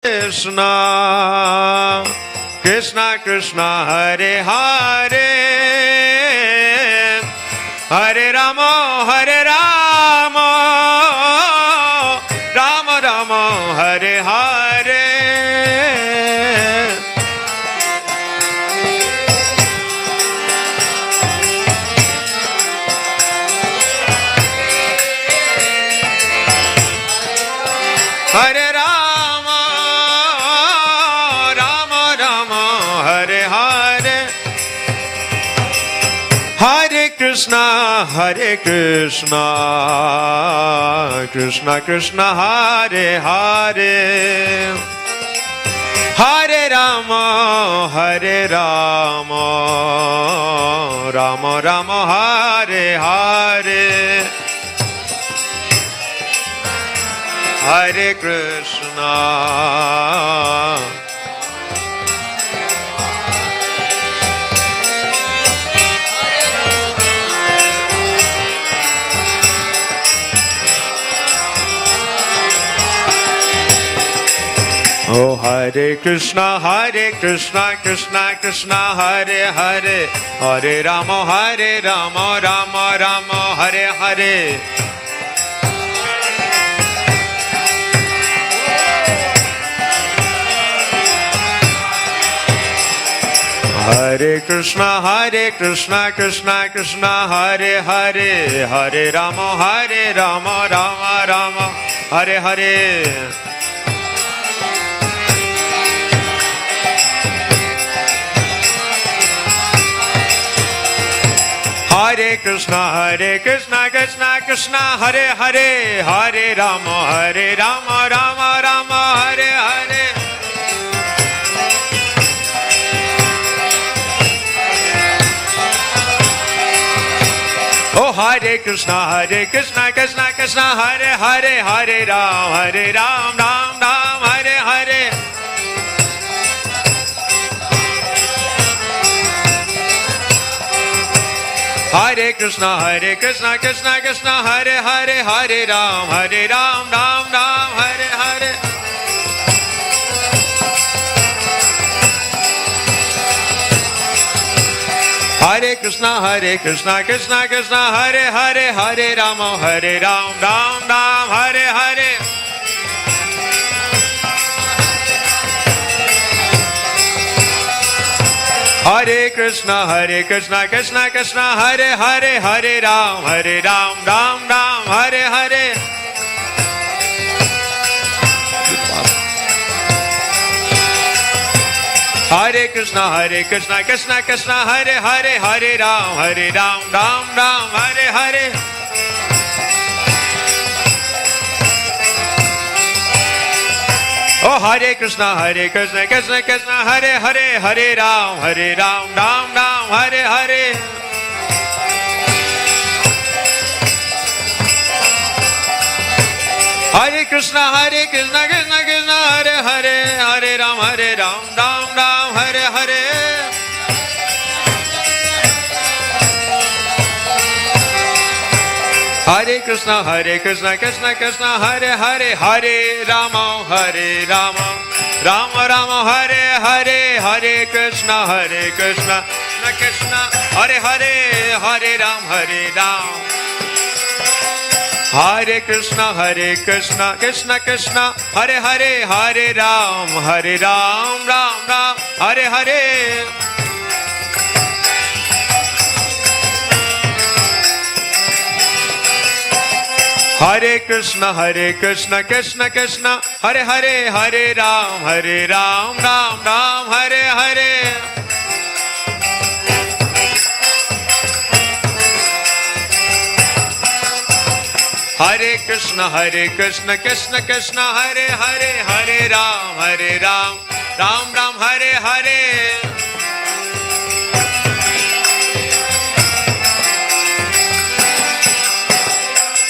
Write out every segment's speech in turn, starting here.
Krishna, Krishna Krishna, Hare Hare, Hare Rama, Hare Rama, Rama Rama, Hare Hare. Hare Rama, Rama Rama, Hare Hare. Hare Krishna, Krishna Krishna, Hare Hare. Hare Rama, Rama Rama, Hare Hare. Hare Krishna. Oh Hare Krishna, Krishna Krishna, Hare Hare. Hare Rama, Rama Rama, Hare Hare. Hare Krishna, Krishna Krishna, Hare Hare. Hare Rama, Rama Rama, Hare Hare. Hare Krishna, Krishna Krishna, Hare Hare. Hare Rama, Rama Rama, Hare Hare. Oh Hare Krishna, Krishna Krishna, Hare Hare. Hare Ram, Ram Ram, Hare Hare. Hare Krishna, Krishna Krishna, Hare Hare. Hare Ram, Ram Ram, Hare Hare. Hare Krishna, Krishna Krishna, Hare Hare. Hare Rama, Ram Ram, Hare Hare. Hare Krishna, Krishna Krishna, Hare Hare. Hare Ram, Ram Ram, Hare Hare. Hare Krishna, Krishna, Hare Hare. Hare Ram, Ram Ram, Hare Hare. Oh Hare Krishna, Krishna Hare Hare. Hare Ram, Ram Ram, Hare Hare. Hare Krishna, Krishna Hare Hare. Hare Ram, Ram Ram, Hare Hare. Hare Krishna, Krishna Hare Hare. Hare Rama, Rama Rama, Hare Hare. Hare Krishna, Krishna Hare Hare. Hare Ram, Ram. Hare Krishna, Krishna Hare Hare. Hare Ram, Ram Ram, Hare Hare. Hare Krishna, Krishna Hare Hare. Hare Ram, Ram Ram, Hare Hare. Hare Krishna, Krishna Hare Hare. Hare Ram, Ram Ram, Hare Hare.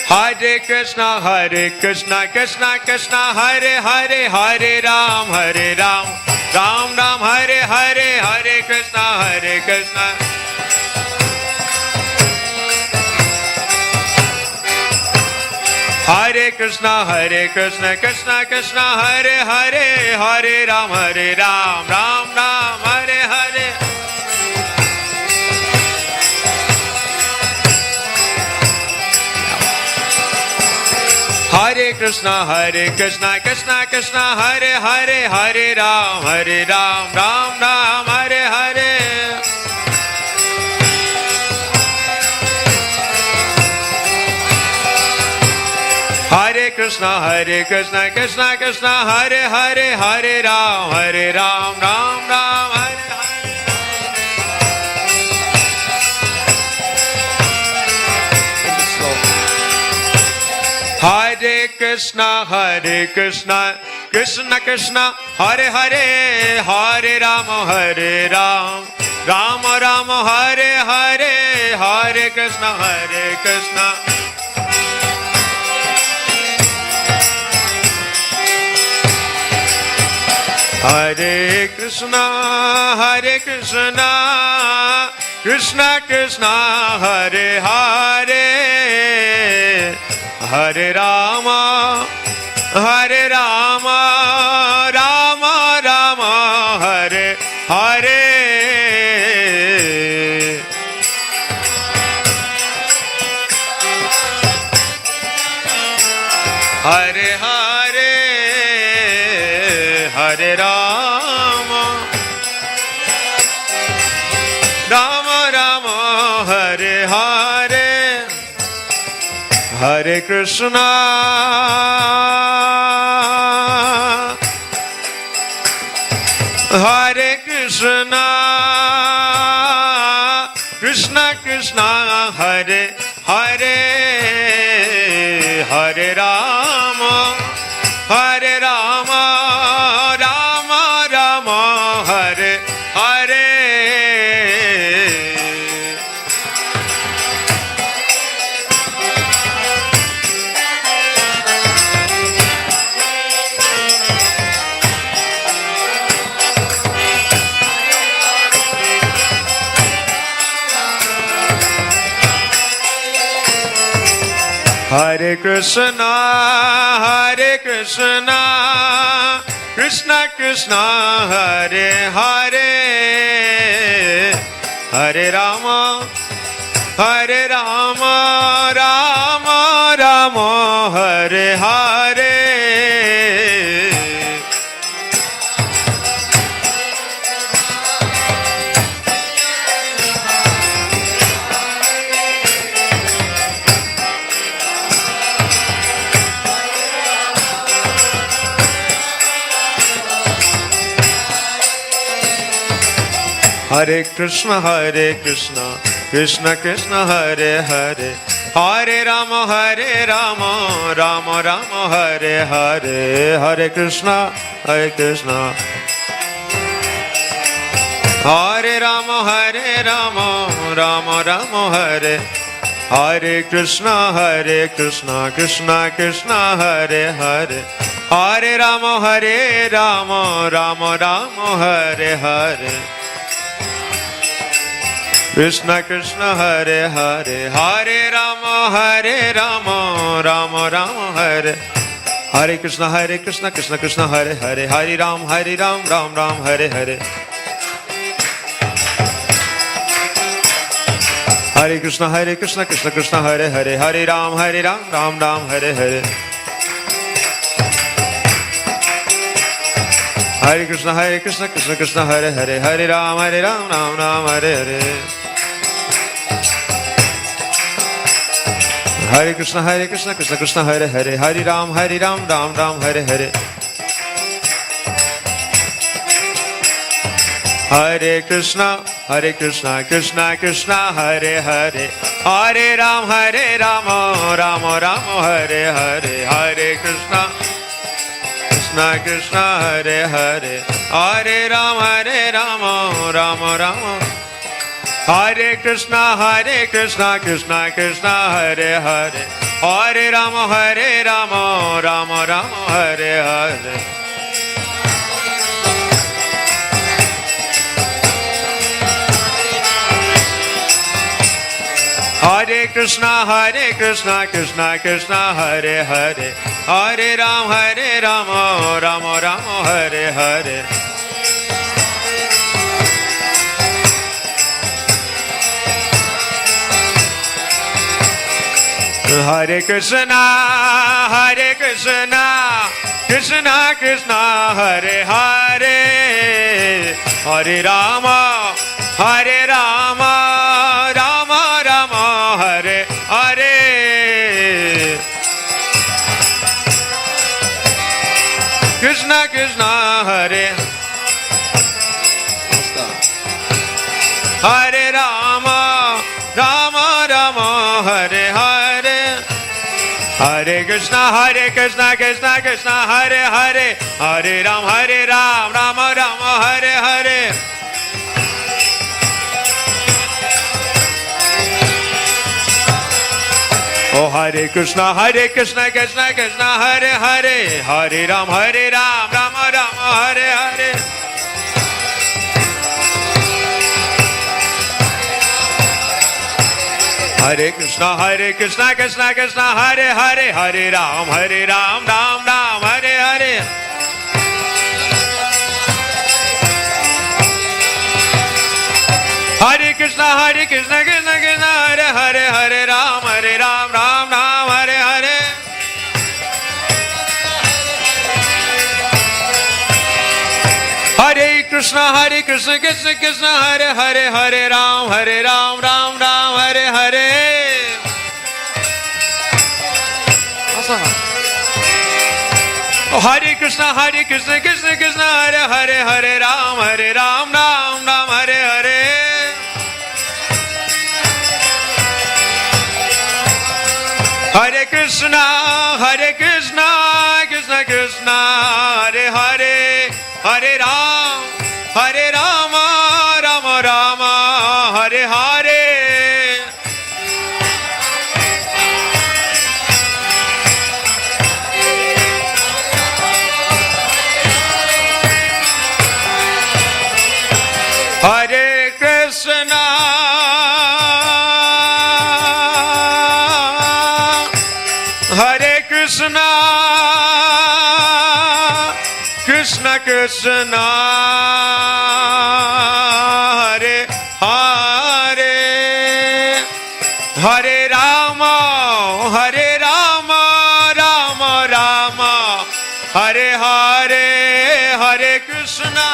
Hare Krishna, Krishna Hare Hare. Hare Ram, Ram Ram, Hare Hare. Hare Krishna, Hare Krishna, Krishna Krishna, Hare Hare, Hare Ram, Ram Ram, Hare Hare. Hare Krishna, Krishna Krishna, Hare Hare, Hare Ram, Ram Ram, Hare Hare. Hare Krishna, Krishna Krishna, Hare Hare, Hare Ram, Ram Ram, Hare Hare. Hare Krishna, Krishna Krishna, Hare Hare, Hare Ram, Ram Ram, Hare Hare, Hare Krishna, Krishna. Hare Krishna, Krishna Krishna, Hare Hare, Hare Rama, Rama Rama, Hare Hare. Hare Hare, Hare Rama, Rama Rama, Hare Hare. Hare Krishna, Hare Krishna, Krishna Krishna, Hare Hare, Hare Rama, Rama Rama, Hare Hare. Hare Krishna, Krishna Krishna, Hare Hare, Hare Rama, Rama Rama, Hare Hare. Hare Krishna, Krishna Krishna, Hare Hare, Hare Rama, Rama Rama, Hare Hare. Hare Krishna, Hare Rama, Rama Rama, Hare Hare Krishna, Krishna Krishna, Hare Hare, Hare Rama, Rama Rama, Hare Hare. Krishna Krishna, Hare Hare, Hare Rama, Rama Rama, Hare Hare Krishna, Krishna Krishna, Hare Hare, Hare Ram, Ram Ram, Hare Hare. Hare Krishna, Krishna Krishna, Hare Hare, Hare Ram, Ram Ram, Hare Hare. Hare Krishna, Krishna Hare Hare, Hare Ram, Ram Ram, Hare Hare. Hare Krishna, Krishna Hare Hare, Hare Ram, Ram Ram, Hare Hare. Hare Krishna, Krishna Krishna, Hare Hare, Hare Ram, Rama Rama, Hare Hare. Hare Krishna, Krishna Hare Hare, Hare Rama, Rama Rama. Hare Krishna, Krishna Krishna, Hare Hare, Hare Rama, Rama Rama, Hare Hare. Hare Krishna Krishna Krishna Hare Hare, Hare Rama Rama Rama Hare Hare. Hare Krishna Krishna Krishna Hare Hare, Hare Rama Rama Rama Hare Hare. Krishna Krishna Hare Hare Rama Rama Rama Hare Hare. Hare Krishna Krishna Krishna Hare Hare, Hare Rama Rama Rama Hare Hare. Oh Hare Krishna Krishna Krishna Hare Hare, Hare Rama Rama Rama Hare Hare. Hare Krishna Krishna Krishna Hare Hare, Hare Ram Ram Ram Hare Hare. Hare Krishna Krishna Krishna Hare Hare, Hare Ram Ram Ram Hare Hare. Hare Krishna Krishna Krishna Hare Hare, Hare Ram Ram Ram Hare Hare. Oh Hare Krishna Krishna Krishna Hare Hare, Hare Ram Ram Ram Hare Hare. Hare Krishna Krishna Krishna Hare Hare, Hare Rama Rama Rama Hare Hare. Hare Krishna Krishna Krishna Hare Hare, Hare Rama Rama Rama Hare Hare. Hare Krishna Krishna Krishna Hare Hare, Hare Rama Rama Rama Hare Hare. Hare Krishna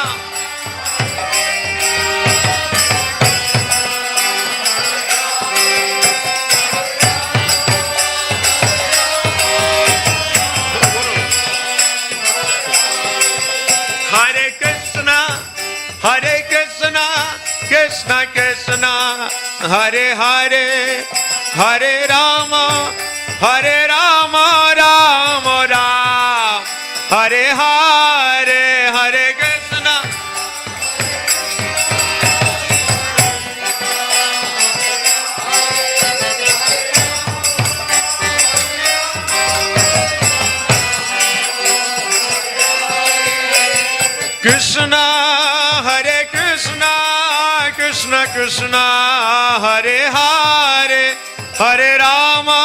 Krishna Hare Krishna Krishna Hare Hare, Hare Rama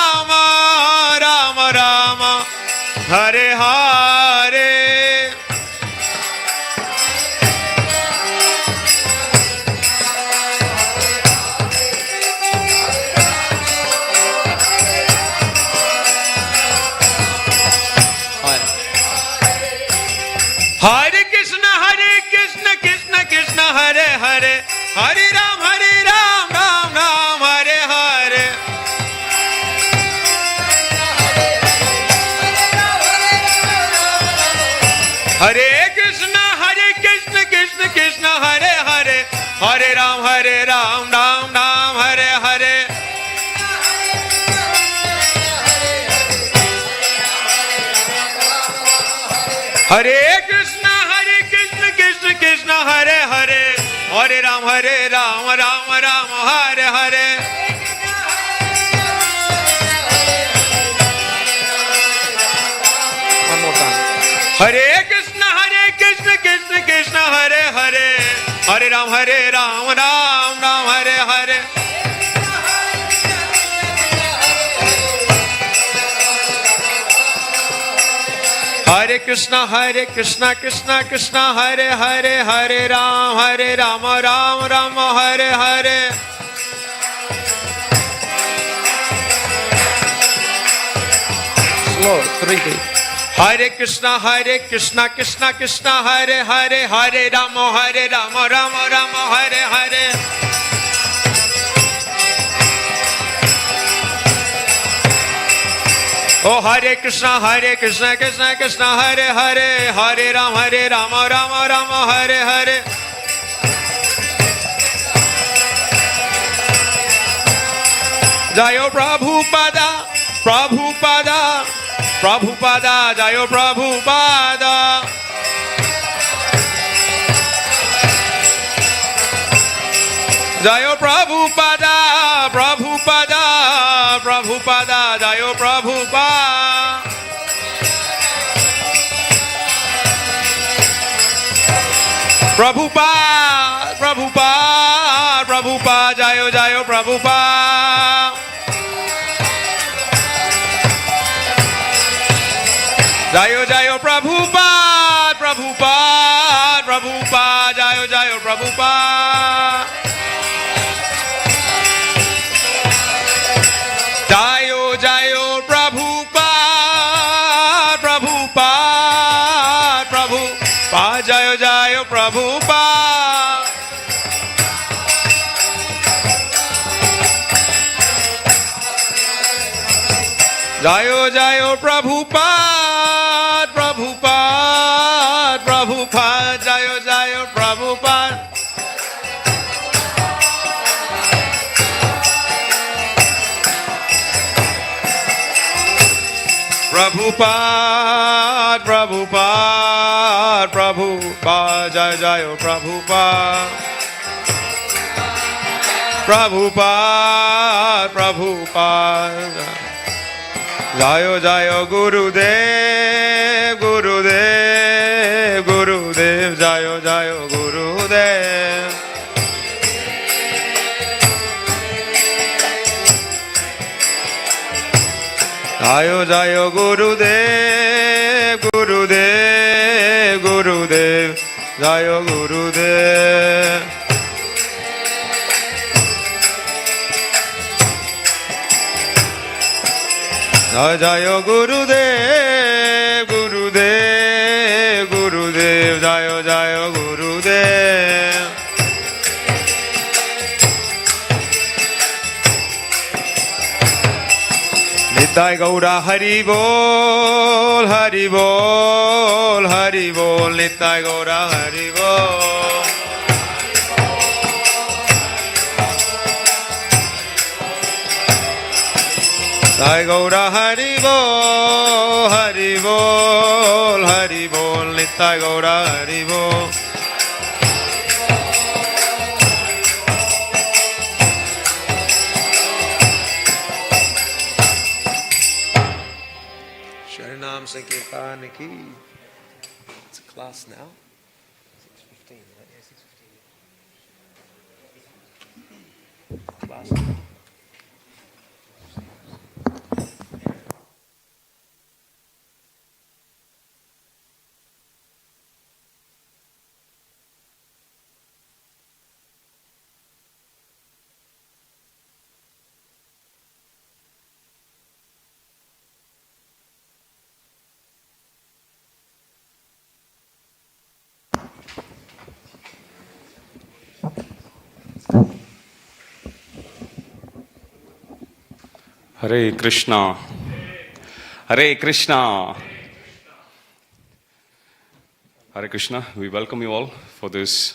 Rama Rama Hare Hare. Hare Krishna Krishna Hare Hare, Hare Ram Ram Ram Hare Hare. Hare Krishna Krishna Hare Hare, Hare Ram Ram Ram Hare Hare. Hare Krishna Krishna Hare Hare, Hare Ram Rama Rama Hare Hare. One more time. Hare Krishna Krishna Hare Hare, Hare Ram Rama Ram Hare Hare. Hare Krishna, Krishna Krishna, Hare Hare, Hare Ram, Ram Ram, Hare Hare. Slow, 3 Hare Krishna, Krishna Krishna, Hare Hare, Hare Ram, Ram Ram, Hare Hare. Oh, Hare Krishna, Krishna Krishna, Hare Hare, Hare Ram, Ram Ram, Hare Hare. Jayo Prabhupada, Prabhupada, Prabhupada, Jayo Prabhupada. Jayo Prabhupada, Prabhupada, Prabhupada, Jayo Prabhupada. Prabhupada, Prabhupada, Prabhupada, Jayo Jayo Prabhupada. Jayo Jayo Prabhupada, Prabhupada, Prabhupada, Jayo Jayo Prabhupada. Jayo Jayo Prabhupada, Prabhupada, Prabhupada, Jayo Jayo Prabhupada. Jayo Jayo Prabhupada, Prabhupada, Prabhupada, Jayo Jayo Prabhupada. Prabhupada, Prabhupada, Prabhupada, Jai Jayo Prabhupada. Prabhupada, Prabhupada, Jayo Jayo Gurudev, Gurudev, Gurudev, Jayo Jayo Gurudev. Jayo Jayo Gurudev, Gurudev, Gurudev, Jayo Gurudev. Jayo Jayo Gurudev, Gurudev, Gurudev, Jayo Jayo Gurudev. Nitai Gaura Hari Bol, Hari Bol, Hari Bol, Nitai Gaura Hari Bol. Nitai Gaura Hari Bol, Hari Bol, Hari Bol, Nitai Gaura Hari Bol. Sharanam Sankirtan ki. It's a class now. 6:15, right? Yeah, 6:15. Class. Hare Krishna, Hare Krishna, Hare Krishna. We welcome you all for this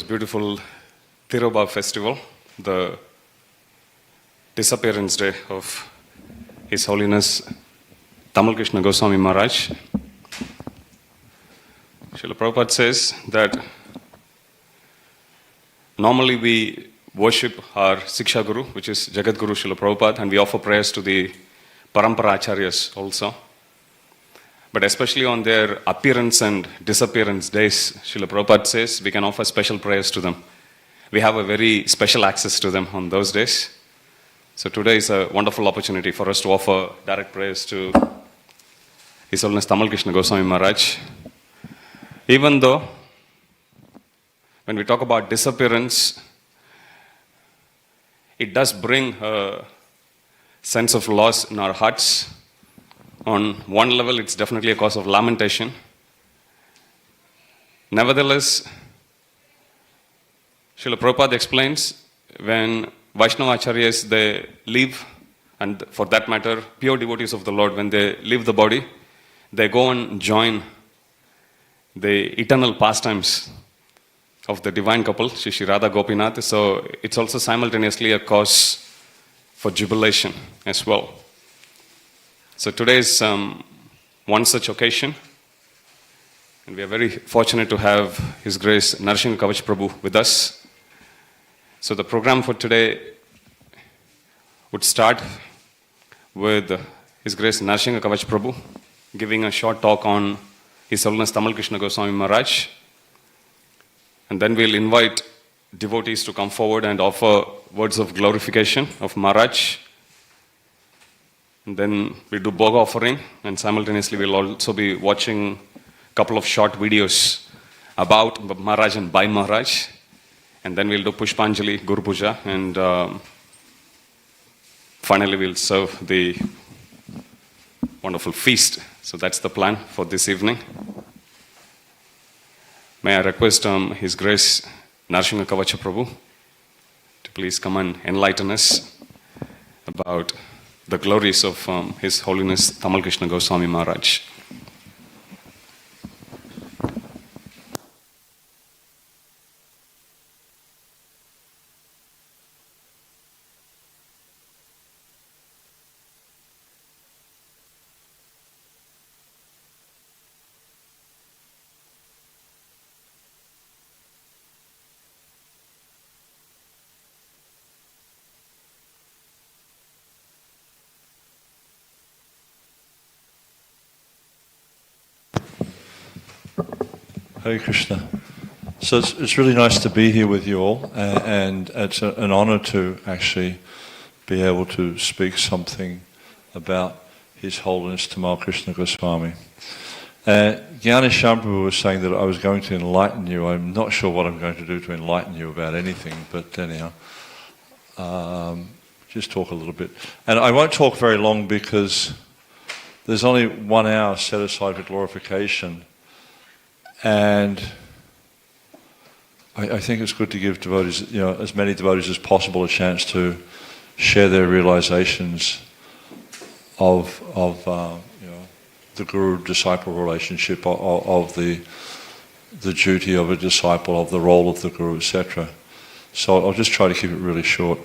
beautiful Tirobhava festival, the disappearance day of His Holiness Tamal Krishna Goswami Maharaj. Srila Prabhupada says that normally we worship our Siksha Guru, which is Jagat Guru Srila Prabhupada, and we offer prayers to the Parampara Acharyas also. But especially on their appearance and disappearance days, Srila Prabhupada says we can offer special prayers to them. We have a very special access to them on those days. So today is a wonderful opportunity for us to offer direct prayers to His Holiness Tamal Krishna Goswami Maharaj. Even though, when we talk about disappearance, it does bring a sense of loss in our hearts. On one level, it's definitely a cause of lamentation. Nevertheless, Srila Prabhupada explains when Vaishnava Acharyas, they leave, and for that matter, pure devotees of the Lord, when they leave the body, they go and join the eternal pastimes of the divine couple, Shri Radha Gopinath. So it's also simultaneously a cause for jubilation as well. So today is one such occasion, and we are very fortunate to have His Grace Narasingha Kavach Prabhu with us. So the program for today would start with His Grace Narasingha Kavach Prabhu giving a short talk on His Holiness Tamal Krishna Goswami Maharaj. And then we'll invite devotees to come forward and offer words of glorification of Maharaj. And then we do bhog offering, and simultaneously we'll also be watching a couple of short videos about Maharaj and by Maharaj. And then we'll do Pushpanjali, Guru Puja, and finally we'll serve the wonderful feast. So that's the plan for this evening. May I request His Grace Narasingha Kavacha Prabhu to please come and enlighten us about the glories of His Holiness Tamal Krishna Goswami Maharaj. Hare Krishna. So it's really nice to be here with you all, and it's an honor to actually be able to speak something about His Holiness Tamal Krishna Goswami. Gyani Shamprabhu was saying that I was going to enlighten you. I'm not sure what I'm going to do to enlighten you about anything, but anyhow, just talk a little bit. And I won't talk very long because there's only 1 hour set aside for glorification. And I think it's good to give devotees, as many devotees as possible, a chance to share their realizations of the guru-disciple relationship, of the duty of a disciple, of the role of the guru, etc. So I'll just try to keep it really short.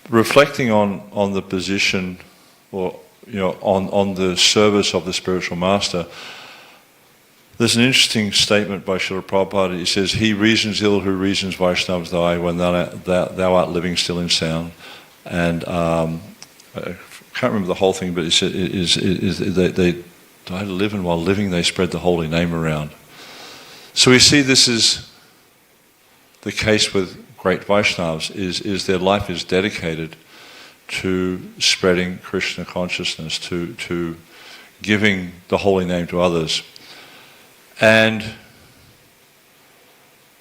Reflecting on the position, or on the service of the spiritual master. There's an interesting statement by Srila Prabhupada. He says, "He reasons ill who reasons Vaishnavas thy, when thou art living still in sound." And I can't remember the whole thing, but they die to live, and while living they spread the holy name around. So we see this is the case with great Vaishnavas, is their life is dedicated to spreading Krishna consciousness, to giving the holy name to others. And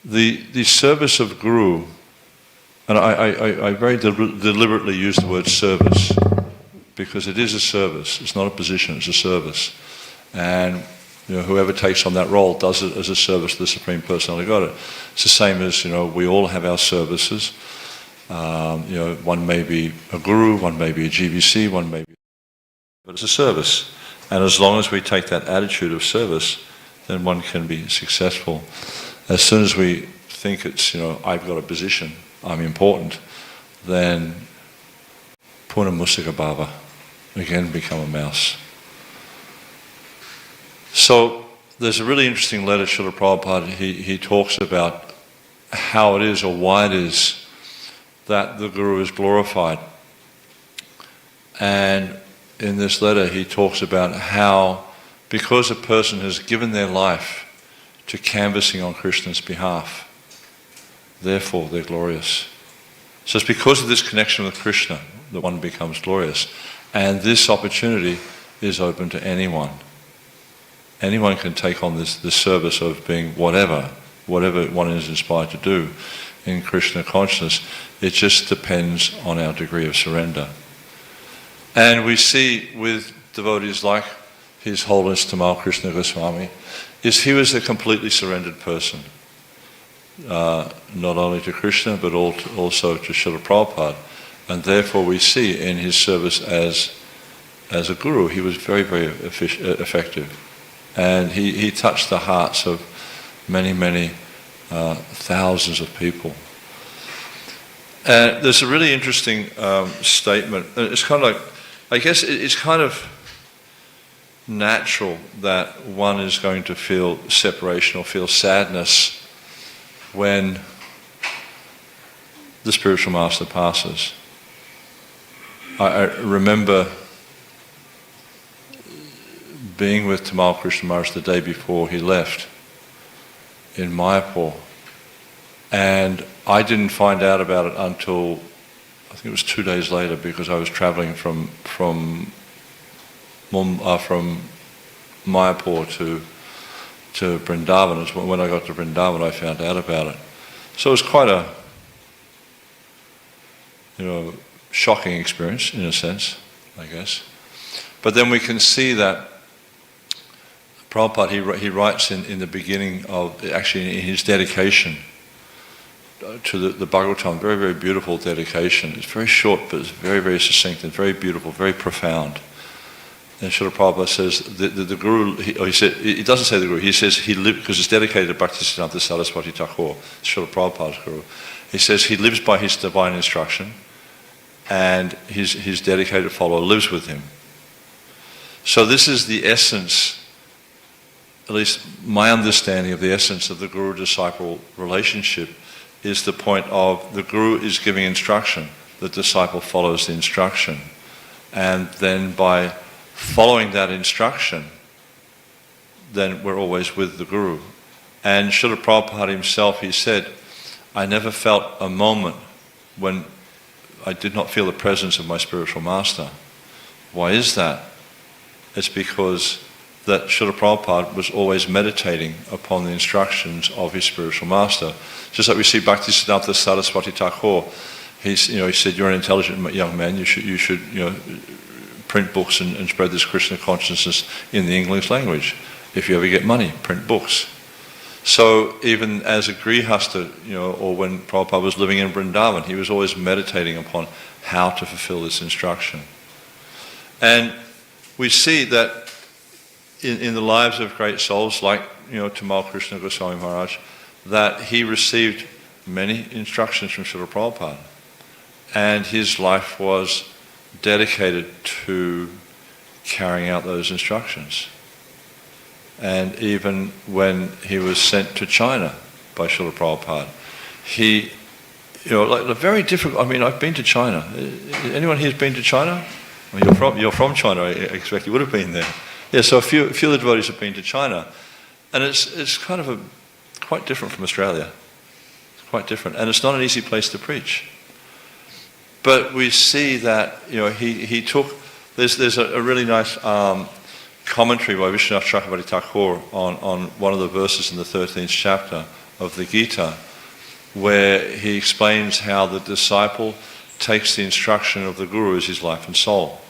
the service of Guru, and I very deliberately use the word service, because it is a service. It's not a position, it's a service. And whoever takes on that role does it as a service to the Supreme Personality of God. It's the same as, we all have our services. One may be a guru, one may be a GBC, one may be... But it's a service. And as long as we take that attitude of service, then one can be successful. As soon as we think it's, I've got a position, I'm important, then Puna Musika Bhava, again become a mouse. So there's a really interesting letter, Srila Prabhupada, he talks about how it is, or why it is, that the Guru is glorified. And in this letter he talks about how, because a person has given their life to canvassing on Krishna's behalf, therefore they're glorious. So it's because of this connection with Krishna that one becomes glorious. And this opportunity is open to anyone. Anyone can take on this service of being whatever one is inspired to do in Krishna consciousness. It just depends on our degree of surrender. And we see with devotees like His Holiness Tamal Krishna Goswami, he was a completely surrendered person. Not only to Krishna, but also to Srila Prabhupada. And therefore we see in his service as a guru, he was very, very effective. And he touched the hearts of many, many thousands of people. And there's a really interesting statement. It's kind of like, I guess it's kind of natural that one is going to feel separation or feel sadness when the spiritual master passes. I remember being with Tamal Krishna Maharaj the day before he left in Mayapur, and I didn't find out about it until I think it was 2 days later, because I was traveling from Mayapur to Vrindavan. When I got to Vrindavan, I found out about it. So it was quite a shocking experience in a sense, I guess. But then we can see that Prabhupada, he writes in the beginning of, actually in his dedication to the Bhagavatam, very, very beautiful dedication. It's very short, but it's very, very succinct and very beautiful, very profound. And Srila Prabhupada says, the Guru, he doesn't say the Guru, he says he lived, because it's dedicated to Bhaktisiddhanta Saraswati Thakur, Srila Prabhupada's Guru. He says he lives by his divine instruction, and his dedicated follower lives with him. So this is the essence, at least my understanding of the essence of the Guru-disciple relationship, is the point of the Guru is giving instruction, the disciple follows the instruction. And then by following that instruction, then we're always with the Guru. And Srila Prabhupada himself, he said, I never felt a moment when I did not feel the presence of my spiritual master. Why is that? It's because that Srila Prabhupada was always meditating upon the instructions of his spiritual master. Just like we see Bhaktisiddhanta Saraswati Thakur, he said, you're an intelligent young man, you should print books and spread this Krishna consciousness in the English language. If you ever get money, print books. So even as a grihasta, or when Prabhupada was living in Vrindavan, he was always meditating upon how to fulfill this instruction. And we see that in the lives of great souls like Tamal Krishna Goswami Maharaj, that he received many instructions from Srila Prabhupada, and his life was dedicated to carrying out those instructions. And even when he was sent to China by Srila Prabhupada, he, like a very difficult. I mean, I've been to China. Anyone here's been to China? Well, you're from China. I expect you would have been there. Yeah. So a few of the devotees have been to China, and it's kind of quite different from Australia. It's quite different, and it's not an easy place to preach. But we see that he took. There's a really nice commentary by Vishwanath Chakravarti Thakur on one of the verses in the 13th chapter of the Gita, where he explains how the disciple takes the instruction of the Guru as his life and soul.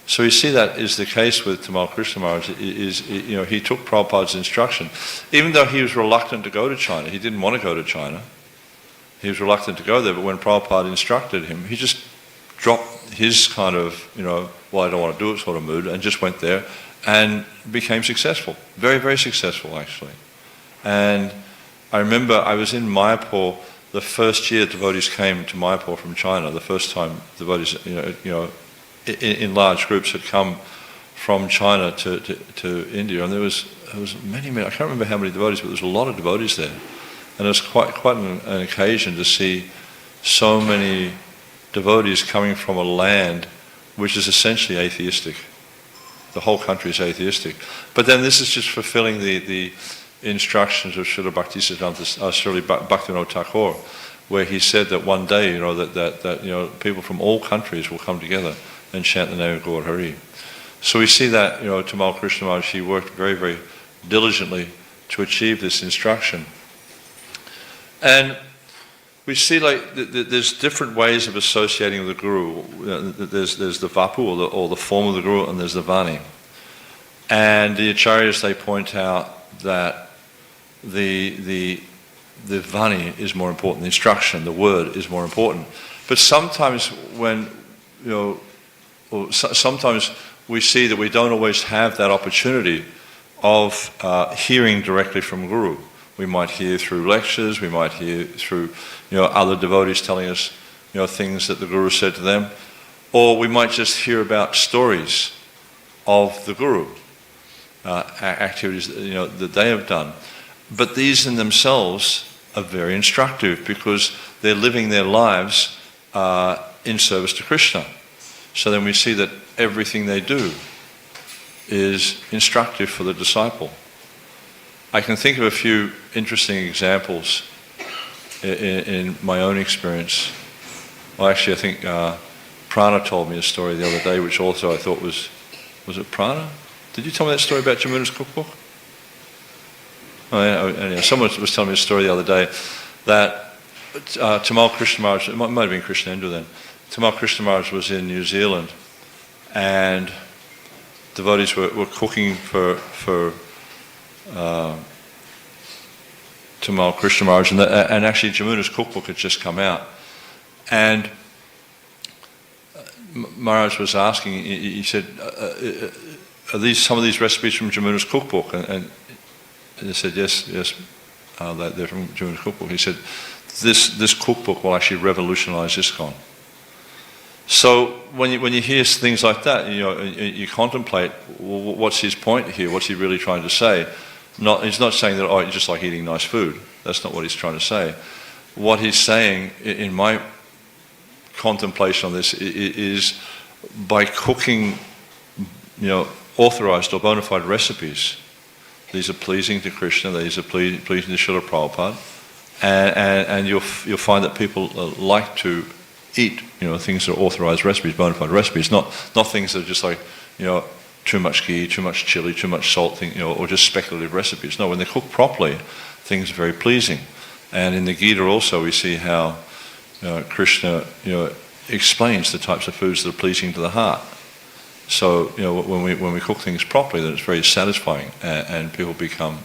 So we see that is the case with Tamal Krishna Maharaj. He took Prabhupada's instruction, even though he was reluctant to go to China. He didn't want to go to China. He was reluctant to go there, but when Prabhupada instructed him, he just dropped his kind of, well, I don't want to do it sort of mood, and just went there and became successful. Very, very successful, actually. And I remember I was in Mayapur the first year devotees came to Mayapur from China. The first time devotees, in large groups had come from China to India, and there was many. I can't remember how many devotees, but there was a lot of devotees there, and it was quite an occasion to see so many devotees coming from a land which is essentially atheistic. The whole country is atheistic. But then this is just fulfilling the instructions of Srila Bhaktivinoda Thakur, where he said that one day, that people from all countries will come together and chant the name of Gaur Hari. So we see that, Tamal Krishna Maharaj, he worked very, very diligently to achieve this instruction. And we see there's different ways of associating with the Guru. There's the Vapu, or the form of the Guru, and there's the Vani. And the Acharyas, they point out that the Vani is more important, the instruction, the word is more important. But sometimes sometimes we see that we don't always have that opportunity of hearing directly from Guru. We might hear through lectures, we might hear through other devotees telling us things that the Guru said to them, or we might just hear about stories of the Guru, activities that they have done. But these in themselves are very instructive because they're living their lives in service to Krishna. So then we see that everything they do is instructive for the disciple. I can think of a few interesting examples in my own experience. Well, actually, I think Prana told me a story the other day, which also I thought was it Prana? Did you tell me that story about Jamuna's cookbook? Oh, yeah, someone was telling me a story the other day that Tamal Krishna Maharaj, it might have been Krishnendra then, Tamal Krishna Maharaj was in New Zealand, and devotees were cooking for Tamal Krishna Maharaj, and actually Jamuna's cookbook had just come out. And Maharaj was asking, he said, are these some of these recipes from Jamuna's cookbook? And they said, yes, they're from Jamuna's cookbook. He said, this cookbook will actually revolutionize ISKCON. So when you hear things like that, you contemplate, well, what's his point here? What's he really trying to say? He's not saying that, it's just like eating nice food. That's not what he's trying to say. What he's saying, in my contemplation on this, is by cooking, authorized or bona fide recipes, these are pleasing to Krishna, these are pleasing to Srila Prabhupada, and you'll find that people like to eat, things that are authorized recipes, bona fide recipes, not things that are just like, too much ghee, too much chili, too much salt, or just speculative recipes. No, when they're cooked properly, things are very pleasing. And in the Gita also we see how Krishna, explains the types of foods that are pleasing to the heart. So, when we cook things properly, then it's very satisfying, and people become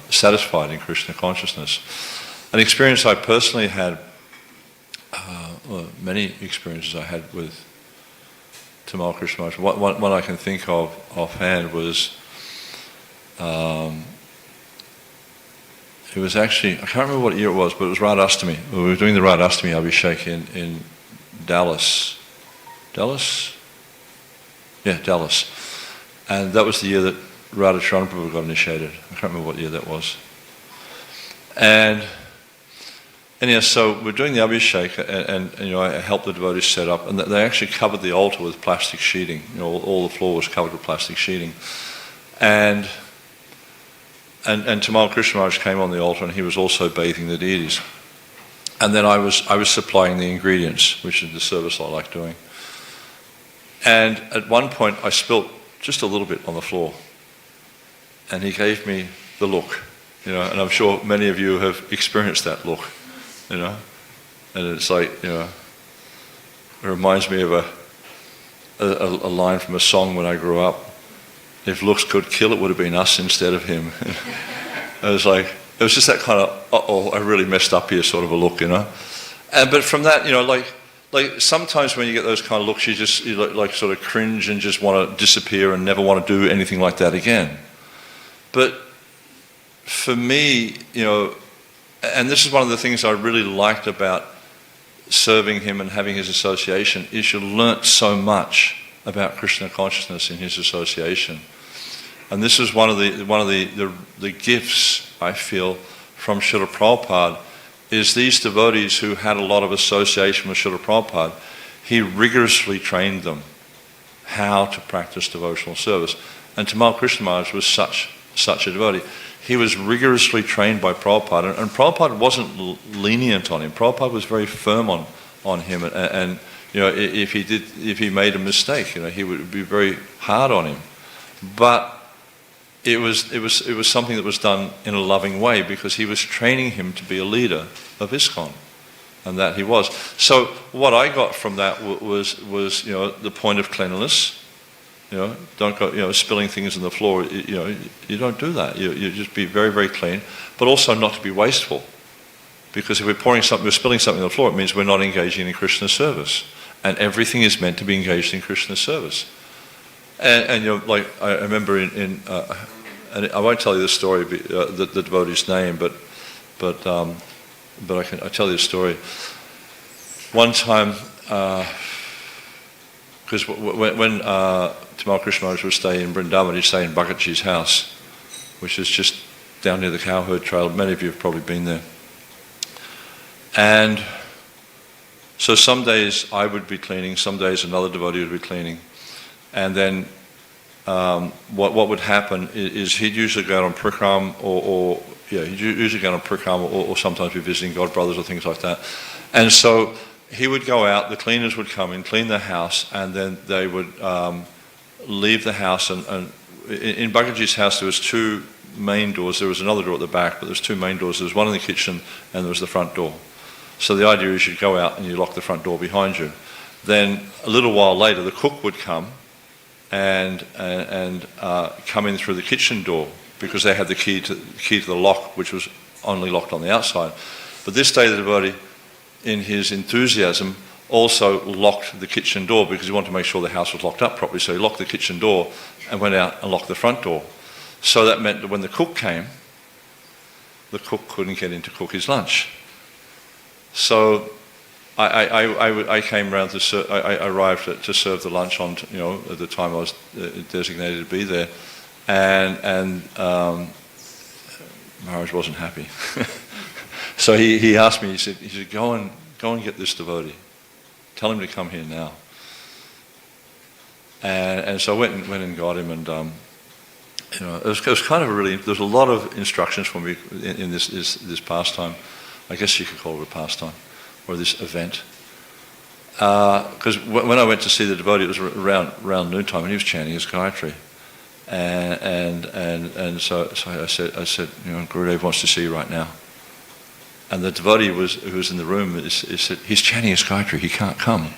satisfied in Krishna consciousness. An experience I personally had, many experiences I had with Tamal Krishna Maharaj. One I can think of offhand was, it was actually, I can't remember what year it was, but it was Radhastami. We were doing the Radhastami Abhishek in Dallas. Dallas? Yeah, Dallas. And that was the year that Radhacharana Prabhu got initiated. I can't remember what year that was. And yeah, so we're doing the Abhishek, and I helped the devotees set up, and they actually covered the altar with plastic sheeting. All the floor was covered with plastic sheeting. And Tamal Krishna Maharaj came on the altar, and he was also bathing the deities. And then I was supplying the ingredients, which is the service I like doing. And at one point I spilt just a little bit on the floor, and he gave me the look, and I'm sure many of you have experienced that look, and it's like, it reminds me of a line from a song when I grew up. If looks could kill, it would have been us instead of him. It was just that kind of, I really messed up here sort of a look, but from that, like sometimes when you get those kind of looks, you sort of cringe and just want to disappear and never want to do anything like that again. But for me, and this is one of the things I really liked about serving him and having his association, is you learnt so much about Krishna consciousness in his association. And this is one of the gifts I feel from Srila Prabhupada, is these devotees who had a lot of association with Srila Prabhupada, he rigorously trained them how to practice devotional service. And Tamal Krishna Maharaj was such a devotee. He was rigorously trained by Prabhupada, and Prabhupada wasn't lenient on him. Prabhupada was very firm on him, and if he made a mistake, he would be very hard on him. But it was something that was done in a loving way, because he was training him to be a leader of ISKCON, and that he was. So what I got from that was the point of cleanliness. Don't go spilling things on the floor. You don't do that. You just be very, very clean, but also not to be wasteful. Because if we're spilling something on the floor, it means we're not engaging in Krishna service. And everything is meant to be engaged in Krishna service. And I remember and I won't tell you the story, the devotee's name, but I'll tell you the story. One time, because when Tamal Krishna Maharaj would stay in Vrindavan, he'd stay in Bhagavatam's house, which is just down near the cowherd trail. Many of you have probably been there. And so some days I would be cleaning, some days another devotee would be cleaning. And then what would happen is he'd usually go out on prikram, or sometimes be visiting God brothers or things like that. And so he would go out, the cleaners would come in, clean the house, and then they would leave the house. And in Bhagavatam's house there was two main doors. There was another door at the back, but there was two main doors. There was one in the kitchen and there was the front door. So the idea is you'd go out and you lock the front door behind you. Then a little while later the cook would come and come in through the kitchen door, because they had the key to the lock, which was only locked on the outside. But this day the devotee, in his enthusiasm, also locked the kitchen door, because he wanted to make sure the house was locked up properly. So he locked the kitchen door and went out and locked the front door. So that meant that when the cook came, the cook couldn't get in to cook his lunch. So I came around I arrived to serve the lunch on, at the time I was designated to be there, and Maharaj wasn't happy. So he asked me. He said, go and get this devotee. Tell him to come here now. And so I went and got him, and it was kind of there's a lot of instructions for me in this pastime. I guess you could call it a pastime, or this event. Because when I went to see the devotee, it was around noontime, and he was chanting his Gayatri. And so I said, Gurudev wants to see you right now. And the devotee who was in the room said, he's chanting his Gayatri, he can't come.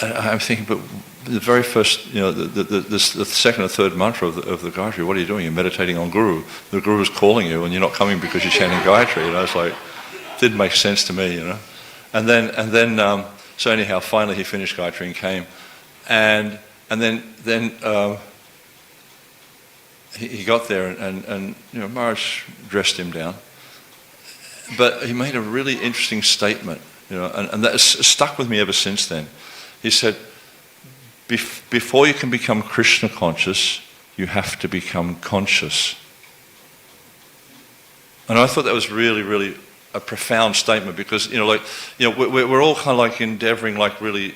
And I'm thinking, but the very first, the second or third mantra of the Gayatri, what are you doing? You're meditating on Guru. The Guru is calling you, and you're not coming because you're chanting Gayatri. It's like, it didn't make sense to me, And then so anyhow, finally he finished Gayatri and came, and then he got there, and Maharaj dressed him down. But he made a really interesting statement, and that's stuck with me ever since then. He said, before you can become Krishna conscious, you have to become conscious. And I thought that was really, really a profound statement, because we're all kind of like endeavoring like really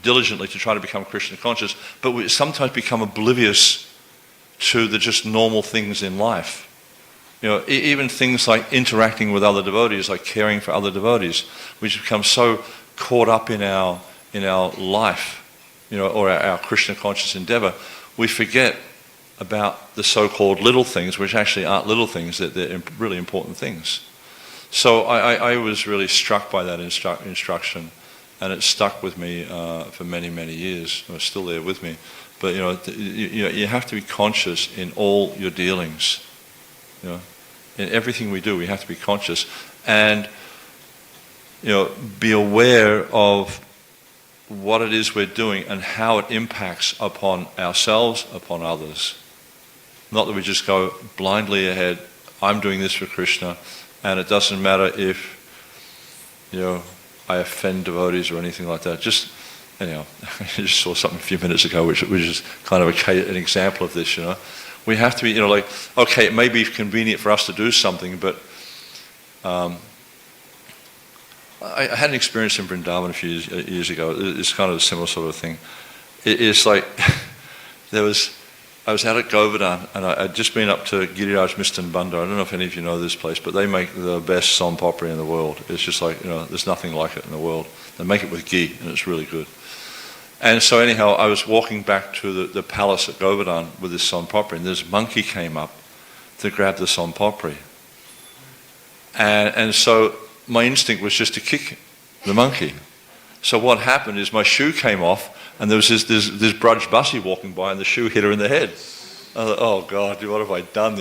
diligently to try to become Krishna conscious, but we sometimes become oblivious to the just normal things in life. Even things like interacting with other devotees, like caring for other devotees, which become so caught up in our life, or our Krishna conscious endeavor, we forget about the so-called little things, which actually aren't little things, that they're really important things. So I was really struck by that instruction, and it stuck with me for many, many years. It's still there with me. But you have to be conscious in all your dealings. In everything we do, we have to be conscious, and be aware of what it is we're doing and how it impacts upon ourselves, upon others. Not that we just go blindly ahead, I'm doing this for Krishna, and it doesn't matter if I offend devotees or anything like that. Just anyhow, I just saw something a few minutes ago which is kind of an example of this. We have to be, okay, it may be convenient for us to do something, but I had an experience in Vrindavan a few years ago. It's kind of a similar sort of thing. It's like there was I was out at Govardhan, and I'd just been up to Giriraj Mistan Banda. I don't know if any of you know this place, but they make the best son papri in the world. It's just like, there's nothing like it in the world. They make it with ghee, and it's really good. And so anyhow, I was walking back to the palace at Govardhan with this son papri, and this monkey came up to grab the son papri. And so my instinct was just to kick the monkey. So what happened is my shoe came off, and there was this Braj Basi walking by, and the shoe hit her in the head. I thought, oh God, what have I done,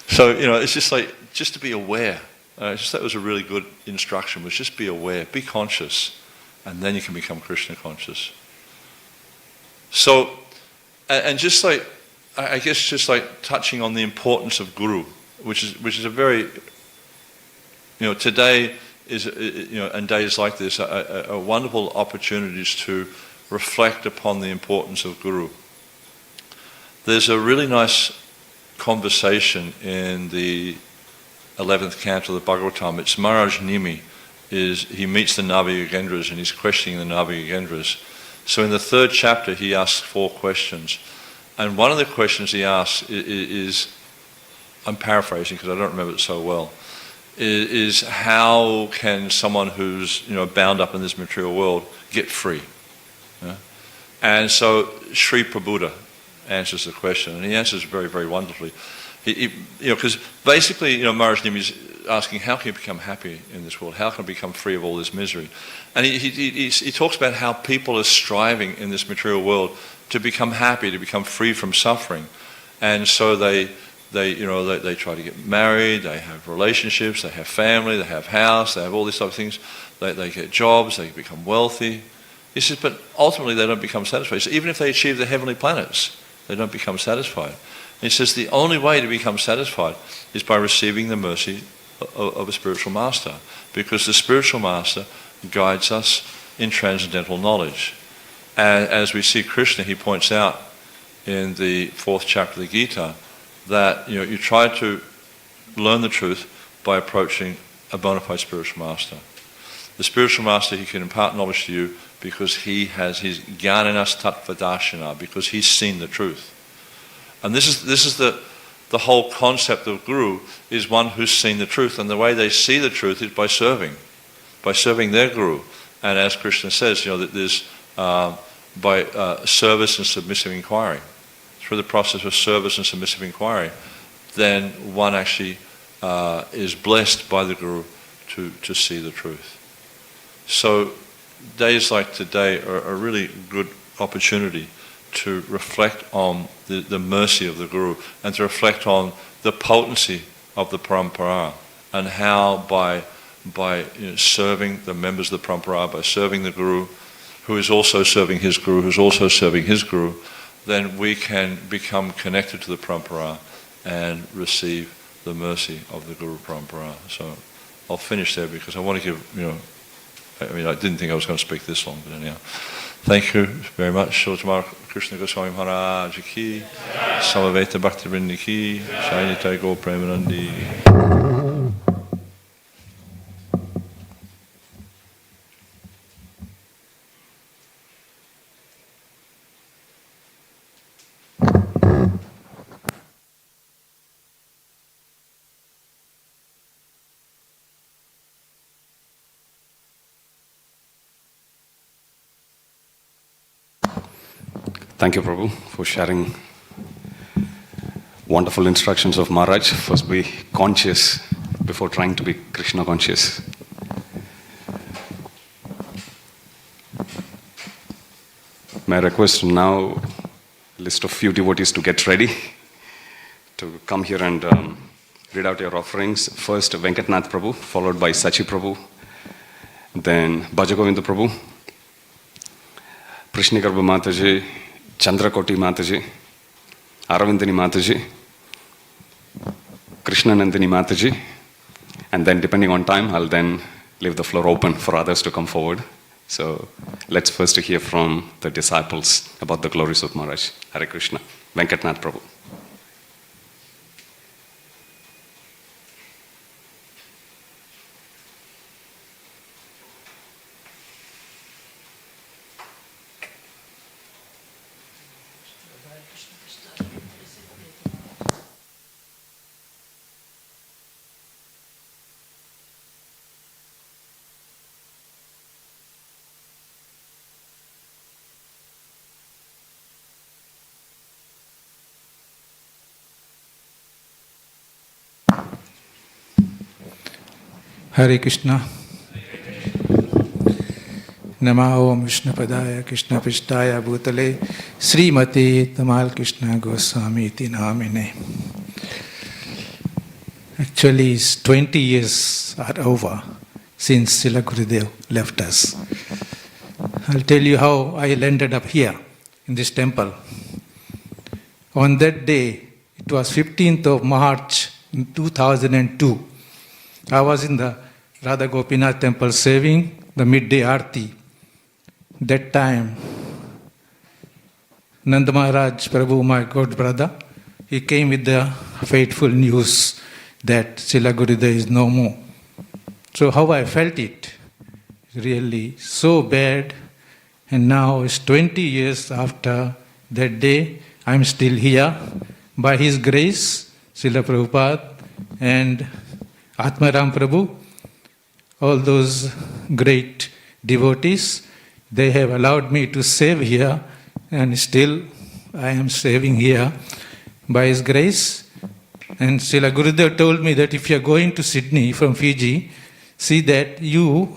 So, it's just like, just to be aware. That was a really good instruction, was just be aware, be conscious, and then you can become Krishna conscious. So, and just like, I guess just like touching on the importance of Guru, which is a very, today is, and days like this are wonderful opportunities to reflect upon the importance of Guru. There's a really nice conversation in the 11th canto of the Bhagavatam. It's Maharaj Nimi. He meets the Navi-Yogendras and he's questioning the Navi-Yogendras. So in the 3rd chapter he asks 4 questions. And one of the questions he asks is I'm paraphrasing because I don't remember it so well, is how can someone who's bound up in this material world get free? Yeah? And so Sri Prabhupada answers the question, and he answers very, very wonderfully. Because basically, Maharaj Nimi is asking, how can you become happy in this world? How can I become free of all this misery? And he talks about how people are striving in this material world to become happy, to become free from suffering, and so they try to get married, they have relationships, they have family, they have house, they have all these type of things. They get jobs, they become wealthy. He says, but ultimately they don't become satisfied. So even if they achieve the heavenly planets, they don't become satisfied. And he says the only way to become satisfied is by receiving the mercy of a spiritual master, because the spiritual master guides us in transcendental knowledge. And as we see Krishna, he points out in the 4th chapter of the Gita that you try to learn the truth by approaching a bona fide spiritual master. The spiritual master, he can impart knowledge to you because he's Jnananas Tattvadashana, because he's seen the truth. And this is the whole concept of Guru, is one who's seen the truth, and the way they see the truth is by serving their Guru. And as Krishna says, that there's by service and submissive inquiry. Through the process of service and submissive inquiry, then one actually is blessed by the Guru to see the truth. So days like today are a really good opportunity to reflect on the mercy of the Guru, and to reflect on the potency of the parampara, and how by serving the members of the parampara, by serving the Guru, who is also serving his Guru, who's also serving his Guru, then we can become connected to the parampara and receive the mercy of the Guru parampara. So I'll finish there because I want to give, I didn't think I was going to speak this long, but anyhow. Thank you very much. Tamal Krishna Goswami Maharaj ki, Samaveta Bhakti Vrindi ki, Shainitai Go Premanandi. Thank you, Prabhu, for sharing wonderful instructions of Maharaj. First, be conscious before trying to be Krishna conscious. May I request now a list of few devotees to get ready to come here and read out your offerings. First, Venkatnath Prabhu, followed by Sachi Prabhu, then Bhajagovinda Prabhu, Prishnigarba Mataji, Chandrakoti Mataji, Aravindani Mataji, Krishnanandini Mataji, and then depending on time, I'll then leave the floor open for others to come forward. So let's first hear from the disciples about the glories of Maharaj. Hare Krishna. Venkatnath Prabhu. Hare Krishna. Namo Om Vishnupadaya Krishna Pishtaya Bhutale Srimati Tamal Krishna Goswami iti namine. Actually, it's 20 years are over since Srila Gurudev left us. I'll tell you how I landed up here in this temple. On that day, it was 15th of March in 2002. I was in the Radha Gopinath temple serving the midday Aarti. That time, Nanda Maharaj Prabhu, my god brother, he came with the fateful news that Srila Gurudev is no more. So how I felt it, really so bad. And now it's 20 years after that day, I'm still here. By his grace, Srila Prabhupada and Atmaram Prabhu, all those great devotees, they have allowed me to serve here, and still I am serving here by his grace. And Srila Gurudev told me that if you are going to Sydney from Fiji, see that your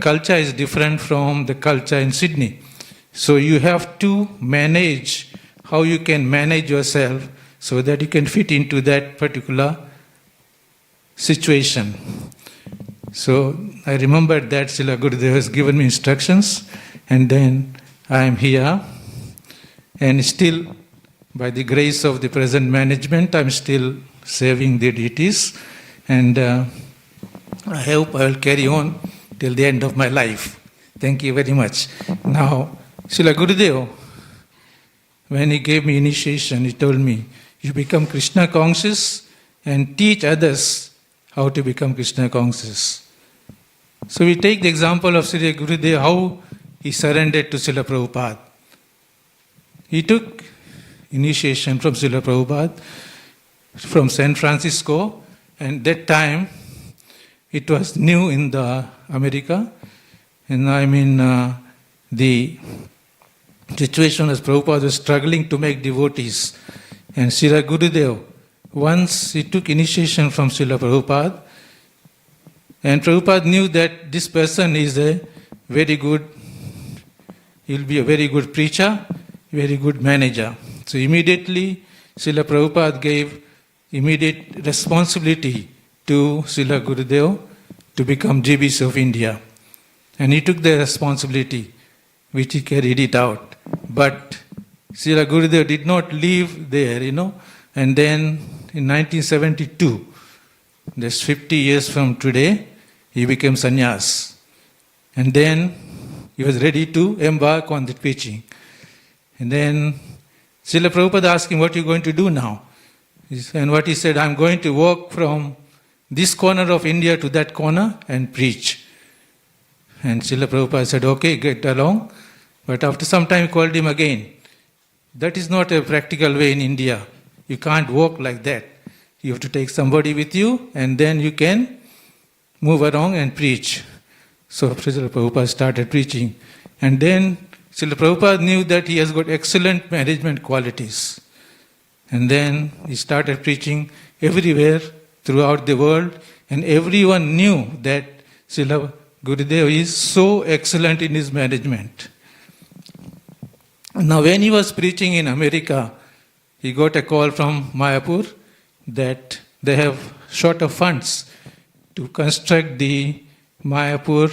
culture is different from the culture in Sydney. So you have to manage how you can manage yourself so that you can fit into that particular situation. So I remembered that Srila Gurudev has given me instructions, and then I am here, and still by the grace of the present management, I am still serving the deities, and I hope I will carry on till the end of my life. Thank you very much. Now, Srila Gurudev, when he gave me initiation, he told me, you become Krishna conscious and teach others how to become Krishna conscious. So we take the example of Srila Gurudev, how he surrendered to Srila Prabhupada. He took initiation from Srila Prabhupada from San Francisco, and that time it was new in the America, and the situation as Prabhupada was struggling to make devotees. And Srila Gurudev, once he took initiation from Srila Prabhupada, and Prabhupada knew that this person is a very good, he will be a very good preacher, very good manager. So immediately Srila Prabhupada gave immediate responsibility to Srila Gurudev to become GBC of India. And he took the responsibility, which he carried it out. But Srila Gurudev did not live there, And then in 1972, that's 50 years from today, he became sannyas. And then he was ready to embark on the preaching. And then Srila Prabhupada asked him, what are you going to do now? And what he said, I'm going to walk from this corner of India to that corner and preach. And Srila Prabhupada said, okay, get along. But after some time he called him again. That is not a practical way in India. You can't walk like that. You have to take somebody with you, and then you can move around and preach. So Srila Prabhupada started preaching. And then Srila Prabhupada knew that he has got excellent management qualities. And then he started preaching everywhere throughout the world, and everyone knew that Srila Gurudev is so excellent in his management. Now when he was preaching in America, he got a call from Mayapur that they have short of funds to construct the Mayapur,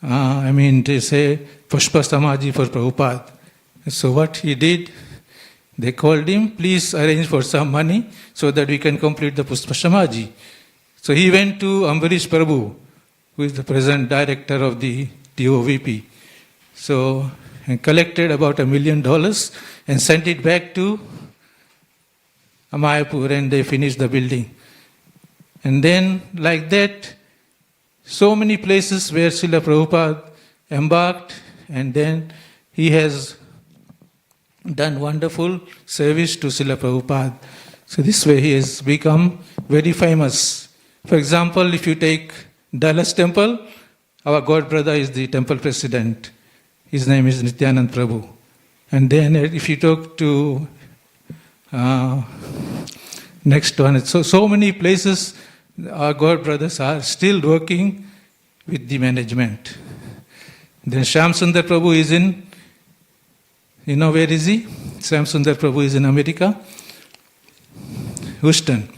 to say Pushpa Samaji for Prabhupada. So what he did, they called him, please arrange for some money so that we can complete the Pushpa Samaji. So he went to Ambarish Prabhu, who is the present director of the TOVP. So and collected about $1 million and sent it back to Mayapur, and they finished the building. And then like that, so many places where Srila Prabhupada embarked, and then he has done wonderful service to Srila Prabhupada. So this way he has become very famous. For example, if you take Dallas Temple, our god brother is the temple president. His name is Nityanand Prabhu. And then if you talk to next one, so many places our God brothers are still working with the management. Then Shyam Sundar Prabhu is in, you know where is he? Shyam Sundar Prabhu is in America, Houston.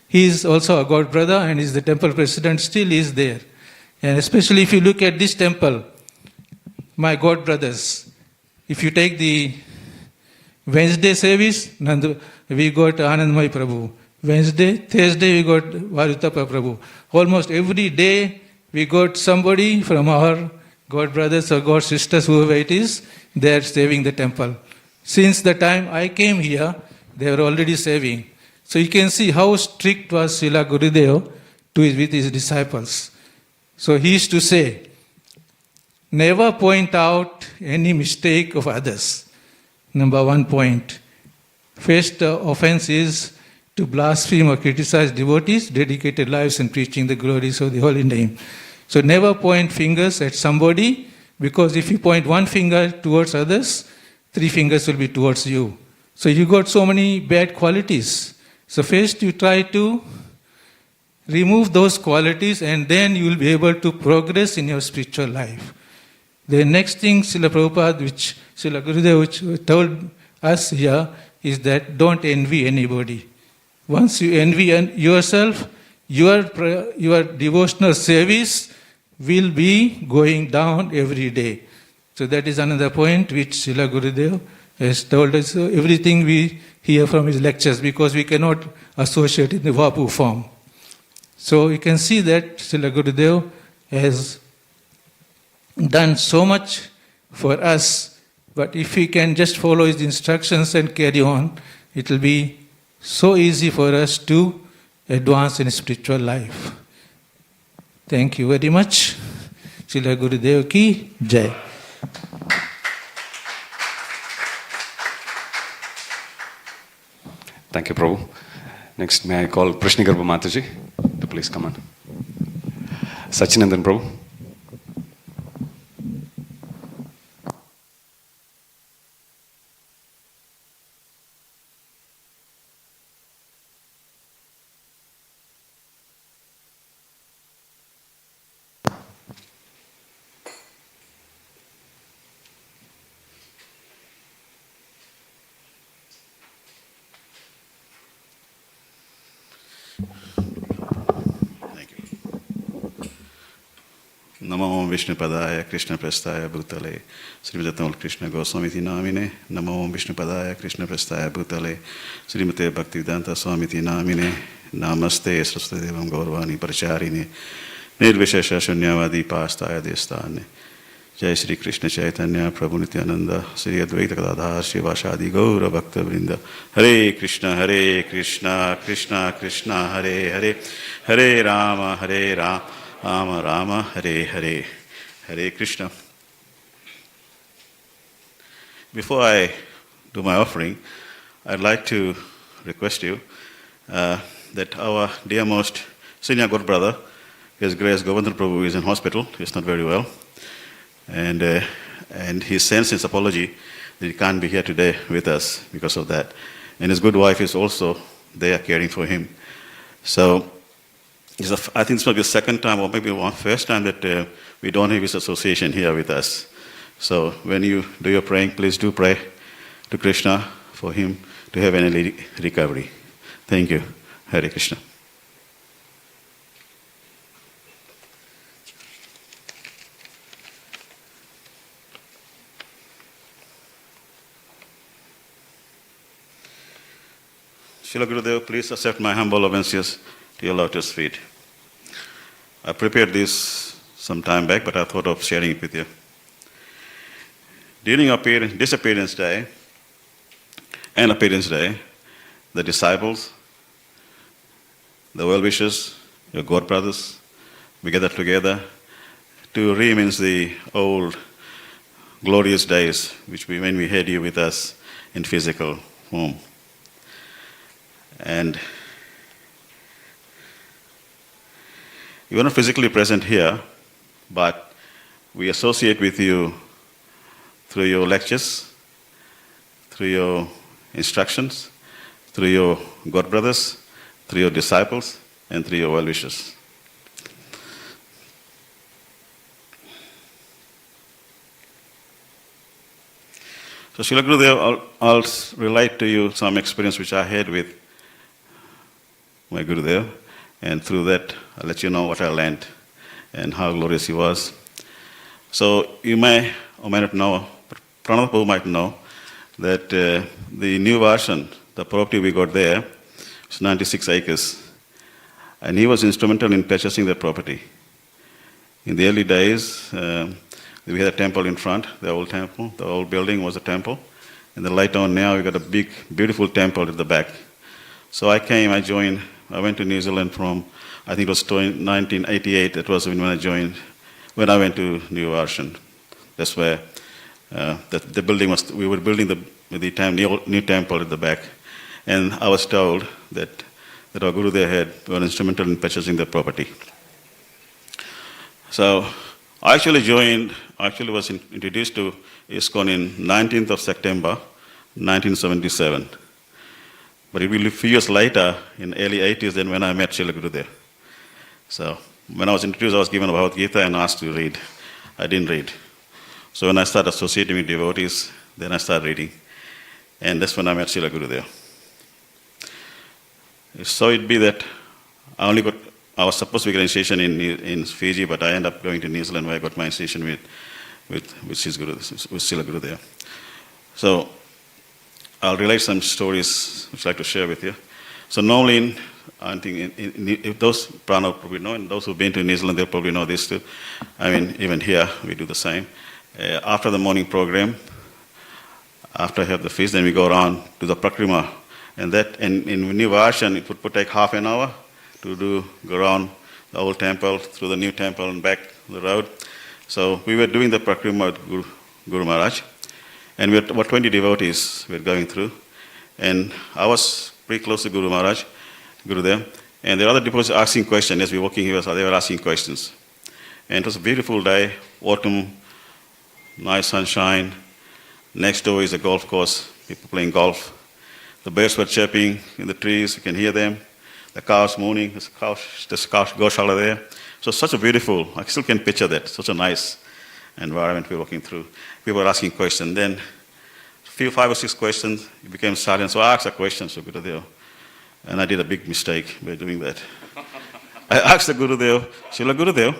He is also a God brother and is the temple president, still is there. And especially if you look at this temple, my God brothers, if you take the Wednesday service, we got Anandmay Prabhu. Thursday we got Varutapa Prabhu. Almost every day we got somebody from our God brothers or God sisters, whoever it is, they are saving the temple. Since the time I came here, they were already saving. So you can see how strict was Srila Gurudev with his disciples. So he used to say, never point out any mistake of others. Number 1 point. First offense is to blaspheme or criticize devotees, dedicated lives in preaching the glories of the holy name. So never point fingers at somebody, because if you point one finger towards others, 3 fingers will be towards you. So you got so many bad qualities. So first you try to remove those qualities and then you will be able to progress in your spiritual life. The next thing Srila Prabhupada, which Srila Gurudev which told us here, is that don't envy anybody. Once you envy yourself, your devotional service will be going down every day. So that is another point which Srila Gurudev has told us. Everything we hear from his lectures, because we cannot associate in the Vapu form. So you can see that Srila Gurudev has done so much for us, but if we can just follow his instructions and carry on, it will be so easy for us to advance in spiritual life. Thank you very much. Srila Gurudev ki Jai. Thank you, Prabhu. Next, may I call Prishnigarbha Mataji to please come on. Sachinandan Prabhu. Namo Vishnupadaya Krishna Prastaya Bhutale Srimate Tamal Krishna Goswami Namine Namo Vishnupadaya Krishna Prastaya Bhutale Srimate Bhaktivedanta Swami Namine Namaste Saraswati Devam Gaurvani Paracharine Nirvishesha Shunyavadi Pastaya Destane Jai Shri Krishna Chaitanya Prabhu Nityananda Sri Advaita Gadadhar Shivashadi Gaura Bhakta Vrinda Hare Krishna Krishna Krishna Hare Hare Hare Rama Rama Rama Hare Hare Hare Krishna. Before I do my offering, I'd like to request you that our dearmost senior good brother, His Grace Govardhan Prabhu, is in hospital. He's not very well. And he sends his apology that he can't be here today with us because of that. And his good wife is also there caring for him. So I think this might be the second time or maybe one first time that we don't have his association here with us. So when you do your praying, please do pray to Krishna for him to have any recovery. Thank you. Hare Krishna. Srila Gurudev, please accept my humble obeisances to your lotus feet. I prepared this some time back, but I thought of sharing it with you. During disappearance day and appearance day, the disciples, the well-wishers, your God brothers, we gather together to reminisce the old glorious days when we had you with us in physical form. And you are not physically present here, but we associate with you through your lectures, through your instructions, through your God brothers, through your disciples, and 3 well wishes. So Srila Gurudev, I'll relate to you some experience which I had with my Gurudev, and through that I'll let you know what I learned and how glorious he was. So you may or may not know, but Pranam Prabhu might know, that the new version, the property we got there, is 96 acres. And he was instrumental in purchasing the property. In the early days, we had a temple in front, the old temple. The old building was a temple. And then later on now, we got a big, beautiful temple at the back. So I went to New Zealand from, I think it was 1988. That was when I went to New Version. That's where the building was, we were building the new temple at the back. And I was told that our Guru there were instrumental in purchasing the property. So I actually was introduced to ISKCON in 19th of September, 1977. But it will be a few years later, in early 80s, then when I met Srila Gurudev. So when I was introduced, I was given a Bhagavad Gita and asked to read. I didn't read. So when I started associating with devotees, then I started reading. And that's when I met Srila Gurudev. So it be that I was supposed to get initiation in Fiji, but I ended up going to New Zealand where I got my initiation with Srila Gurudev. So I'll relate some stories which I'd like to share with you. So normally, I think if those Prana probably know, and those who've been to New Zealand, they'll probably know this too. I mean, even here, we do the same. After the morning program, after I have the feast, then we go around to the Prakrima. And that, in New Version, it would take half an hour to go around the old temple, through the new temple, and back the road. So we were doing the Prakrima with Guru Maharaj. And we had about 20 devotees we were going through. And I was pretty close to Guru Maharaj, Gurudev. And the other devotees asking questions. As we were walking here, so they were asking questions. And it was a beautiful day, autumn, nice sunshine. Next door is a golf course, people playing golf. The birds were chirping in the trees, you can hear them. The cows mooning, there's Goshala there. So such a beautiful, I still can picture that, such a nice environment we were walking through. People were asking questions. Then, 5 or 6 questions, it became silent. So I asked a question to Gurudev, and I did a big mistake by doing that. I asked the Gurudev, Srila Gurudev,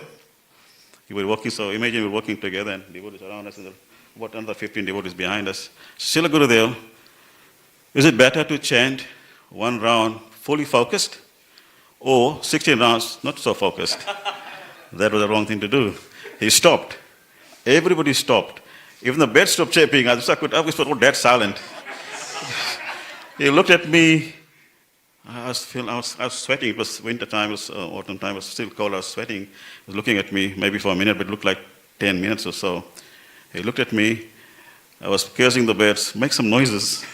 we were walking, so imagine we were walking together and devotees around us, and about another 15 devotees behind us. Srila Gurudev, is it better to chant one round fully focused or 16 rounds not so focused? That was the wrong thing to do. He stopped. Everybody stopped. Even the birds stopped chirping. I was dead silent. He looked at me. I was sweating. It was winter time, it was autumn time, it was still cold. I was sweating. He was looking at me maybe for a minute, but it looked like 10 minutes or so. He looked at me. I was cursing the birds, make some noises.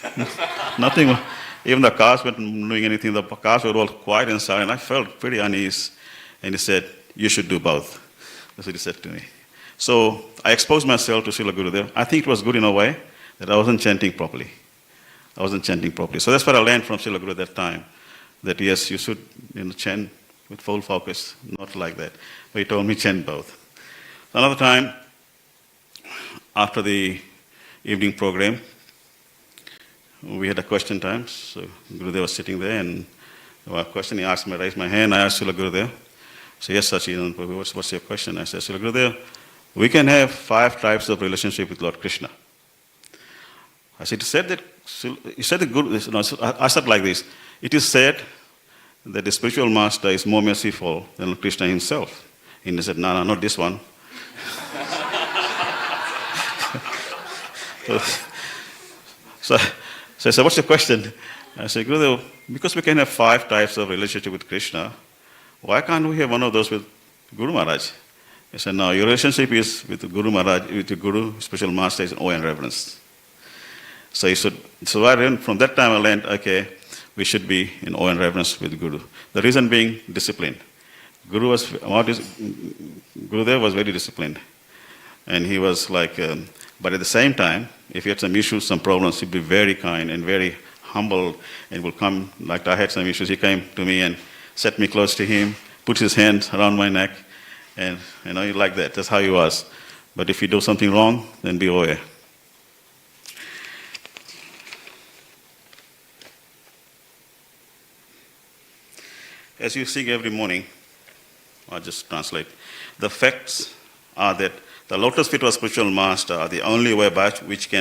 Nothing. Even the cars weren't doing anything. The cars were all quiet and silent. I felt pretty uneasy. And he said, you should do both. That's what he said to me. So I exposed myself to Srila Gurudev. I think it was good in a way that I wasn't chanting properly. So that's what I learned from Srila Gurudev at that time. That yes, you should chant with full focus, not like that. But he told me chant both. Another time, after the evening program, we had a question time. So Gurudev was sitting there, and a question, he asked me, I raised my hand, I asked Srila Gurudev. So yes, Sachin, what's your question? I said, Srila Gurudev, we can have 5 types of relationship with Lord Krishna. I said, I said like this, it is said that the spiritual master is more merciful than Lord Krishna himself. And he said, no, not this one. So I said, what's your question? I said, Gurudev, because we can have 5 types of relationship with Krishna, why can't we have one of those with Guru Maharaj? He said, no, your relationship is with the Guru Maharaj, with the Guru, special master, is awe and reverence. So he said, from that time I learned, okay, we should be in awe and reverence with Guru. The reason being discipline. Gurudev was very disciplined. And he was like, but at the same time, if he had some issues, some problems, he'd be very kind and very humble and will come, like I had some issues, he came to me and set me close to him, put his hand around my neck, and like that. That's how he was. But if you do something wrong, then be aware. As you sing every morning, I'll just translate. The facts are that the lotus feet of spiritual master are the only way by which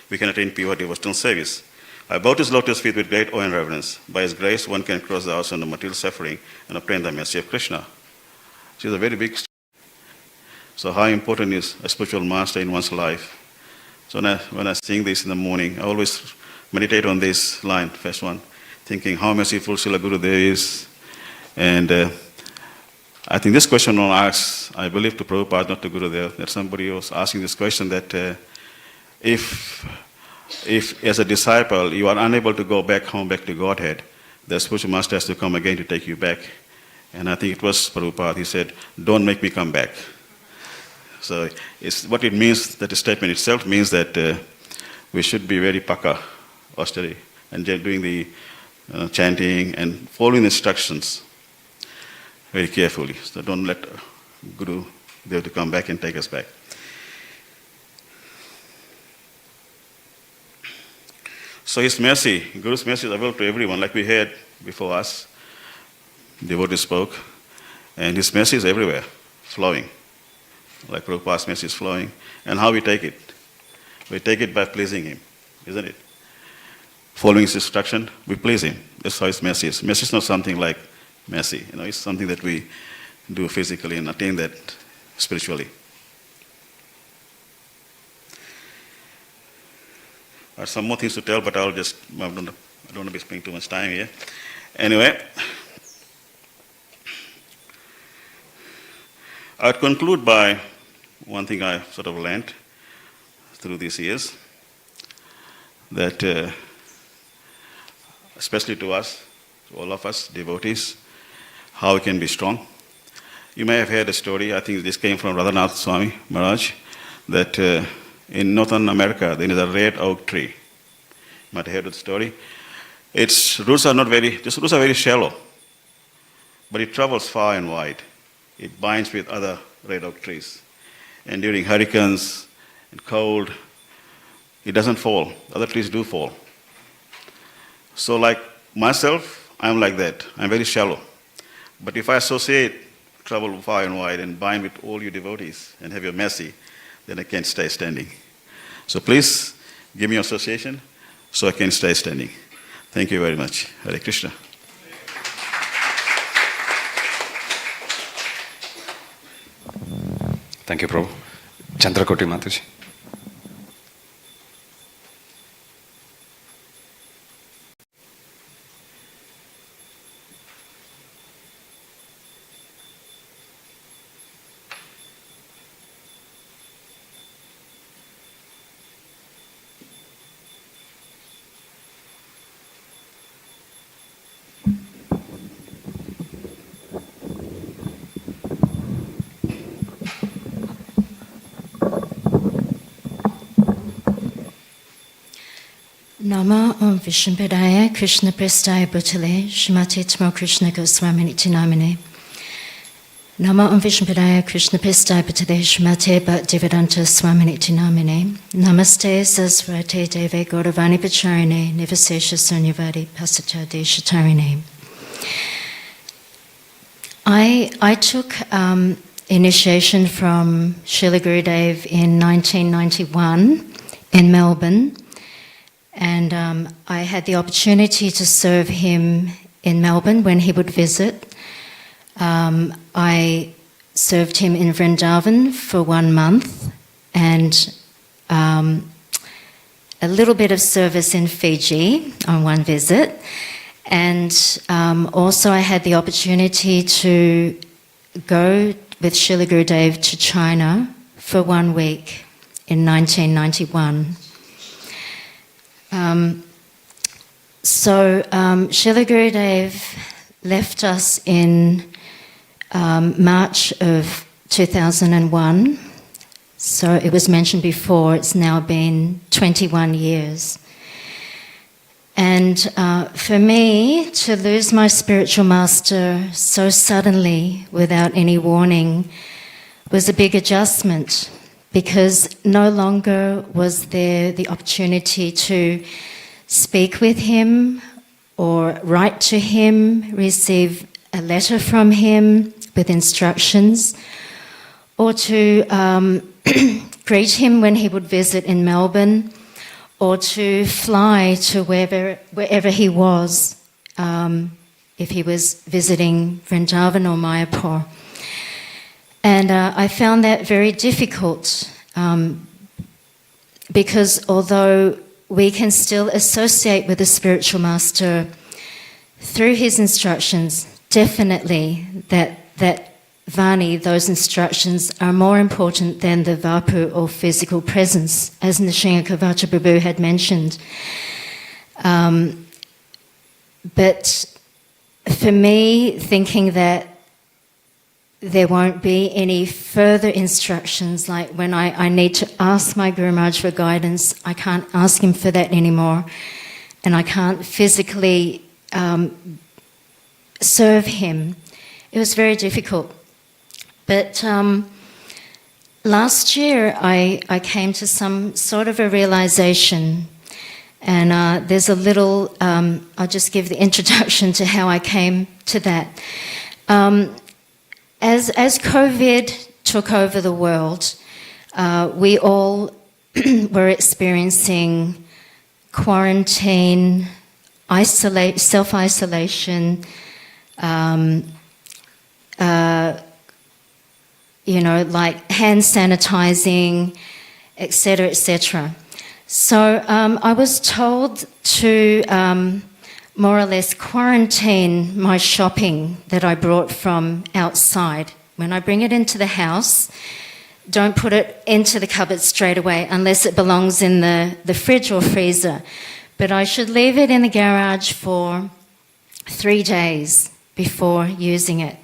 we can attain pure devotional service. I bow to his lotus feet with great awe and reverence. By his grace, one can cross the ocean of material suffering and obtain the mercy of Krishna. This is a very big story. So how important is a spiritual master in one's life? So when I sing this in the morning, I always meditate on this line, first one, thinking how merciful Srila Gurudev is. And I think this question was asked, I believe, to Prabhupada, not to Gurudev, that somebody was asking this question that if as a disciple you are unable to go back home, back to Godhead, the spiritual master has to come again to take you back. And I think it was Prabhupada, he said, don't make me come back. So what it means, that statement itself means that we should be very paka, austere, and doing the chanting and following the instructions very carefully. So don't let Guru Dev to come back and take us back. So his mercy, Guru's mercy is available to everyone, like we heard before us. Devotee spoke, and his mercy is everywhere, flowing. Like Prabhupada's mercy is flowing. And how we take it? We take it by pleasing him, isn't it? Following his instruction, we please him. That's how his mercy is. Mercy is not something like mercy. It's something that we do physically and attain that spiritually. I have some more things to tell, but I don't want to be spending too much time here. Anyway, I'd conclude by one thing I sort of learned through these years, that especially to us, to all of us, devotees, how we can be strong. You may have heard a story, I think this came from Radhanath Swami Maharaj, that in Northern America there is a red oak tree. You might have heard the story. Its roots are very shallow, but it travels far and wide. It binds with other red oak trees. And during hurricanes and cold, it doesn't fall. Other trees do fall. So like myself, I'm like that. I'm very shallow. But if I associate, travel far and wide, and bind with all you devotees and have your mercy, then I can stay standing. So please give me your association so I can stay standing. Thank you very much. Hare Krishna. Thank you, Prabhu. Chandrakoti Mataji. Nama Om Vishnupadaya Krishna Prestaya Bhutale Srimati Tamal Krishna Goswami Niti Namine. Nama Om Vishnupadaya Krishna Prestaya Bhutale Srimati Bhaktivedanta Swami Niti Namine. Namaste Saraswati Deve Gauravani Pacharine Nivasesha Sunyavadi Pasachade Shatarine. I took initiation from Srila Gurudev in 1991 in Melbourne. And I had the opportunity to serve him in Melbourne when he would visit. I served him in Vrindavan for 1 month, and a little bit of service in Fiji on one visit. And also I had the opportunity to go with Srila Gurudev to China for 1 week in 1991. Srila Gurudev left us in March of 2001. So it was mentioned before, it's now been 21 years. And for me, to lose my spiritual master so suddenly, without any warning, was a big adjustment, because no longer was there the opportunity to speak with him or write to him, receive a letter from him with instructions, or to greet him when he would visit in Melbourne, or to fly to wherever he was, if he was visiting Vrindavan or Mayapur. And I found that very difficult, because although we can still associate with the spiritual master through his instructions, definitely that Vani, those instructions, are more important than the Vapu or physical presence, as Nishinga Prabhu had mentioned. But for me, thinking that there won't be any further instructions, like when I need to ask my Guru Maharaj for guidance, I can't ask him for that anymore, and I can't physically serve him. It was very difficult. But last year I came to some sort of a realization, and there's a little, I'll just give the introduction to how I came to that. As COVID took over the world, we all were experiencing quarantine, self-isolation, like hand sanitizing, etc., etc. So I was told to more or less quarantine my shopping that I brought from outside. When I bring it into the house, don't put it into the cupboard straight away unless it belongs in the fridge or freezer. But I should leave it in the garage for 3 days before using it.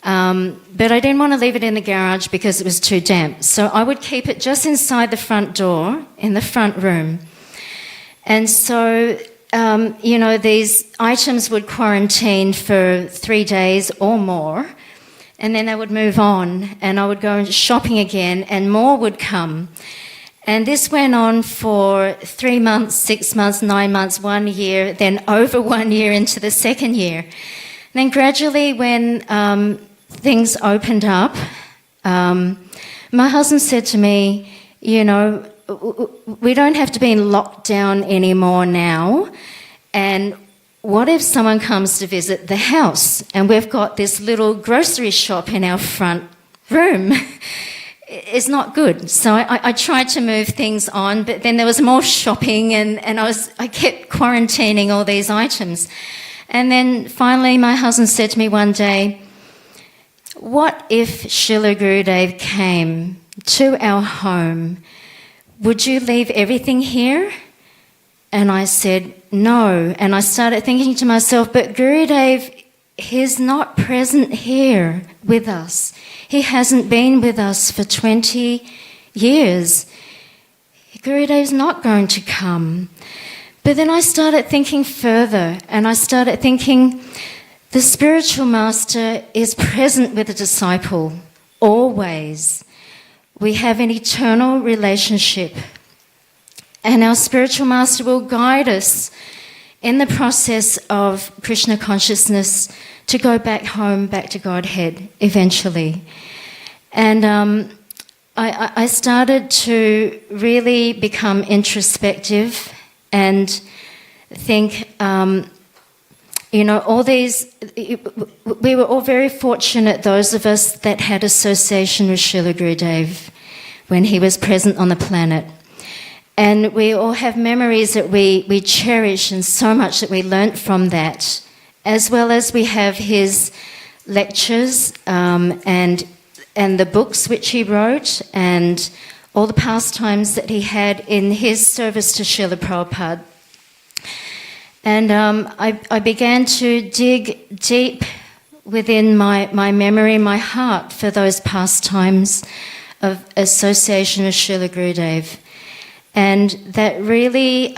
But I didn't want to leave it in the garage because it was too damp. So I would keep it just inside the front door, in the front room. And so, these items would quarantine for 3 days or more, and then they would move on, and I would go shopping again, and more would come. And this went on for 3 months, 6 months, 9 months, 1 year, then over 1 year into the second year. And then gradually, when things opened up, my husband said to me, we don't have to be in lockdown anymore now, and what if someone comes to visit the house and we've got this little grocery shop in our front room? It's not good. So I tried to move things on, but then there was more shopping, and I kept quarantining all these items. And then finally my husband said to me one day, what if Srila Gurudev came to our home? Would you leave everything here? And I said, no. And I started thinking to myself, but Gurudev, he's not present here with us. He hasn't been with us for 20 years. Gurudev's not going to come. But then I started thinking further, and I started thinking, the spiritual master is present with the disciple, always. We have an eternal relationship, and our spiritual master will guide us in the process of Krishna consciousness to go back home, back to Godhead, eventually. And I started to really become introspective and think, all these, we were all very fortunate, those of us that had association with Srila Gurudev when he was present on the planet. And we all have memories that we cherish, and so much that we learnt from that, as well as we have his lectures and the books which he wrote, and all the pastimes that he had in his service to Srila Prabhupada. And I began to dig deep within my memory, my heart, for those pastimes of association with Srila Gurudev. And that really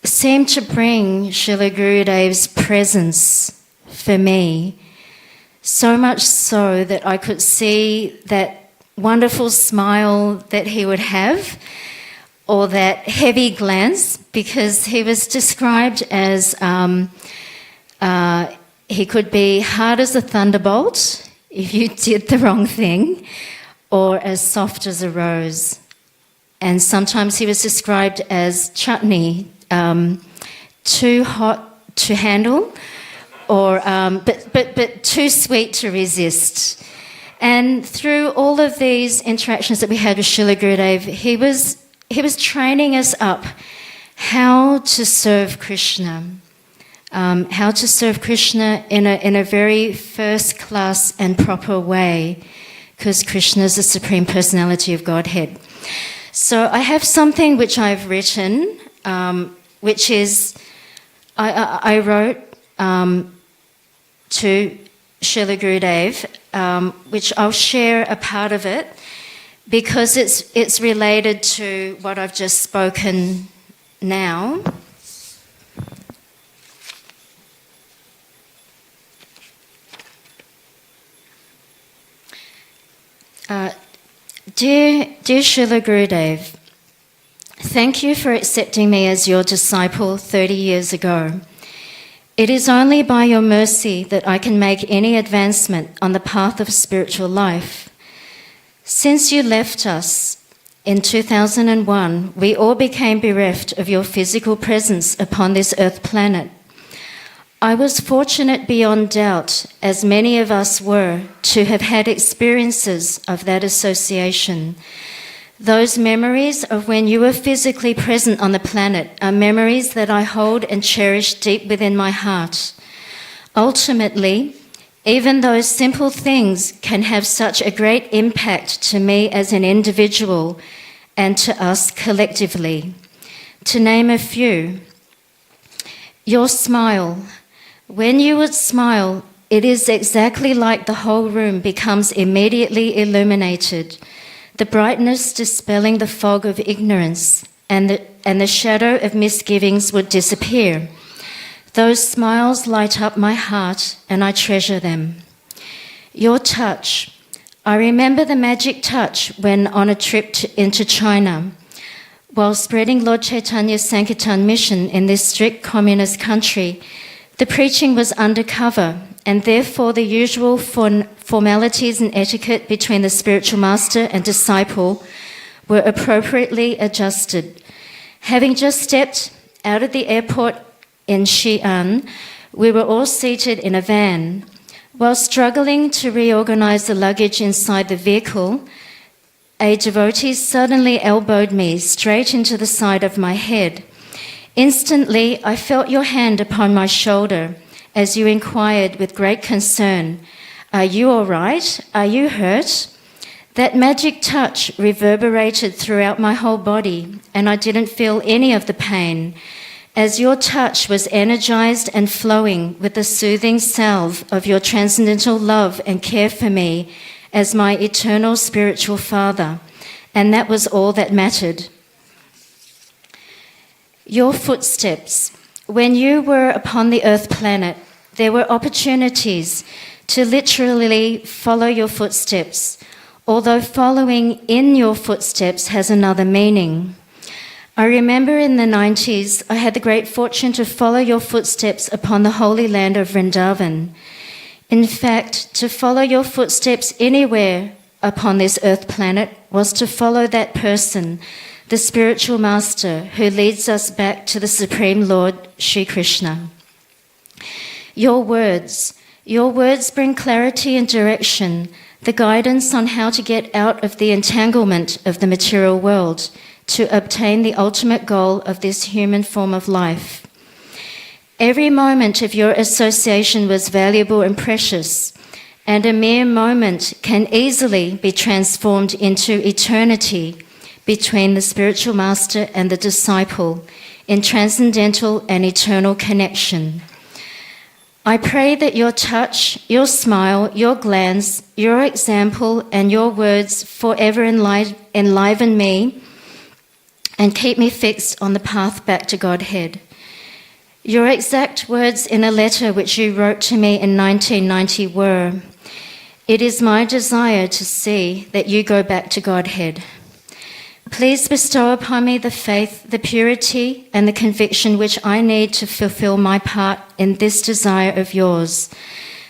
seemed to bring Srila Gurudev's presence for me, so much so that I could see that wonderful smile that he would have, or that heavy glance, because he was described as he could be hard as a thunderbolt if you did the wrong thing, or as soft as a rose. And sometimes he was described as chutney, too hot to handle, or but too sweet to resist. And through all of these interactions that we had with Srila Gurudev, he was training us up how to serve Krishna, how to serve Krishna in a very first class and proper way, because Krishna is the Supreme Personality of Godhead. So I have something which I've written, which is, I wrote to Srila Gurudev, which I'll share a part of it, because it's related to what I've just spoken now. Dear Srila Gurudev, thank you for accepting me as your disciple 30 years ago. It is only by your mercy that I can make any advancement on the path of spiritual life. Since you left us in 2001, we all became bereft of your physical presence upon this earth planet. I was fortunate beyond doubt, as many of us were, to have had experiences of that association. Those memories of when you were physically present on the planet are memories that I hold and cherish deep within my heart. Ultimately, even those simple things can have such a great impact to me as an individual and to us collectively. To name a few, your smile. When you would smile, it is exactly like the whole room becomes immediately illuminated, the brightness dispelling the fog of ignorance, and the shadow of misgivings would disappear. Those smiles light up my heart, and I treasure them. Your touch. I remember the magic touch when on a trip into China. While spreading Lord Chaitanya's Sankirtan mission in this strict communist country, the preaching was undercover, and therefore the usual formalities and etiquette between the spiritual master and disciple were appropriately adjusted. Having just stepped out of the airport in Xi'an, we were all seated in a van. While struggling to reorganize the luggage inside the vehicle, a devotee suddenly elbowed me straight into the side of my head. Instantly, I felt your hand upon my shoulder as you inquired with great concern, "Are you all right? Are you hurt?" That magic touch reverberated throughout my whole body, and I didn't feel any of the pain, as your touch was energized and flowing with the soothing salve of your transcendental love and care for me as my eternal spiritual father, and that was all that mattered. Your footsteps. When you were upon the earth planet, there were opportunities to literally follow your footsteps, although following in your footsteps has another meaning. I remember in the 90s, I had the great fortune to follow your footsteps upon the holy land of Vrindavan. In fact, to follow your footsteps anywhere upon this earth planet was to follow that person, the spiritual master who leads us back to the Supreme Lord, Shri Krishna. Your words bring clarity and direction, the guidance on how to get out of the entanglement of the material world to obtain the ultimate goal of this human form of life. Every moment of your association was valuable and precious, and a mere moment can easily be transformed into eternity between the spiritual master and the disciple in transcendental and eternal connection. I pray that your touch, your smile, your glance, your example, and your words forever enliven me and keep me fixed on the path back to Godhead. Your exact words in a letter which you wrote to me in 1990 were, "It is my desire to see that you go back to Godhead. Please bestow upon me the faith, the purity, and the conviction which I need to fulfill my part in this desire of yours.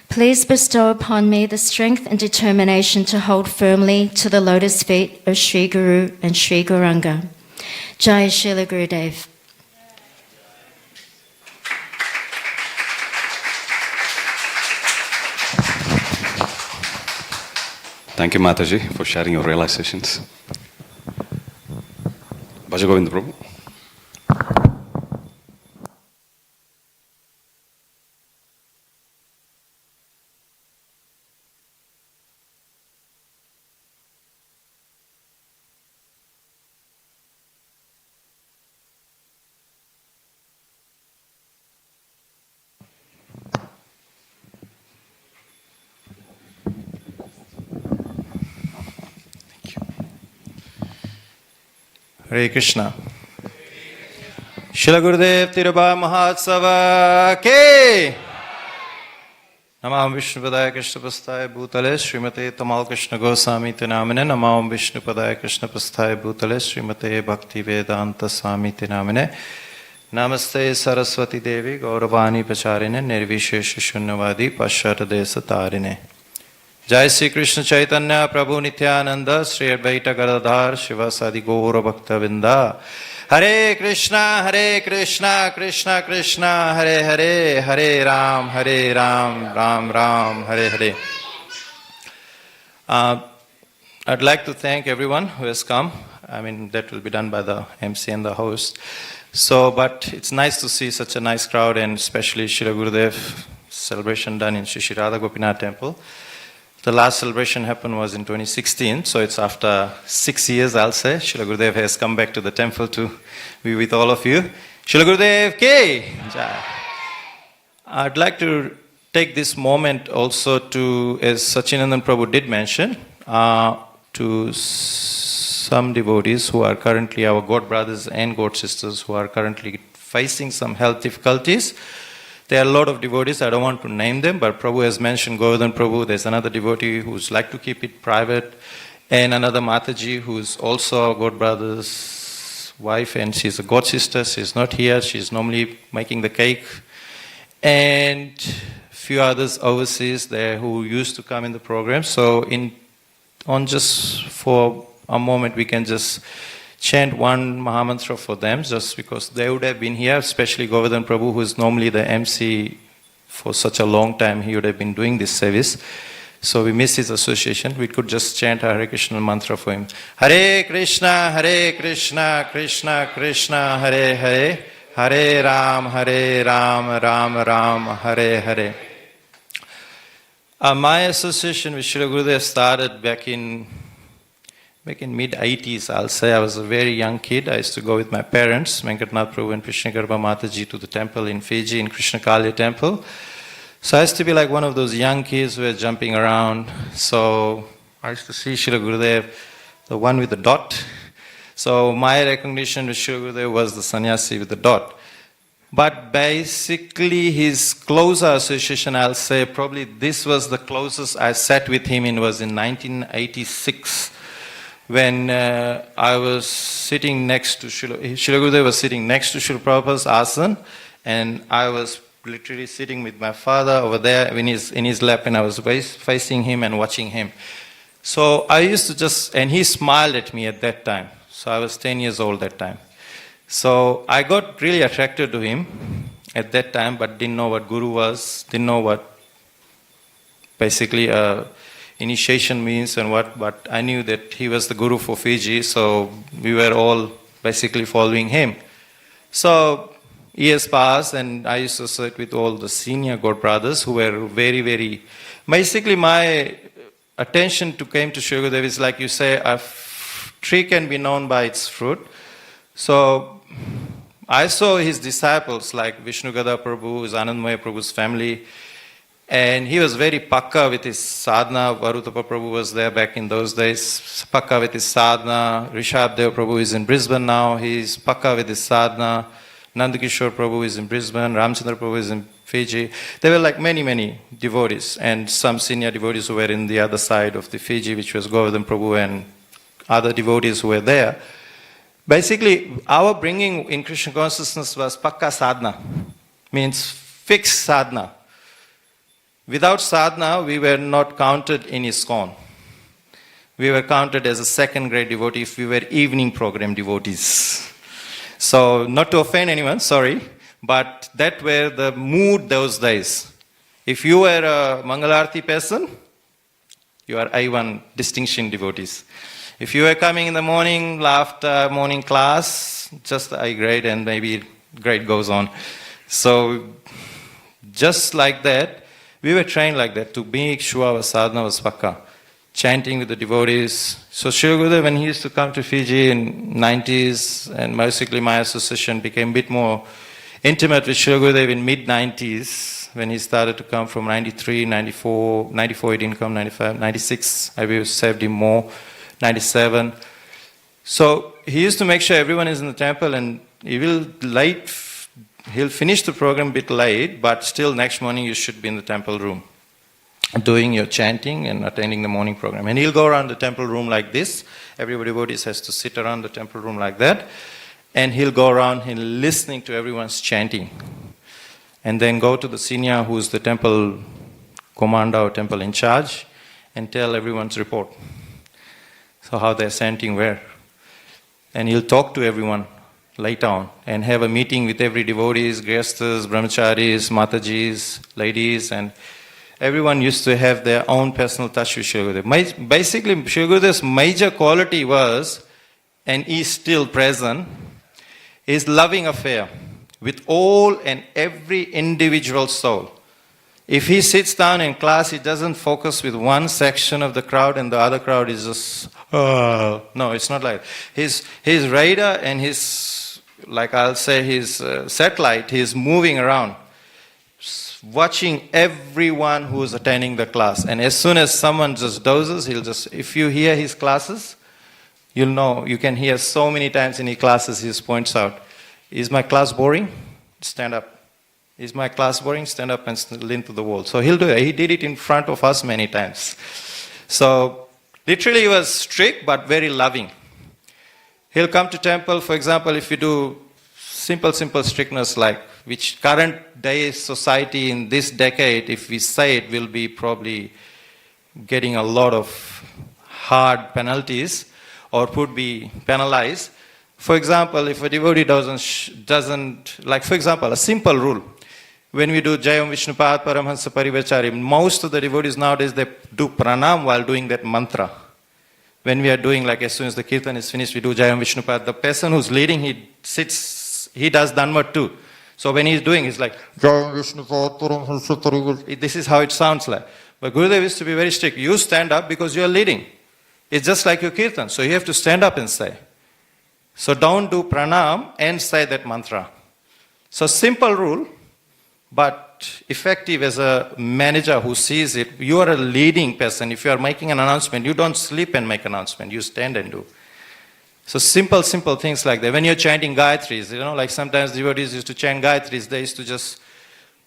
Please bestow upon me the strength and determination to hold firmly to the lotus feet of Sri Guru and Sri Gauranga." Jai Srila Gurudev. Thank you, Mataji, for sharing your realizations. Bhajagovinda Prabhu. Hare Krishna. Srila Gurudev Tirobhava Mahotsava Ke Namam Vishnupadaya Krishna Prasthaya Bhutale Srimate Tamal Krishna Goswami Namine Namam Vishnupadaya Krishna Prasthaya Bhutale Srimate Bhakti Vedanta Swami Namine Namaste Saraswati Devi Gauravani Pacharine Nirvishesha Shunyavadi Pashyata Desa Tarine. Jai Sri Krishna Chaitanya Prabhu Nityananda Sri Advaita Gadadhar Shiva Sadi Gaura Bhakta Vinda. Hare Krishna Krishna Krishna Hare Hare Hare Ram Ram Ram Hare Hare. I'd like to thank everyone who has come. I mean, that will be done by the MC and the host. So, but it's nice to see such a nice crowd, and especially Srila Gurudev celebration done in Shri Radha Gopinath Temple. The last celebration happened was in 2016, so it's after 6 years, I'll say. Srila Gurudev has come back to the temple to be with all of you. Srila Gurudev Ki Jai. I'd like to take this moment also to, as Sachinandan Prabhu did mention, to some devotees who are currently our God brothers and God sisters who are currently facing some health difficulties. There are a lot of devotees, I don't want to name them, but Prabhu has mentioned Govardhan Prabhu. There's another devotee who's like to keep it private, and another Mataji who's also a God brother's wife, and she's a God sister. She's not here, she's normally making the cake. And a few others overseas there who used to come in the program. So just for a moment we can just chant one Mahamantra for them, just because they would have been here, especially Govardhan Prabhu, who is normally the MC for such a long time. He would have been doing this service. So we miss his association. We could just chant a Hare Krishna mantra for him. Hare Krishna Krishna Krishna Hare Hare, Hare Ram Ram Ram Hare Hare. My association with Srila Gurudev started back in mid-80s, I'll say. I was a very young kid. I used to go with my parents, Venkatnath Prabhu and Krishna Garbha Mataji, to the temple in Fiji, in Krishna Kalya temple. So I used to be like one of those young kids who were jumping around. So I used to see Srila Gurudev, the one with the dot. So my recognition with Srila Gurudev was the sannyasi with the dot. But basically his closer association, I'll say, probably this was the closest I sat with him in, was in 1986. When I was sitting next to Srila Gurudev was sitting next to Srila Prabhupada's asan, and I was literally sitting with my father over there in his lap, and I was facing him and watching him. So I used to and he smiled at me at that time. So I was 10 years old that time. So I got really attracted to him at that time, but didn't know what Guru was, didn't know what basically initiation means and what, but I knew that he was the Guru for Fiji, so we were all basically following him. So years passed, and I used to sit with all the senior God brothers who were very, very... Basically my attention came to Sri Gurudev is like you say, a tree can be known by its fruit. So I saw his disciples like Vishnu Gada Prabhu, his Anandmaya Prabhu's family, and he was very pakka with his sadhana. Varutapa Prabhu was there back in those days, with his sadhana. Rishabh Dev Prabhu is in Brisbane now, he's pakka with his sadhana. Nandakishore Prabhu is in Brisbane, Ramchandra Prabhu is in Fiji. There were like many devotees, and some senior devotees who were in the other side of the Fiji, which was Govardhan Prabhu and other devotees who were there. Basically, our bringing in Krishna consciousness was pakka sadhana, means fixed sadhana. Without sadhana, we were not counted in ISKCON. We were counted as a second grade devotee if we were evening program devotees. So, not to offend anyone, sorry, but that were the mood those days. If you were a Mangalarti person, you are I1 distinction devotees. If you were coming in the morning, after morning class, just I grade and maybe grade goes on. So, just like that, we were trained like that to make sure our sadhana was pakka. Chanting with the devotees. So Srila Gurudev, when he used to come to Fiji in 90s, and basically my association became a bit more intimate with Srila Gurudev in mid-90s, when he started to come from 93, 94 he didn't come, 95, 96, I served him more, 97. So he used to make sure everyone is in the temple, and he'll finish the program a bit late, but still next morning you should be in the temple room, doing your chanting and attending the morning program. And he'll go around the temple room like this. Everybody devotees has to sit around the temple room like that. And he'll go around and listening to everyone's chanting. And then go to the senior who's the temple commander or temple in charge and tell everyone's report. So how they're chanting where. And he'll talk to everyone later on and have a meeting with every devotees, grihasthas, brahmacharis, matajis, ladies, and everyone used to have their own personal touch with Srila Gurudev. Basically, Srila Gurudev's major quality was, and is still present, is loving affair with all and every individual soul. If he sits down in class, he doesn't focus with one section of the crowd and the other crowd is just, no, it's not like that. His radar and his, like I'll say, his satellite, he's moving around, watching everyone who is attending the class. And as soon as someone just dozes, he'll just, if you hear his classes, you'll know, you can hear so many times in his classes, he points out, is my class boring? Stand up. Is my class boring? Stand up and lean to the wall. So he'll do it. He did it in front of us many times. So literally he was strict but very loving. He'll come to temple, for example, if you do simple strictness like which current day society in this decade, if we say it, will be probably getting a lot of hard penalties or would be penalized. For example, if a devotee doesn't, like for example, a simple rule. When we do Jayam Vishnupad Paramhansa Parivachari, most of the devotees nowadays, they do pranam while doing that mantra. When we are doing, like as soon as the kirtan is finished, we do Jayam Vishnupad. The person who's leading, he sits, he does Dhanvat too. So when he's doing, he's like, Jayam Vishnupad Paramhansa Parivachari. This is how it sounds like. But Gurudev used to be very strict. You stand up because you are leading. It's just like your kirtan. So you have to stand up and say. So don't do pranam and say that mantra. So simple rule, but effective as a manager who sees it. You are a leading person. If you are making an announcement, you don't sleep and make announcement. You stand and do. So simple things like that. When you're chanting Gayatris, like sometimes devotees used to chant Gayatris, they used to just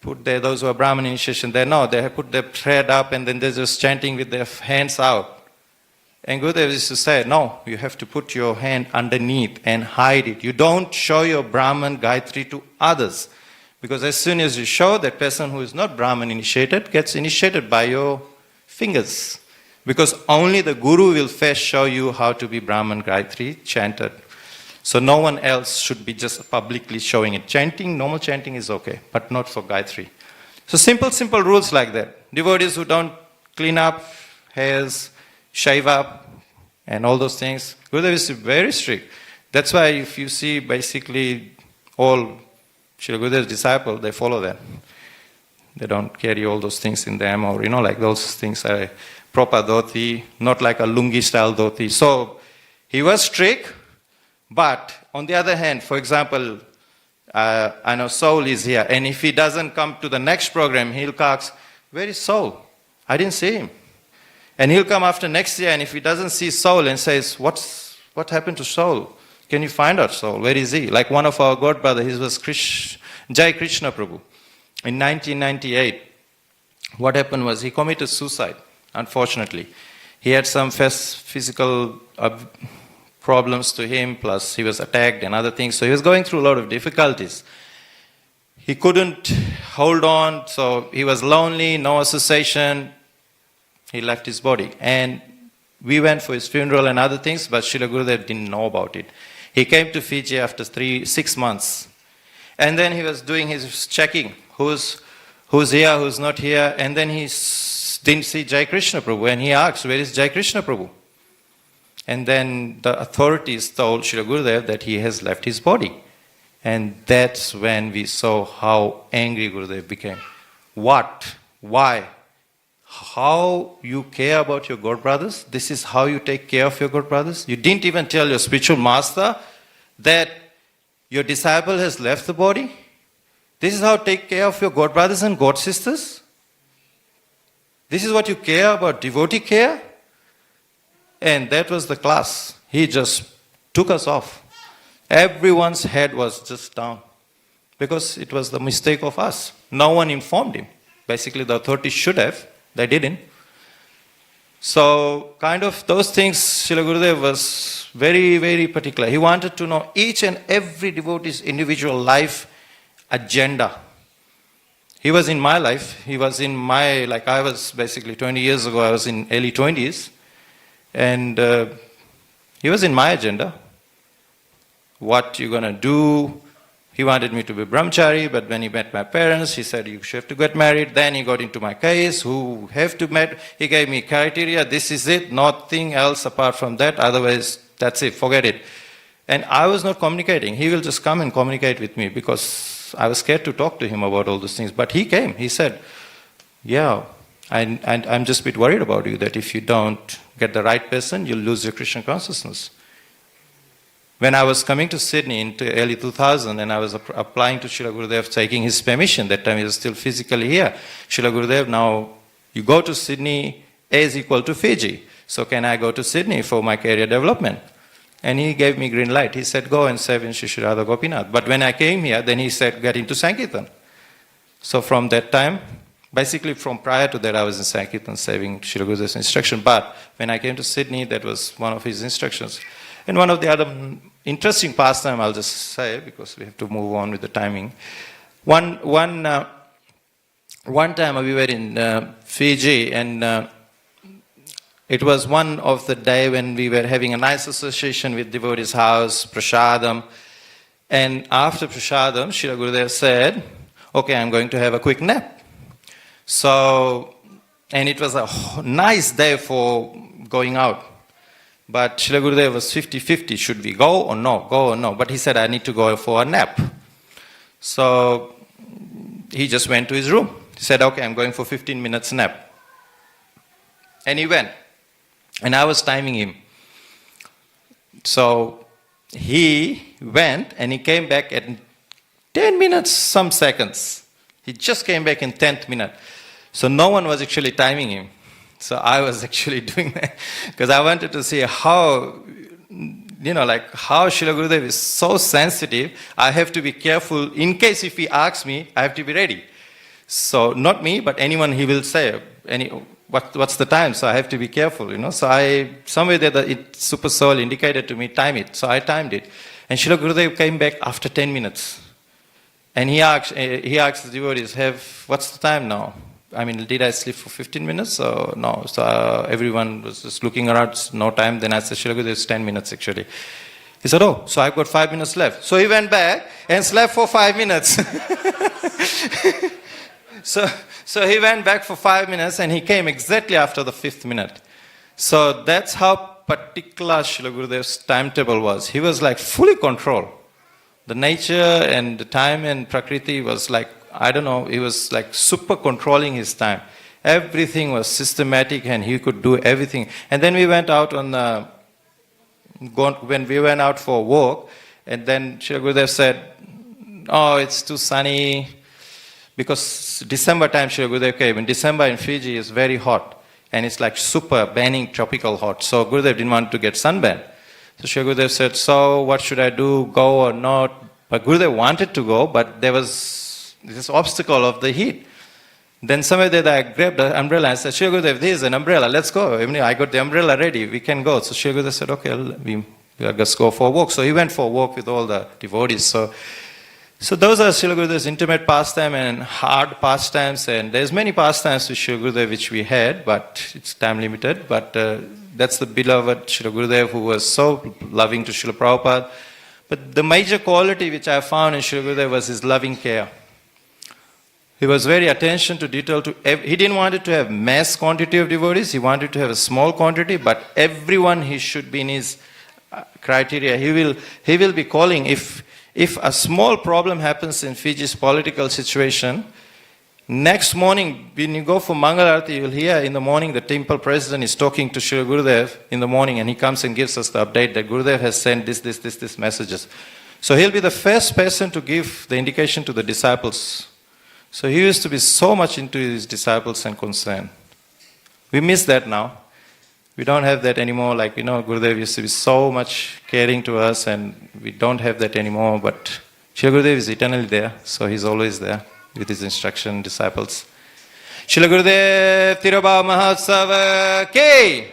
put those who are Brahman initiation, they put their thread up and then they're just chanting with their hands out. And Gurudev used to say, no, you have to put your hand underneath and hide it. You don't show your Brahman Gayatri to others. Because as soon as you show, that person who is not Brahman initiated gets initiated by your fingers. Because only the Guru will first show you how to be Brahman Gayatri chanted. So no one else should be just publicly showing it. Chanting, normal chanting is okay, but not for Gayatri. So simple rules like that. Devotees who don't clean up hairs, shave up, and all those things. Gurudev is very strict. That's why if you see basically all Srila Gurudev's disciples, they follow that. They don't carry all those things in them or, like those things are proper dhoti, not like a lungi style dhoti. So he was strict, but on the other hand, for example, I know Saul is here, and if he doesn't come to the next program, he'll ask, where is Saul? I didn't see him. And he'll come after next year, and if he doesn't see Saul and says, what happened to Saul? can you find our soul? Where is he? Like one of our God brothers, he was Jai Krishna Prabhu. In 1998, what happened was he committed suicide, unfortunately. He had some physical problems to him, plus he was attacked and other things. So he was going through a lot of difficulties. He couldn't hold on, so he was lonely, no association. He left his body. And we went for his funeral and other things, but Srila Gurudev didn't know about it. He came to Fiji after 6 months. And then he was doing his checking, who's here, who's not here. And then he didn't see Jai Krishna Prabhu. And he asked, where is Jai Krishna Prabhu? And then the authorities told Srila Gurudev that he has left his body. And that's when we saw how angry Gurudev became. What? Why? How you care about your God brothers? This is how you take care of your God brothers? You didn't even tell your spiritual master that your disciple has left the body? This is how you take care of your God brothers and God sisters? This is what you care about, devotee care? And that was the class. He just took us off. Everyone's head was just down because it was the mistake of us. No one informed him. Basically, the authorities should have. They didn't. So, kind of those things, Srila Gurudev was very, very particular. He wanted to know each and every devotee's individual life agenda. He was in my life. He was in my, like I was basically 20 years ago, I was in early 20s. And he was in my agenda. What you're going to do. He wanted me to be brahmachari, but when he met my parents, he said, you have to get married. Then he got into my case, who have to meet. He gave me criteria, this is it, nothing else apart from that, otherwise that's it, forget it. And I was not communicating. He will just come and communicate with me because I was scared to talk to him about all those things. But he came, he said, yeah, and I'm just a bit worried about you, that if you don't get the right person, you'll lose your Krishna consciousness. When I was coming to Sydney in early 2000 and I was applying to Srila Gurudev, taking his permission, that time he was still physically here. Srila Gurudev, now you go to Sydney, A is equal to Fiji. So can I go to Sydney for my career development? And he gave me green light. He said, go and serve in Shri Shri Radha Gopinath. But when I came here, then he said, get into Sankirtan. So from that time, basically from prior to that, I was in Sankirtan serving Srila Gurudev's instruction. But when I came to Sydney, that was one of his instructions. And one of the other interesting pastime, I'll just say, because we have to move on with the timing. One time we were in Fiji, and it was one of the day when we were having a nice association with devotees' house, prasadam. And after prasadam, Srila Gurudev said, okay, I'm going to have a quick nap. So, and it was a nice day for going out. But Srila Gurudev was 50-50, should we go or no, go or no. But he said, I need to go for a nap. So he just went to his room. He said, okay, I'm going for 15 minutes nap. And he went. And I was timing him. So he went and he came back at 10 minutes, some seconds. He just came back in 10th minute. So no one was actually timing him. So I was actually doing that because I wanted to see how, like how Srila Gurudev is so sensitive. I have to be careful. In case if he asks me, I have to be ready. So not me, but anyone he will say, what's the time? So I have to be careful, So somewhere there the Super Soul indicated to me, time it. So I timed it. And Srila Gurudev came back after 10 minutes. And he asked the devotees, what's the time now? I mean, did I sleep for 15 minutes or no? So everyone was just looking around, no time. Then I said, Srila Gurudev, it's 10 minutes actually. He said, oh, so I've got 5 minutes left. So he went back and slept for 5 minutes. So he went back for 5 minutes and he came exactly after the 5th minute. So that's how particular Srila Gurudev's timetable was. He was like fully controlled. The nature and the time and Prakriti was like, I don't know, he was like super controlling his time. Everything was systematic and he could do everything. And then we went out when we went out for a walk, and then Srila Gurudev said, oh, it's too sunny. Because December time Srila Gurudev came. In December in Fiji is very hot. And it's like super burning tropical hot. So Gurudev didn't want to get sunburned. So Srila Gurudev said, so what should I do, go or not? But Gurudev wanted to go, but there was this obstacle of the heat. Then somewhere there I grabbed an umbrella and said, Srila Gurudev, this is an umbrella, let's go. I got the umbrella ready, we can go. So Srila Gurudev said, okay, let's go for a walk. So he went for a walk with all the devotees. So those are Srila Gurudev's intimate pastime and hard pastimes. And there's many pastimes with Srila Gurudev which we had, but it's time limited. But that's the beloved Srila Gurudev who was so loving to Srila Prabhupada. But the major quality which I found in Srila Gurudev was his loving care. He was very attention to detail. He didn't want it to have mass quantity of devotees. He wanted to have a small quantity, but everyone he should be in his criteria. He will be calling. If a small problem happens in Fiji's political situation, next morning when you go for Mangalarti, you will hear in the morning the temple president is talking to Srila Gurudev in the morning, and he comes and gives us the update that Gurudev has sent this messages. So he'll be the first person to give the indication to the disciples. So he used to be so much into his disciples and concern. We miss that now. We don't have that anymore. Like, Gurudev used to be so much caring to us, and we don't have that anymore. But Srila Gurudev is eternally there, so he's always there with his instruction, disciples. Srila Gurudev Tirobhava Mahotsava Ki!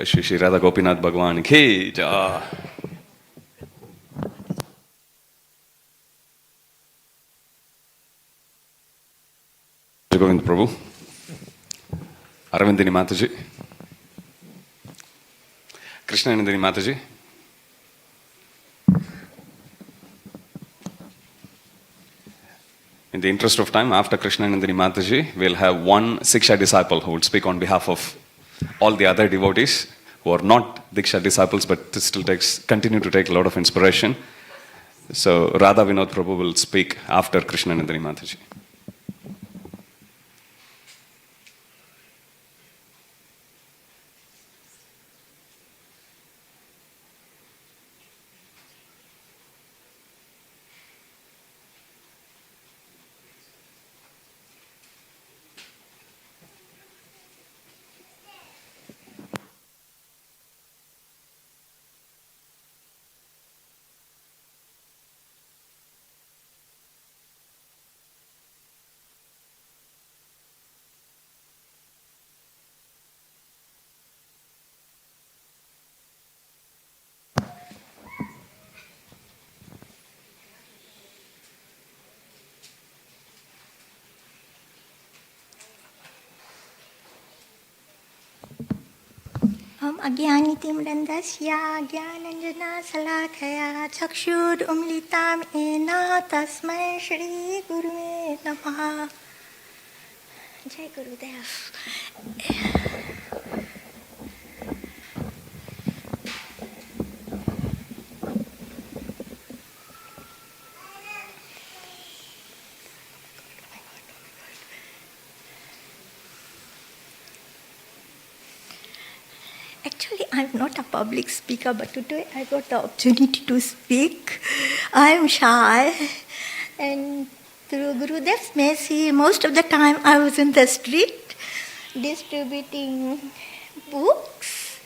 Shri Radha Gopinath Bhagwan ki jai. Govind Prabhu, Aravindini Mataji, Krishna Nandini Mataji, in the interest of time, after Krishna Nandini Mataji, we'll have one Siksha disciple who will speak on behalf of all the other devotees who are not Diksha disciples but still continue to take a lot of inspiration. So Radha Vinod Prabhu will speak after Krishna Nandini Mataji. अज्ञानितिमृन्दस्या ज्ञानञ्जना शलाकया चक्षुरुन्मिलितं येन तस्मै श्रीगुरुवे नमः. जय गुरुदेव. Actually, I'm not a public speaker, but today I got the opportunity to speak. I'm shy, and through Gurudev's mercy, most of the time I was in the street distributing books.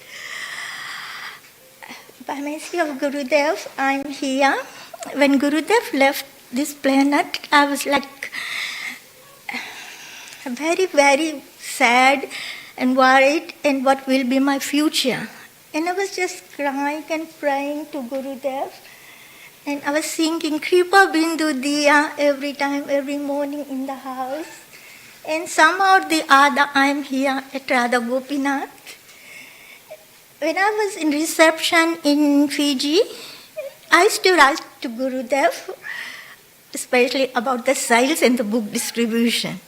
By mercy of Gurudev, I'm here. When Gurudev left this planet, I was like very, very sad and worried, and what will be my future. And I was just crying and praying to Gurudev. And I was singing Kripa Bindu Diya every time, every morning in the house. And somehow or the other, I'm here at Radha Gopinath. When I was in reception in Fiji, I used to write to Gurudev, especially about the sales and the book distribution.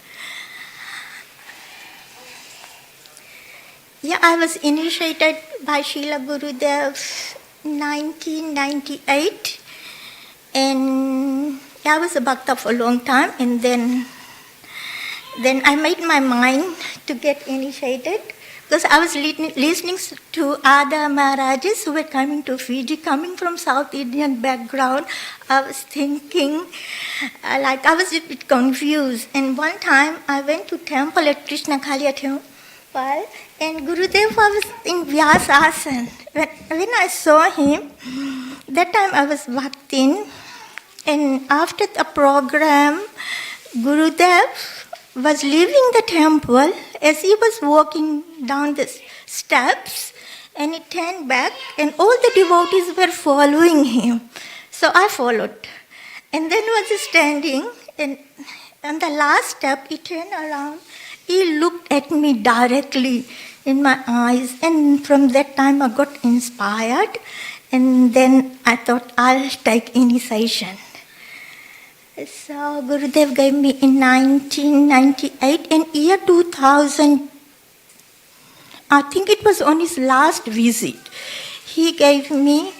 Yeah, I was initiated by Srila Gurudev in 1998, and I was a bhakta for a long time, and then I made my mind to get initiated, because I was listening to other Maharajas who were coming to Fiji, coming from South Indian background. I was thinking, I was a bit confused. And one time I went to temple at Krishna Kaliya temple, and Gurudev was in Vyasasana. When I saw him, that time I was walked in, and after the program, Gurudev was leaving the temple as he was walking down the steps, and he turned back, and all the devotees were following him. So I followed. And then was standing, and on the last step, he turned around. He looked at me directly in my eyes, and from that time I got inspired, and then I thought I'll take initiation. So Gurudev gave me in 1998, and year 2000, I think it was on his last visit, he gave me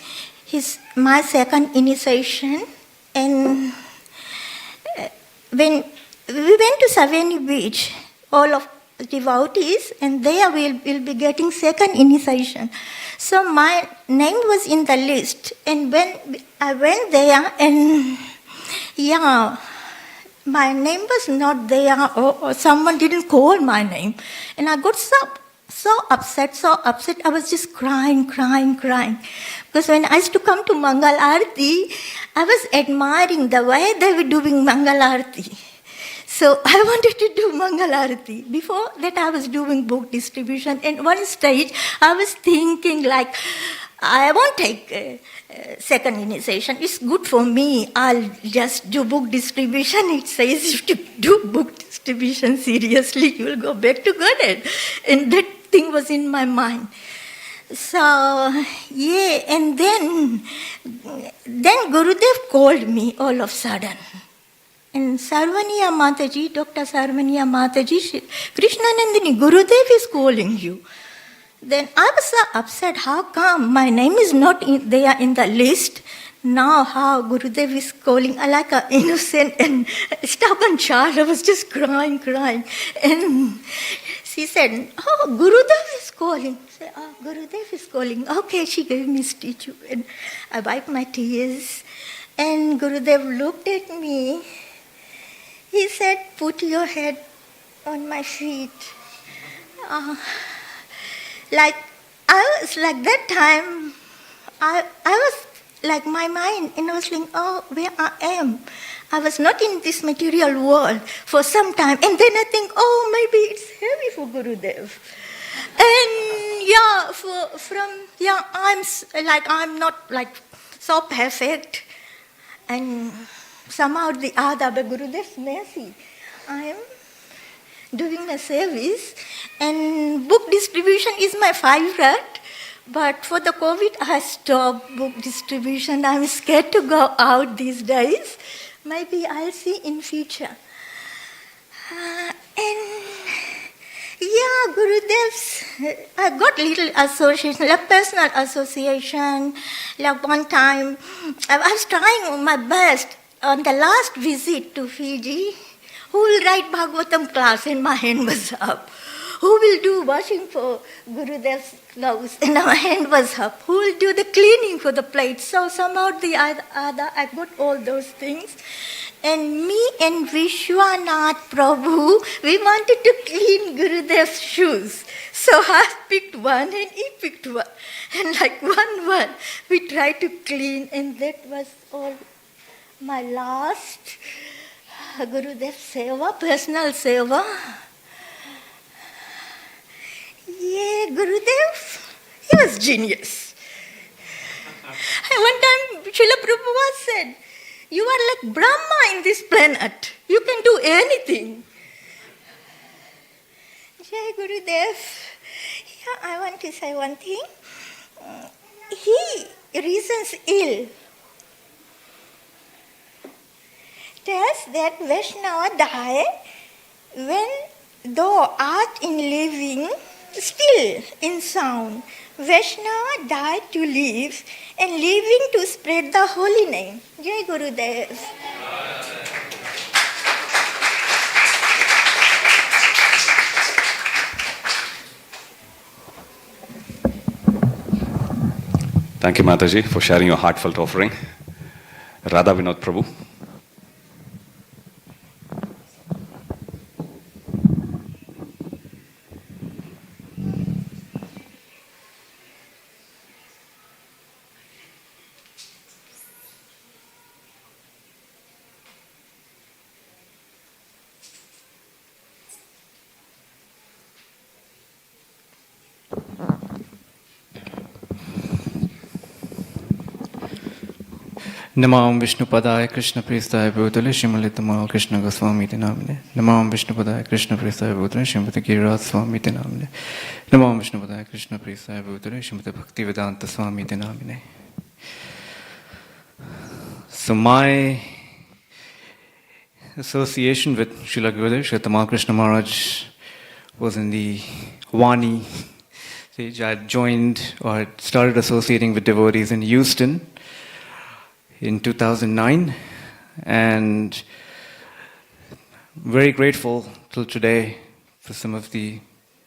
my second initiation. And when we went to Savani Beach, all of the devotees, and there we'll be getting second initiation. So my name was in the list, and when I went there, and my name was not there, or someone didn't call my name. And I got so upset. I was just crying. Because when I used to come to Mangal Arati, I was admiring the way they were doing Mangal Arati. So I wanted to do Mangal Arati. Before that, I was doing book distribution. And one stage, I was thinking I won't take second initiation. It's good for me. I'll just do book distribution. It says if you do book distribution seriously, you will go back to Godhead. And that thing was in my mind. So, and then Gurudev called me all of a sudden. And Sarvaniya Mataji, Dr. Sarvaniya Mataji, Krishnanandini, Gurudev is calling you. Then I was so upset. How come my name is not there in the list? Now how Gurudev is calling, like an innocent and stubborn child. I was just crying. And she said, oh, Gurudev is calling. I said, oh, Gurudev is calling. Okay, she gave me statue. And I wiped my tears. And Gurudev looked at me. He said, put your head on my feet. I was like that time, I was like my mind, and I was like, oh, where I am. I was not in this material world for some time, and then I think, oh, maybe it's heavy for Gurudev. And I'm not so perfect, and somehow the other, but Gurudev's mercy, I am doing a service, and book distribution is my favorite, but for the COVID, I stopped book distribution. I'm scared to go out these days. Maybe I'll see in future. Gurudev's, I got little association, like personal association. Like one time, I was trying my best on the last visit to Fiji. Who will write Bhagavatam class? And my hand was up. Who will do washing for Gurudev's clothes? And my hand was up. Who will do the cleaning for the plates? So somehow the other, I got all those things. And me and Vishwanath Prabhu, we wanted to clean Gurudev's shoes. So I picked one and he picked one. And like one, we tried to clean, and that was all my last Gurudev Seva, personal Seva. Gurudev, he was genius. And one time, Srila Prabhupada said, you are like Brahma in this planet. You can do anything. Jai Gurudev. I want to say one thing. He reasons ill. Tells that Vaishnava die when thou art in living, still in sound. Vaishnava died to live, and living to spread the holy name. Jai Gurudev. Thank you, Mataji, for sharing your heartfelt offering. Radha Vinod Prabhu. Namam Vishnu Padaya Krishna Prestaya Bhutale Shrimati Tamal Krishna Goswami Namine. Namam Vishnu Padaya Krishna Prestaya Bhutale Shrimati Giriraj Swami Namine. Namam Vishnu Padaya Krishna Prestaya Bhutale Shrimati Bhaktivedanta Swami Namine. So my association with Srila Gurudev, Srila Tamal Krishna Maharaj, was in the Vani stage. I had joined or had started associating with devotees in Houston in 2009, and very grateful till today for some of the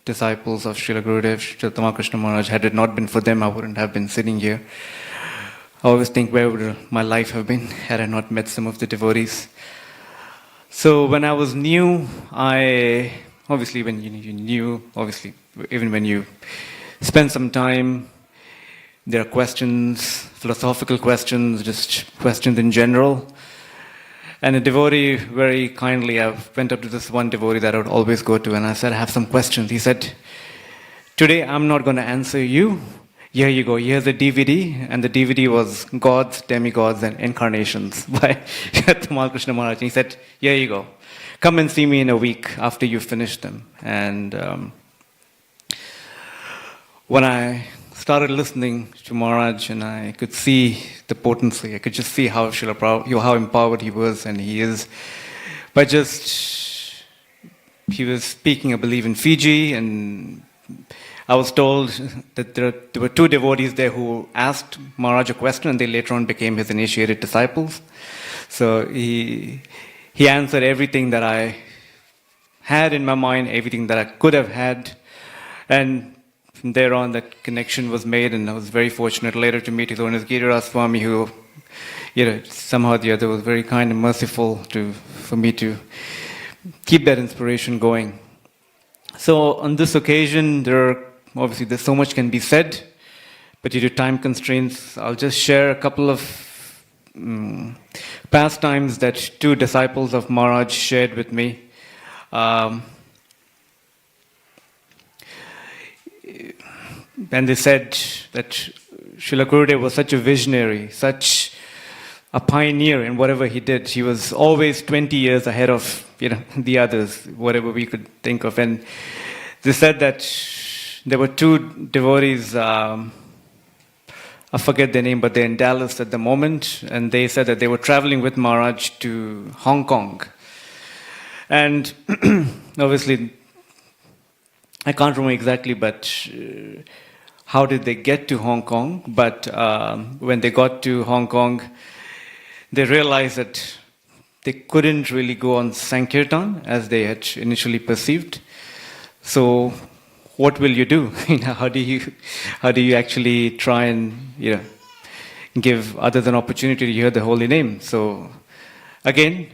disciples of Srila Gurudev, Srila Tamal Krishna Maharaj. Had it not been for them, I wouldn't have been sitting here. I always think, where would my life have been had I not met some of the devotees? So when I was new, obviously when you're new, obviously even when you spend some time, there are questions, philosophical questions, just questions in general. And a devotee, very kindly, I went up to this one devotee that I would always go to, and I said, I have some questions. He said, today I'm not going to answer you. Here you go, here's a DVD, and the DVD was Gods, Demigods, and Incarnations by Tamal Krishna Maharaj. And he said, here you go. Come and see me in a week after you finish them. And when I started listening to Maharaj, and I could see the potency, I could just see how how empowered he was, and he is. He was speaking, I believe, in Fiji, and I was told that there were two devotees there who asked Maharaj a question, and they later on became his initiated disciples. So he answered everything that I had in my mind, everything that I could have had, and from there on, that connection was made, and I was very fortunate later to meet His Holiness Giriraj Swami, who, somehow or the other was very kind and merciful for me to keep that inspiration going. So on this occasion, obviously there's so much can be said, but due to time constraints, I'll just share a couple of pastimes that two disciples of Maharaj shared with me. And they said that Srila Gurudev was such a visionary, such a pioneer in whatever he did. He was always 20 years ahead of the others, whatever we could think of. And they said that there were two devotees, I forget their name, but they're in Dallas at the moment, and they said that they were traveling with Maharaj to Hong Kong. And obviously, I can't remember exactly, but how did they get to Hong Kong? But when they got to Hong Kong, they realized that they couldn't really go on Sankirtan as they had initially perceived. So what will you do? How do you actually try and give others an opportunity to hear the holy name? So again,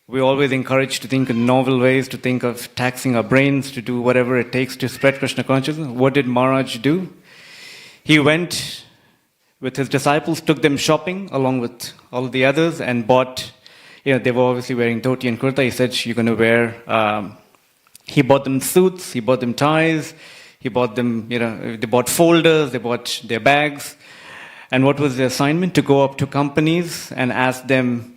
we're always encouraged to think in novel ways, to think of taxing our brains, to do whatever it takes to spread Krishna consciousness. What did Maharaj do? He went with his disciples, took them shopping along with all the others, and bought, they were obviously wearing dhoti and kurta. He said, you're going to wear, he bought them suits, he bought them ties, he bought them, they bought folders, they bought their bags. And what was the assignment? To go up to companies and ask them,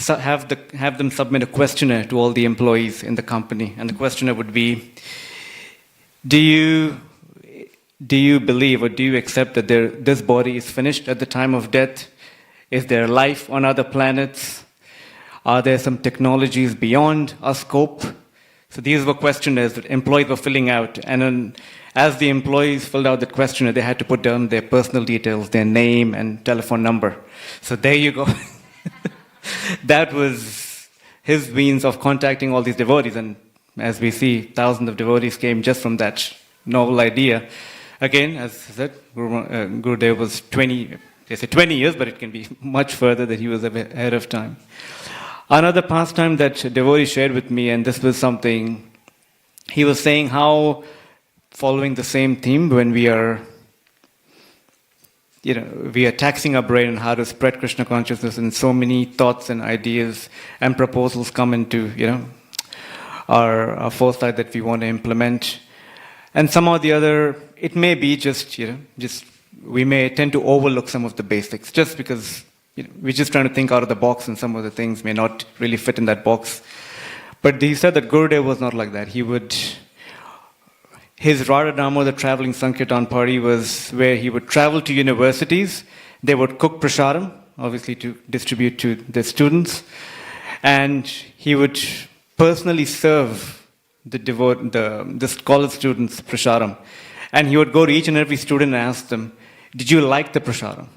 have them submit a questionnaire to all the employees in the company. And the questionnaire would be, do you believe or do you accept that this body is finished at the time of death? Is there life on other planets? Are there some technologies beyond our scope? So these were questionnaires that employees were filling out. And then, as the employees filled out the questionnaire, they had to put down their personal details, their name and telephone number. So there you go. That was his means of contacting all these devotees. And as we see, thousands of devotees came just from that novel idea. Again, as I said, Gurudev was 20, they say 20 years, but it can be much further that he was ahead of time. Another pastime that a devotee shared with me, and this was something, he was saying how, following the same theme, when we are taxing our brain on how to spread Krishna consciousness, and so many thoughts and ideas and proposals come into, our foresight that we want to implement. And somehow or the other, it may be just we may tend to overlook some of the basics just because we're just trying to think out of the box, and some of the things may not really fit in that box. But he said that Gurudev was not like that. His Radha Damodar traveling Sankirtan party was where he would travel to universities. They would cook prasadam, obviously to distribute to the students. And he would personally serve the scholar students prasadam. And he would go to each and every student and ask them, "Did you like the prasadam?"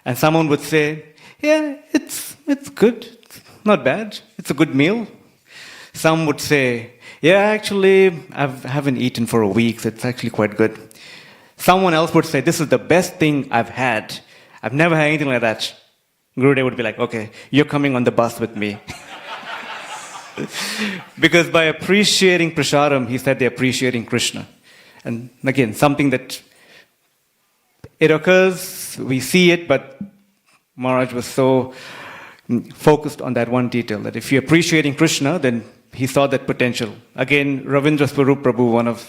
And someone would say, "Yeah, it's good. It's not bad. It's a good meal." Some would say, "Yeah, actually, I haven't eaten for a week, so it's actually quite good." Someone else would say, "This is the best thing I've had. I've never had anything like that." Gurudev would be like, "Okay, you're coming on the bus with me." Because by appreciating prasadam, he said they're appreciating Krishna. And again, something that it occurs, we see it, but Maharaj was so focused on that one detail, that if you're appreciating Krishna, then he saw that potential. Again, Ravindra Swarup Prabhu, one of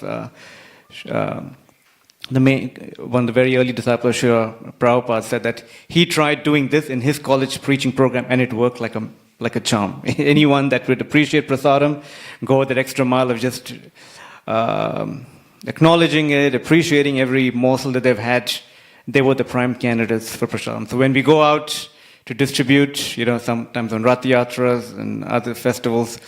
the very early disciples of Srila Prabhupada, said that he tried doing this in his college preaching program, and it worked like a charm. Anyone that would appreciate prasadam, go that extra mile of just acknowledging it, appreciating every morsel that they've had, they were the prime candidates for prasadam. So when we go out to distribute, sometimes on Rath Yatras and other festivals,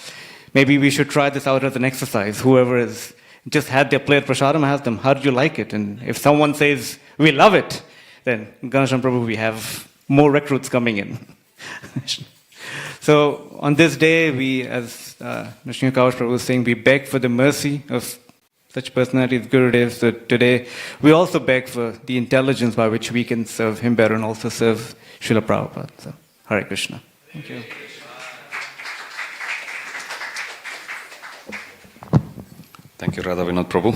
maybe we should try this out as an exercise. Whoever has just had their plate prasadam, ask them, "How did you like it?" And if someone says, "We love it," then Ganesham Prabhu, we have more recruits coming in. So on this day, we, as Nrsimha Kawash Prabhu was saying, we beg for the mercy of such personalities, Gurudev. So today, we also beg for the intelligence by which we can serve him better and also serve Srila Prabhupada. So, Hare Krishna. Thank you. Thank you, Radha Vinod Prabhu.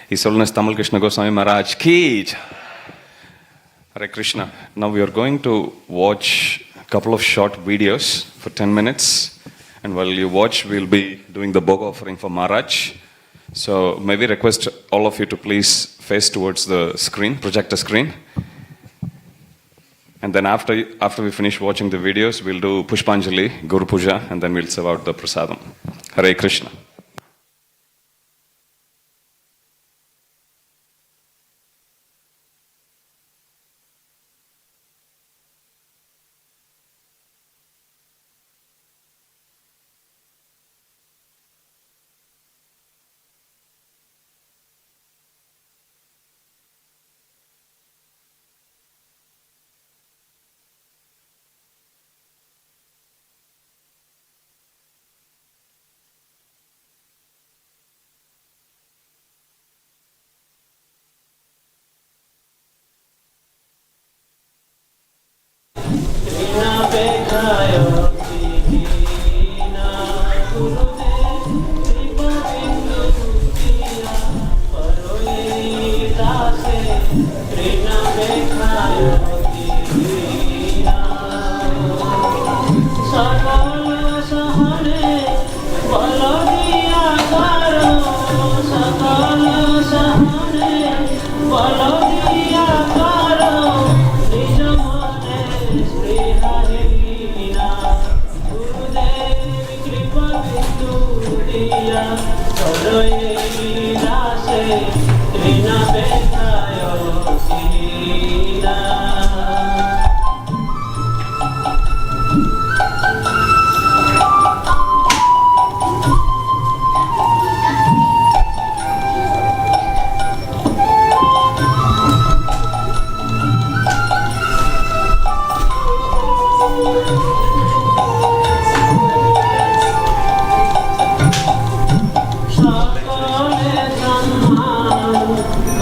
His Holiness Tamal Krishna Goswami Maharaj ki jai. Hare Krishna. Now we are going to watch a couple of short videos for 10 minutes. And while you watch, we'll be doing the Bhoga offering for Maharaj. So may we request all of you to please face towards the screen, projector screen. And then after we finish watching the videos, we'll do Pushpanjali, Guru Puja, and then we'll serve out the prasadam. Hare Krishna.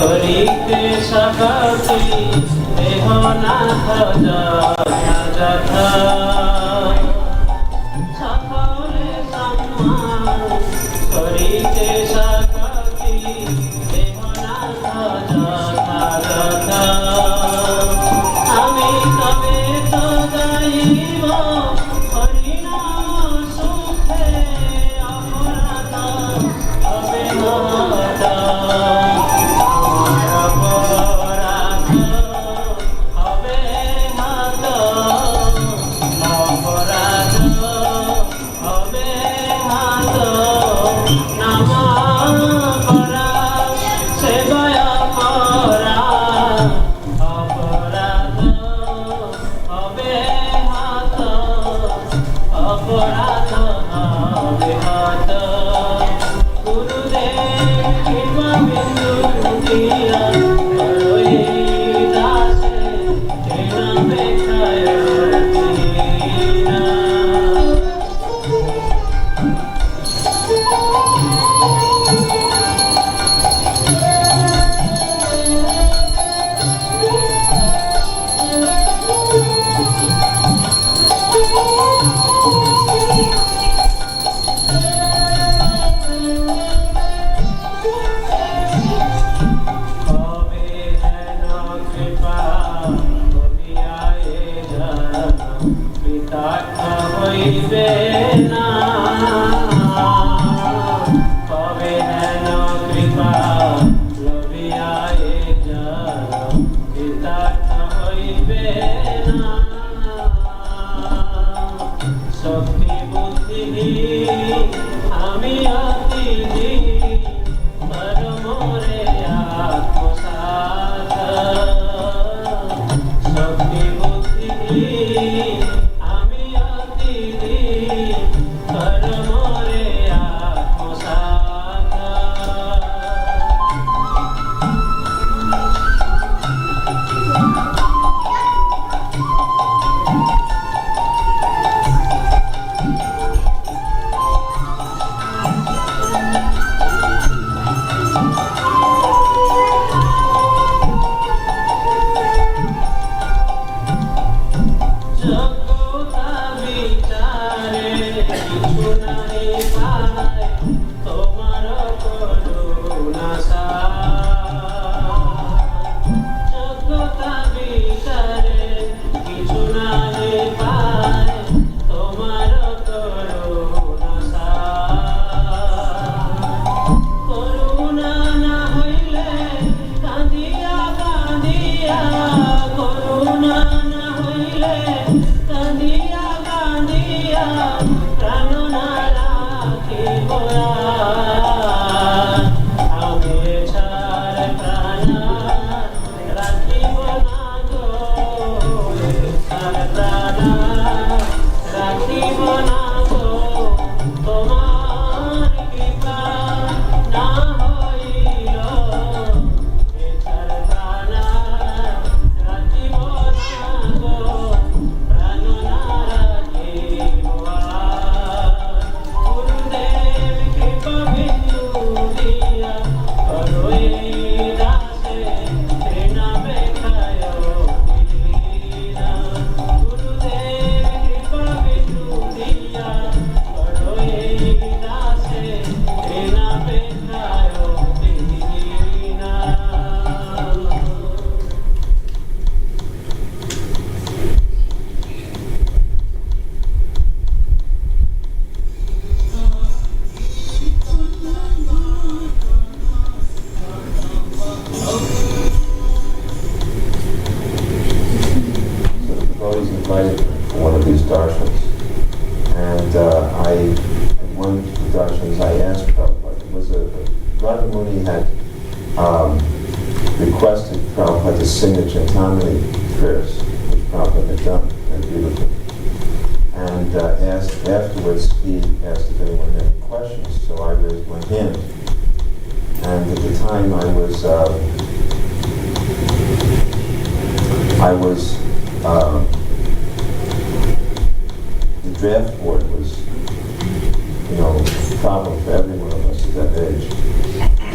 করিতে সকতি দেহ নাথ যথা সকলে সম্মান করিতে সকতি দেহ নাথ যথা আমি তবে তো যাইব হরিনাম সুখে অপরাধ হবে মত অপরাধ হবে মত অপরাধ হবে মত নাম করা সেবায় করা অপরাধ হবে মত অপরাধ হবে মত গুরুদেব কৃপা বিন্দু দিয়া করই দাসে তেনা বেখায় দীনা হবে হেন কৃপা করিয়ায়ে জন কৃতার্থ হইবে না হবে হেন কৃপা লভিয়ায়ে জন কৃতার্থ হইবে না শক্তি বুদ্ধি আমি অতি পরমরে আত্মসাত শক্তি বুদ্ধি আমি অতি পরমরে আত্মসাত যোগ্যতা বিচারে কিছু নাই পায় তোমার করুণা যোগ্যতা বিচারে কিছু নাই পায় তোমার করুণা করুণা না হইলে কাঁদিয়া কাঁদিয়া করুণা না হইলে কাঁদিয়া কাঁদিয়া প্রাণ না রাখিব আমি ছাড় প্রাণ রাখিব না গো ছাড় প্রাণ রাখিব না গো তোমার কৃপা না হইল ছাড় প্রাণ রাখিব না গো প্রাণ না রাখিব গুরুদেব কৃপা বিন্দু দিয়া করই দাসে তৃণা বেখায় দীনা গুরুদেব কৃপা বিন্দু দিয়া করই দাসে তৃণা বেখায় দীনা Always invited to one of these darshans, and at one of the darshans I asked Prabhupada, it was Radha Muni had requested Prabhupada to sing the Chintamani prayers, which Prabhupada had done very beautifully, and afterwards he asked if anyone had any questions, so I raised my hand, and at the time I was the draft board was, a problem for every one of us at that age.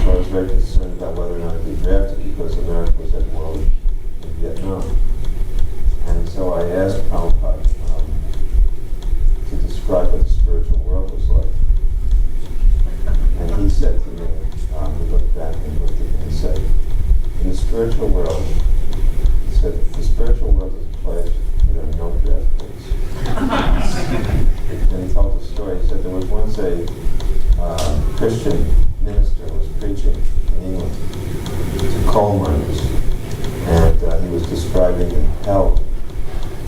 So I was very concerned about whether or not it'd be drafted spiritual world, he said, the spiritual world is a place there are no draft books. And he told a story. He said there was once a Christian minister who was preaching in England to coal miners, and he was describing the hell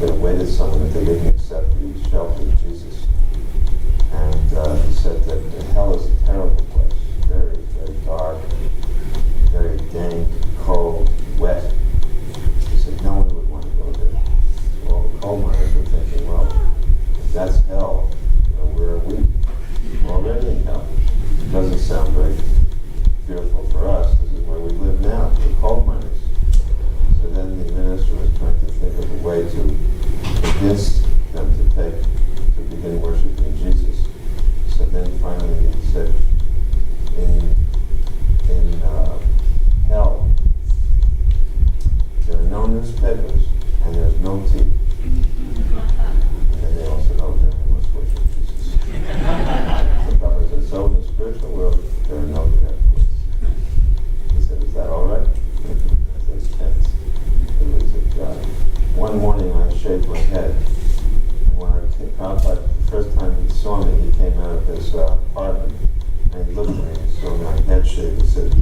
that awaited someone if they didn't accept the shelter of Jesus. And he said that hell is a terrible place, very, very dark, very dank, cold, wet. He said no one would want to go there. All the coal miners were thinking, well, if that's hell, where are we? We're already in hell. It doesn't sound very fearful for us. This is where we live now, the coal miners. So then the minister was trying to think of a way to convince them to begin worshiping Jesus. So then finally he said, in hell, there are no newspapers and there's no tea. And then they all said, oh, then we must worship Jesus. The Prabhupada said, so in the spiritual world, there are no Catholics. He said, is that all right? I said, yes. One morning I shaved my head. And when Prabhupada, the first time he saw me, he came out of his apartment and he looked at me and saw my head shaved. He said,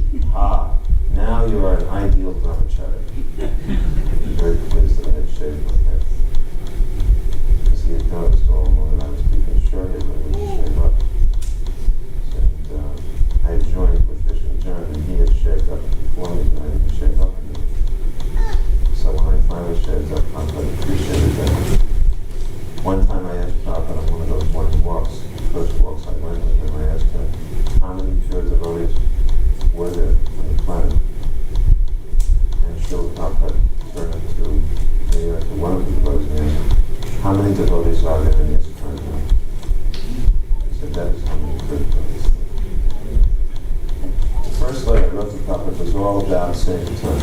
now you are an ideal brahmachari. Very pleased that I had shaved my head. Because he had noticed all along that I was keeping short hair, but I wouldn't shave up. And I had joined with Vishnu John and he had shaved up before me, but I didn't shave up anymore. So when I finally shaved up, Prabhupada appreciated that. One time I asked Prabhupada on one of those morning walks, first walks I went with him, I asked him how many pure devotees were there on the planet. And Srila Prabhupada turned to one of the devotees and asked, how many devotees are there in this country? He said, that is how many pure devotees. The first letter I wrote to Prabhupada was all about Sankirtan.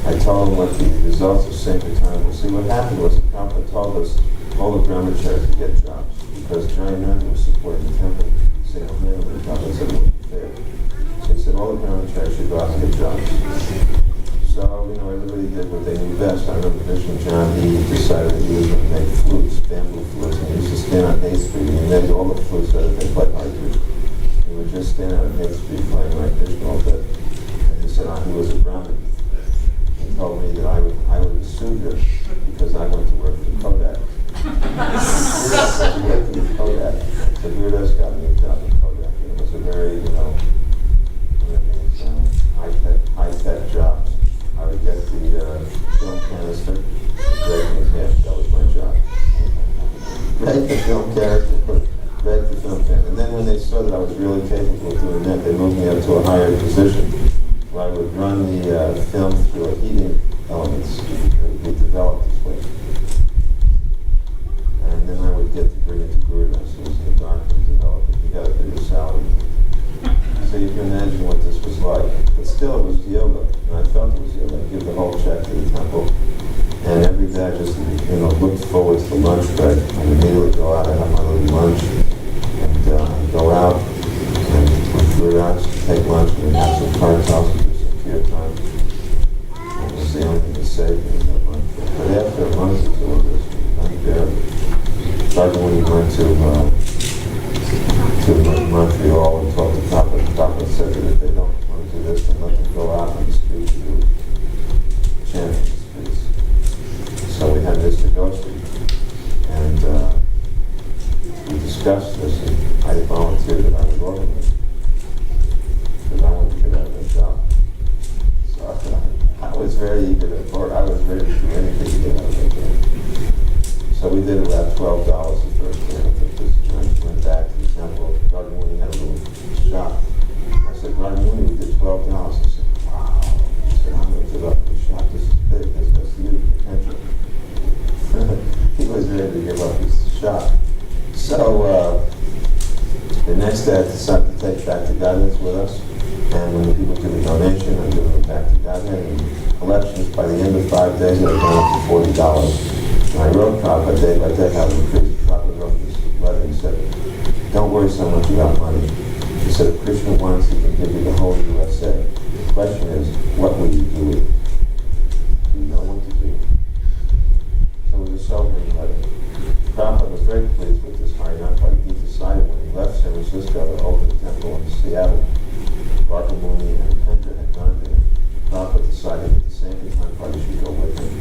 I told him what the results of Sankirtan were. See, what happened was that Prabhupada told us all the brahmacharis to get jobs because Jayananda was supporting the temple single-handedly. Prabhupada said it wasn't fair. So he said all the brahmacharis should go out and get jobs. So, everybody did what they knew best. I remember Vishnu John, he decided that he was going to make flutes, bamboo flutes, and he used to stand on 8th Street and he made all the flutes that they played like this. He would just stand on 8th Street playing like Vishnu all day. And he said he was a Brahmin. He told me that I would sue him because I went to work for Kodak. Kodak. So Gurudas got me a job in Kodak. And it was a very, high-tech jobs. I would get the film canister, break it in half. That was my job. Break the film canister, break the film canister. And then when they saw that I was really capable of doing that, they moved me up to a higher position where I would run the film through a heating elements that would be developed this way. And then I would get to bring it to Gurudas, who was in the dark and develop it. He got a bigger salary. So you can imagine what this was like. But still, it was yoga, and I felt it was yoga. I'd give the whole check to the temple, and every day I just, looked forward to the lunch break. I'd immediately go out, I'd have my little lunch, and go out, and with Gurudas, take lunch, and we'd have some kartals, and do some kirtan. It was the only thing to save me that month. But after a month or two of this, started when he went to Montreal and talked to Prabhupada. Prabhupada said that if they don't want to do this, then let them go out on the street and do chanting in the streets. So we had Mr. Goswami, and we discussed this, and I volunteered that I would organize because I wanted to get out of that job. So I was very eager to work. I was ready to do anything to get out of that job. So we did about $12 the first day. I took this joint, went back to the temple. Radhamuni had a little shop. I said, Radhamuni, we did $12. He said, wow. He said, I'm going to give up the shop. This is big. This has huge potential. He was ready to give up his shop. So the next day I decided to take back to Godhead with us. And when the people give a donation, I give them back to Godhead. And collections, by the end of 5 days, they were down to $40. And I wrote Prabhupada day by day how to increase. Prabhupada wrote this letter and said, don't worry so much about money. He said, if Krishna wants, he can give you the whole USA. The question is, what will you do with it? very pleased with this Harinam. He decided when he left San Francisco to open a temple in Seattle. Bharata Muni and Pendra had gone there. Prabhupada decided that the Sankirtan party should go with him.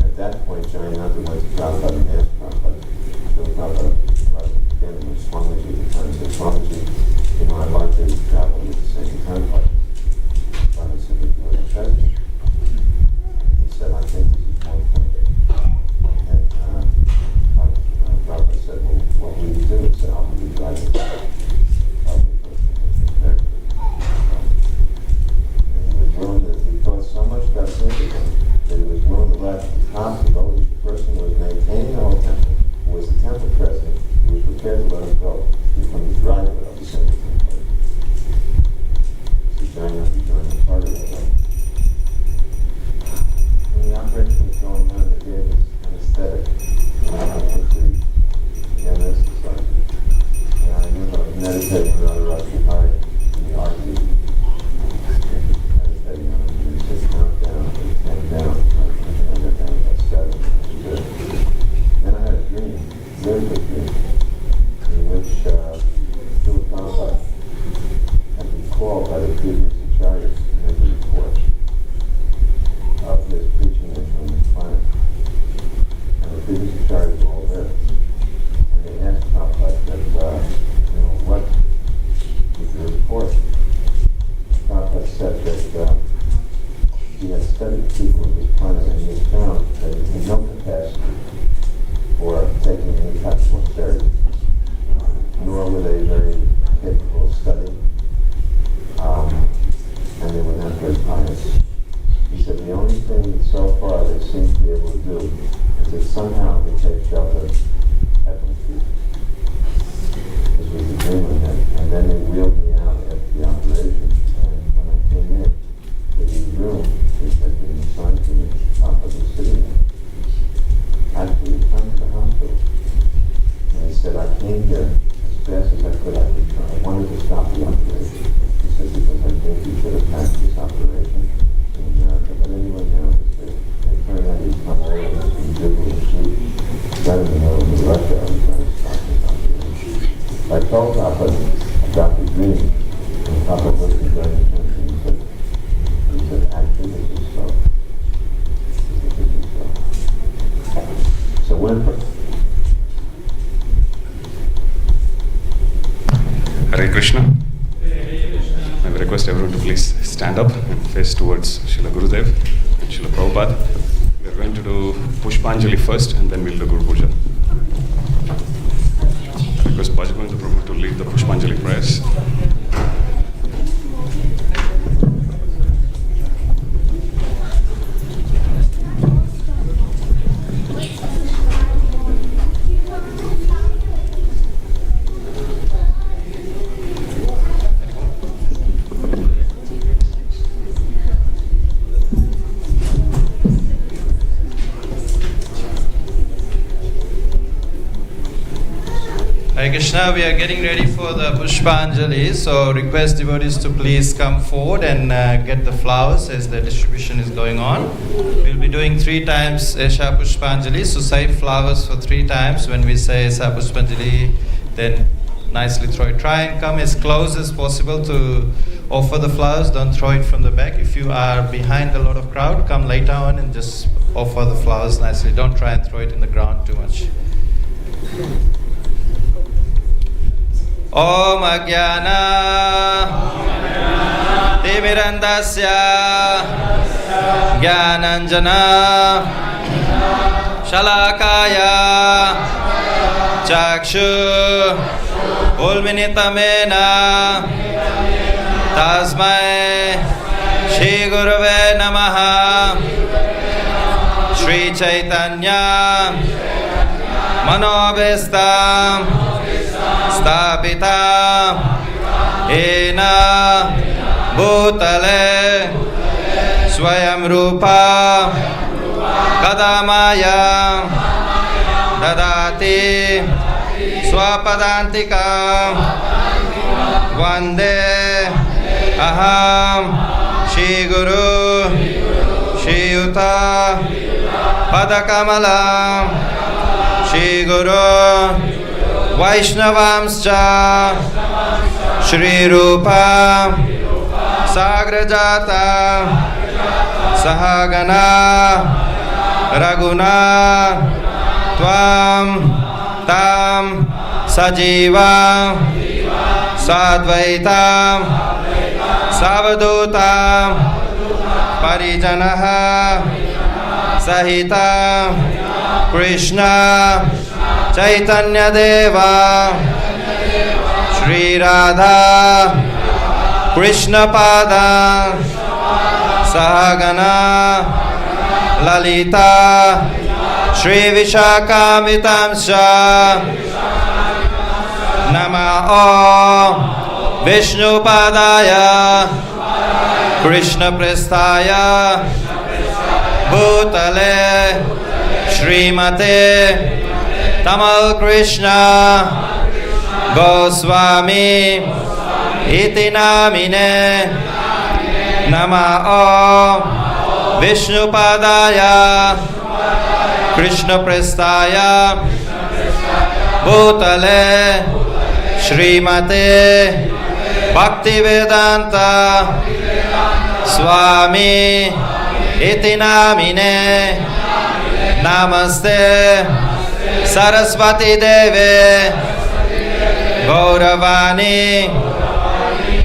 At that point, Jayananda went to Prabhupada and asked Prabhupada, Prabhupada, again, it was Swamiji at the time, said, Swamiji, I'd like to travel with the Sankirtan party. Prabhupada said, but you were the president. He said, I think this is more important. And Prabhupada said, well, what will you do? He said, I'll be driving. He thought so much about Sankirtan that he was willing to let the top devoted person who was maintaining the whole temple, who was the temple president, he was prepared to let him go, become the driver of the Sankirtan party. So Jayananda joined the party of that. When the operation was going on, they gave us anesthetic. And I went to the MS Society. And I remember meditating with other Rashi Hari in the RV. Then I had a dream, very good dream, in which Tirobhava had been called by the previous acharya to make a report of his preaching on this planet. And the previous acharyas were all there. And they asked Prabhupada that, what is the report? Prabhupada said that he had studied people of this planet and he had found that he had no capacity for taking any type of austerity, nor were they very capable of studying, and they were not very pious. He said the only thing that so far they seem to be able to do is that somehow they take shelter at my feet. This was the dream I had. And then they wheeled me out after the operation, and when I came in to the room, which had been assigned to me, Prabhupada was sitting there. Actually, he came to the hospital. And he said, I came here as fast as I could. I wanted to stop the operation. He said, because I think you should have passed this operation in America. But anyway, now, it turned out he'd come over and been visible and sweet. Right in the middle of Russia, I was trying to stop this operation. I told Prabhupada about the dream, and Prabhupada listened very attentively. He said, actually, this is so. So when... Hare Krishna. I will request everyone to please stand up and face towards Srila Gurudev and Srila Prabhupada. We are going to do Pushpanjali first and then we'll do Guru Puja. I request Bhajagovinda Prabhu to lead the Pushpanjali prayers. Hare Krishna, we are getting ready for the Pushpanjali, so request devotees to please come forward and get the flowers as the distribution is going on. We'll be doing 3 times Esha Pushpanjali, so save flowers for 3 times. When we say Esha Pushpanjali, then nicely throw it. Try and come as close as possible to offer the flowers, don't throw it from the back. If you are behind a lot of crowd, come later on and just offer the flowers nicely. Don't try and throw it in the ground too much. Om Ajnana Timirandasya Jnananjana Shalakaya Chakshu Ulminitamena Tasmai Shri Gurave Namaha Shri Chaitanya Manobhistam Stapita Ena Bhutale Swayam Rupa Kadamaya Dadati Swapadantika Vande Aham Shri Guru Shri Yuta Padakamalam Shri Guru Vaishnavamscha Shri Rupa Sagrajata Sahagana Raguna Tvam Tam Sajiva Sadvaita Savaduta Parijanaha Sahita Krishna Chaitanya Deva Shri Radha Krishna Pada Sahagana Lalita Shri Vishakamitamsha Namah Vishnu Padaya Krishna Prestaya Bhutale Srimate Tamal Krishna Goswami Iti Namine Namah Vishnu Padaya Krishna Prestaya Bhutale Srimate Bhaktivedanta Swami Iti Namine Namaste Saraswati Deve Gauravani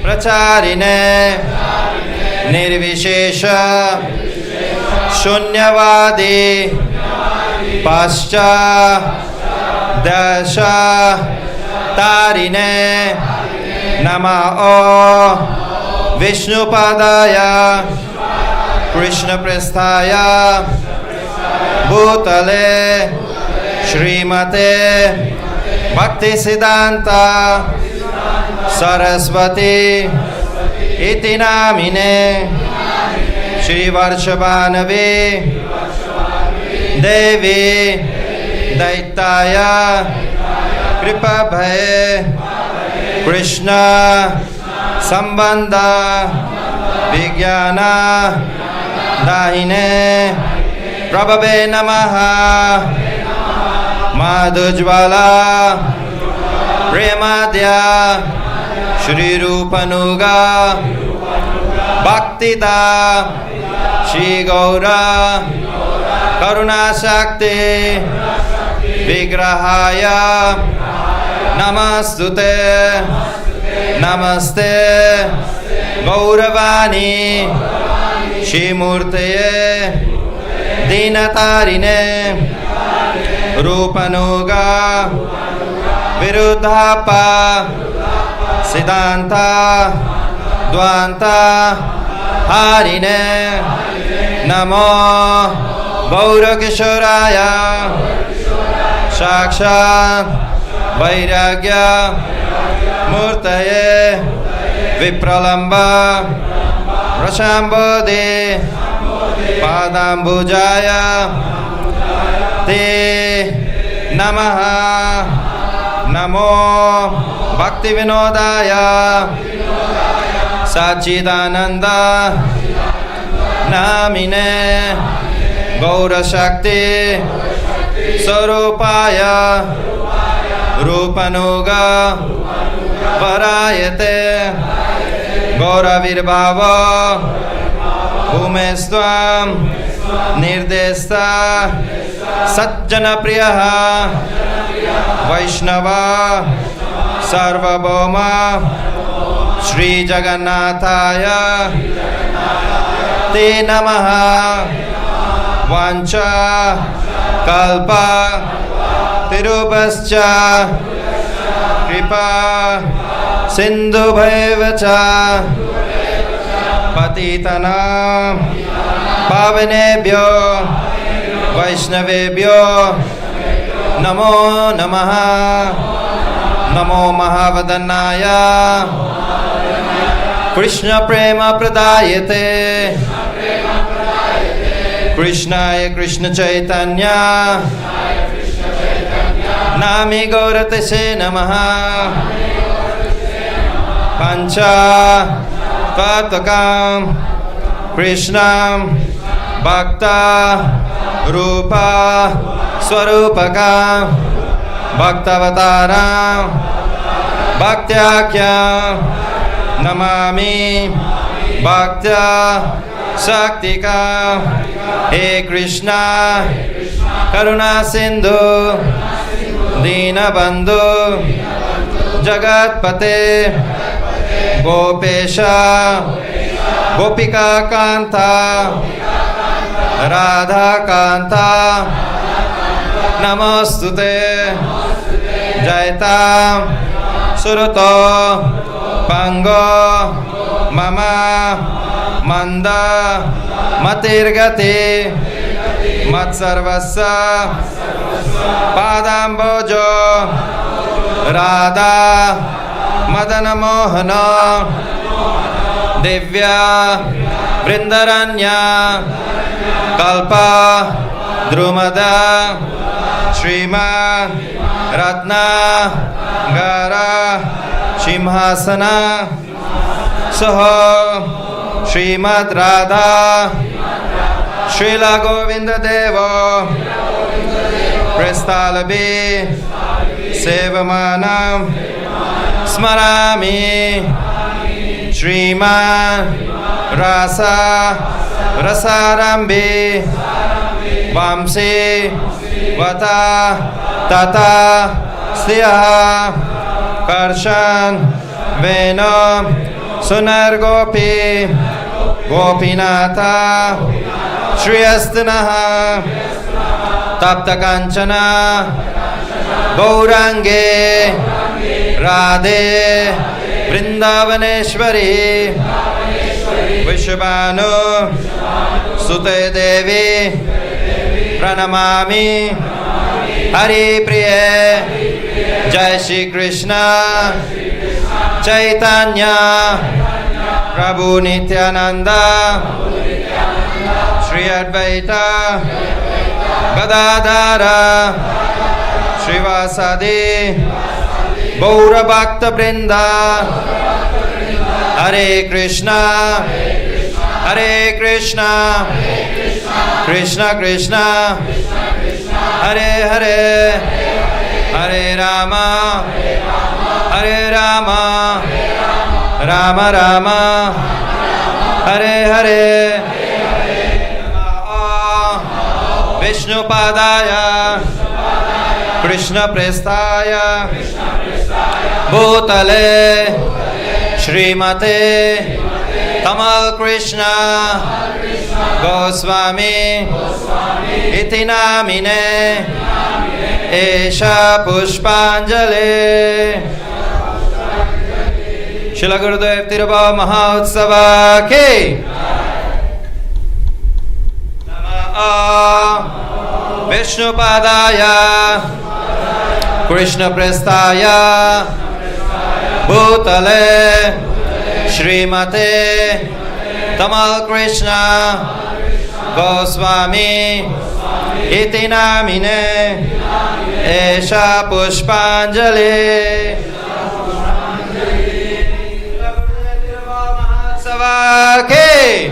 Pracharine Nirvishesha Shunyavadi Pascha Dasha Tarine Namah Vishnu Padaya Krishna Prestaya Bhutale Srimate Bhakti Siddhanta Saraswati Iti Namine Shri Varshabhanavi Devi Daitaya Kripa Bhaye Krishna Sambandha Vijnana Dahine Prabhabe Namaha Madhujvala Premadya Shri Rupanuga Bhaktida Shri Gaura Karuna Shakti Vigrahaya Namastute Namaste Gauravani Shimurtaye Dinatarine Rupanuga Viruddhapa Siddhanta Dvanta Harine Namo Gaurakishoraya Shakshat Vairagya Murtaye Vipralamba Rashambodhi Padambujaya Te Namaha Namo Bhakti Vinodaya Sachidananda Namine Gaura Shakti Sarupaya Rupanuga Varayate Gaura Virbhava Bhumestvam Nirdesta Sajjana Priyaha Vaishnava Sarvabhauma Shri Jagannathaya Te Namaha Vancha Kalpa Tirubhascha Kripa Sindhu Bhaivacha Patitanam Pavanebhyo Vaishnavebhyo Namo Namaha Namo Mahavadannaya Krishna Prema Pradayate Krishnaya Krishna Chaitanya Nami Gaurate Se Namaha Pancha Tattvakam Krishnam Bhakta रूपा स्वरूपका भक्तावतारां भक्त्याख्या नमामि भक्त्या शक्तिका हे कृष्णा करुणा सिंधु दीनबंधु जगतपते गोपेश गोपिका कांता राधा कांता नमोस्तुते जयता सुरतो पंगो मम मंद मतिर्गति मत्सर्वस्य पादाम्बोजो राधा मदन मोहन दिव्या वृंदरण्या कल्पा द्रुमदा श्रीमान रत्ना गारा सिंहासना सह श्रीमद् राधा श्रीला गोविंद देव प्रस्थालभे सेवमानं स्मरामि श्रीमान रासा रसारंभे वांसे वता तथा स्त्रियः कर्षन् वेनो सुनर्गोपी गोपीनाथ श्रियस्तनः तप्तकाञ्चन गौरांगे राधे वृंदावनेश्वरी विश्वभानु सुते देवी प्रणमामि हरि प्रिय जय श्री कृष्ण चैतन्य प्रभु नित्यानंद श्री अद्वैत गदाधर श्रीवासादि गौर भक्त वृंद हरे कृष्णा कृष्ण कृष्ण हरे हरे हरे राम राम राम हरे हरे विष्णुपादाय कृष्ण प्रेष्ठाय भूतले श्रीमते तमल कृष्ण गोस्वामी इति नामिने एषा पुष्पांजलि श्रील गुरुदेव तिरुभाव महोत्सव के नमः विष्णुपादाय कृष्ण प्रेष्ठाय भूतले श्रीमते तमल कृष्ण गोस्वामी इति नामिने एषा पुष्पांजलि के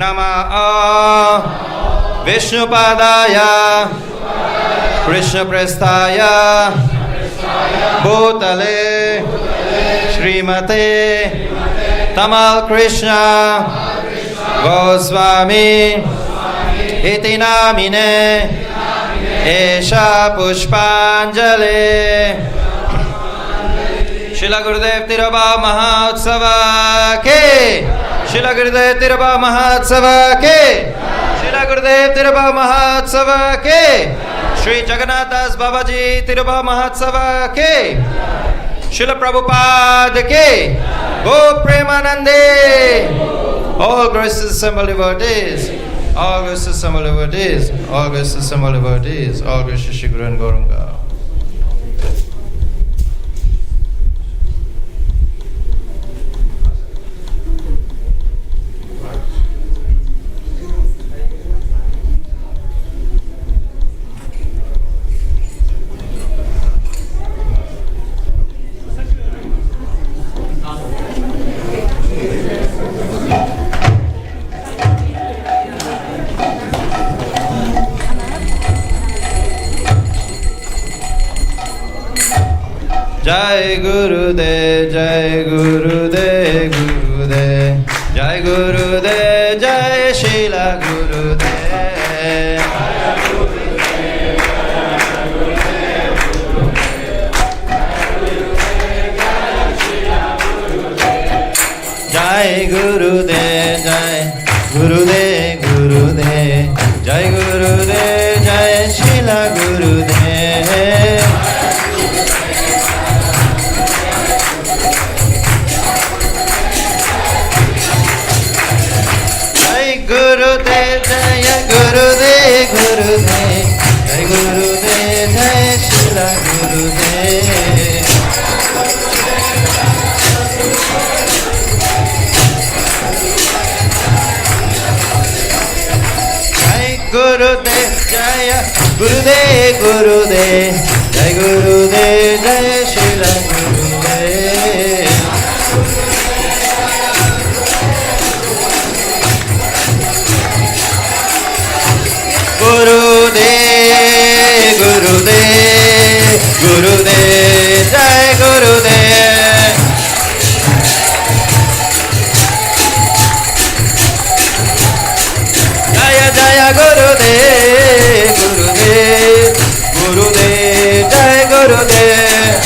नमः विष्णुपादाय कृष्ण प्रेष्ठाय भूतले श्रीमते तमल कृष्ण गोस्वामी इति नामिने एषा पुष्पांजलि श्रील गुरुदेव तिरुभाव महोत्सव के श्रील गुरुदेव तिरुभाव महोत्सव के श्रील गुरुदेव तिरुभाव महोत्सव के श्री जगन्नाथ दास बाबा जी तिरुभाव महोत्सव के श्रील प्रभुपाद के गो प्रेमानंदे all grace assembled devotees, all grace assembled devotees, all grace assembled devotees, all grace to Shri Guru and Gauranga. Jai Gurudev, Jai Gurudev, Gurudev. Jai Gurudev, Jai Srila Gurudev. Jai Gurudev, Jai Gurudev, Gurudev. Jai Gurudev, Jai Srila Gurudev. Jai Gurudev, Jai Gurudev, Gurudev. Jai Gurudev, Jai Srila Gurudev. Gurudev, Jaya Gurudev, Gurudev, Jai Gurudev, Jai Srila Gurudev. Gurudev, Gurudev, Gurudev, Jai Gurudev. Jaya Jaya Gurudev, Gurudev, Gurudev, Jai Gurudev.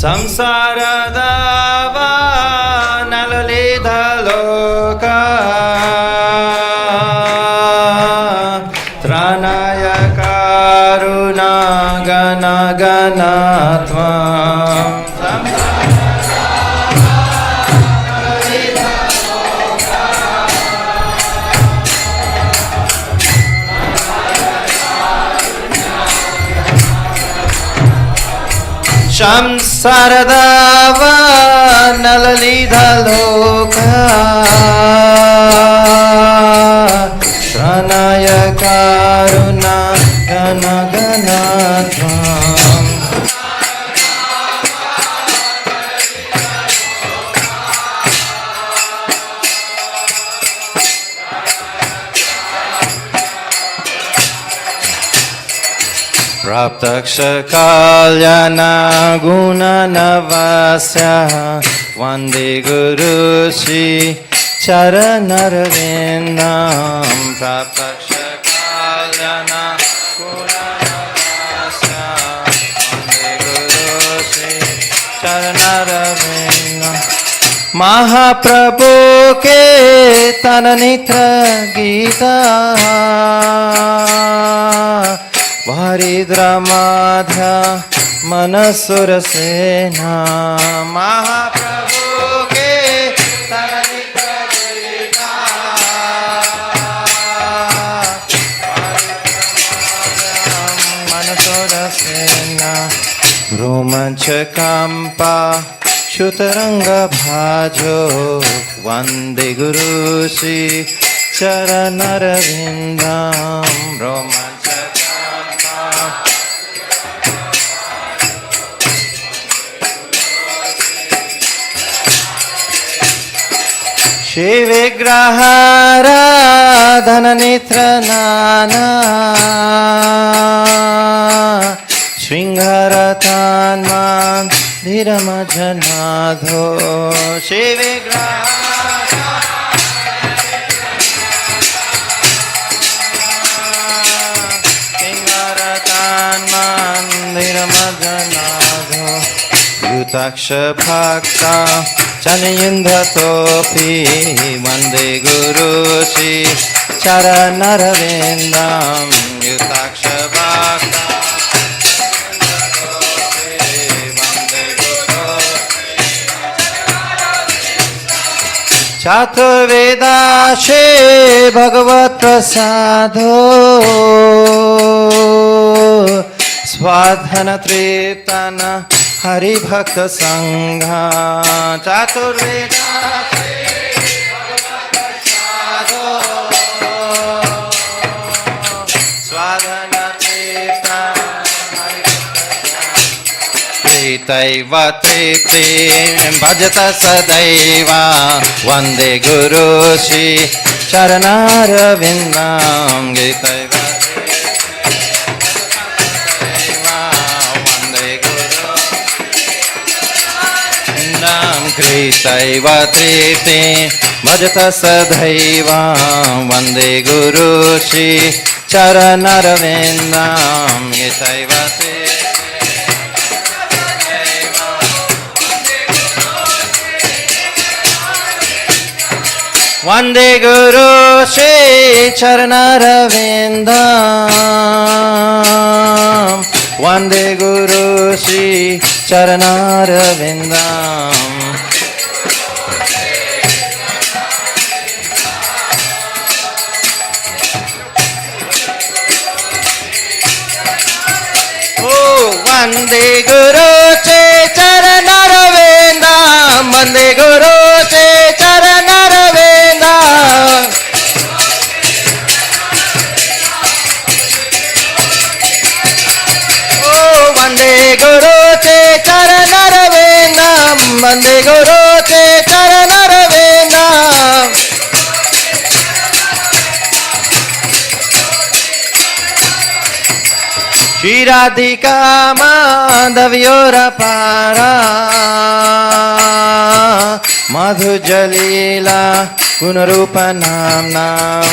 Samsara dava nalalidha loka tranaya karuna gana ganatva. Samsaradava nalalidha loka Pranaya karuna gana ganatvam. Praptaksha kalyana guna navasya Vande Guru Shri Charanarvindam. Praptaksha kalyana guna navasya Vande Guru Shri Charanarvindam. Mahaprabhu ke tananitra gita Varidra Madhya Manasura Sena. Mahaprabhu ke Taranitra Gita Varidra Manasura Sena. Romancha Kampa Shutaranga Bhajo Vande Guru Shri Charanarvindam. Romancha Shri Vigrahara Dhananitra Nana Shringaratanman Dhiramajanadho. Shri Vigrahara Shringaratanman Dhiramajanadho. Yutaksha Bhakta Chanayindhatopi Vande Guru Shri Charanarvindam. Yutaksha Bhakta Vande Guru Chaturveda She Bhagavat Prasado Swadhana Triptana Hari Bhakta Sangha. Chaturveda Swadhana Triptana Hari Bhakta Sangha. Taiva Triptim Bhajata Sadaiva Vande Guru Shri Charanarvindam Gitaiva Vande Guru Nam Kritaiva Tripti Bhajata Sadhaiva Vande Guru Shri Charanarvindam Gitaiva Vande Guru Shri Charanarvindam Vande Guru Shri Charanarvindam Oh, Vande Guru Shri Charanarvindam Vande Guru Shri Charanarvindam Oh, Vande Guru Shri Charanarvindam Vande Guru Shri Charanarvindam Shri Radhika Madhavyora Para Madhu Jalila Gunarupa Nam Nam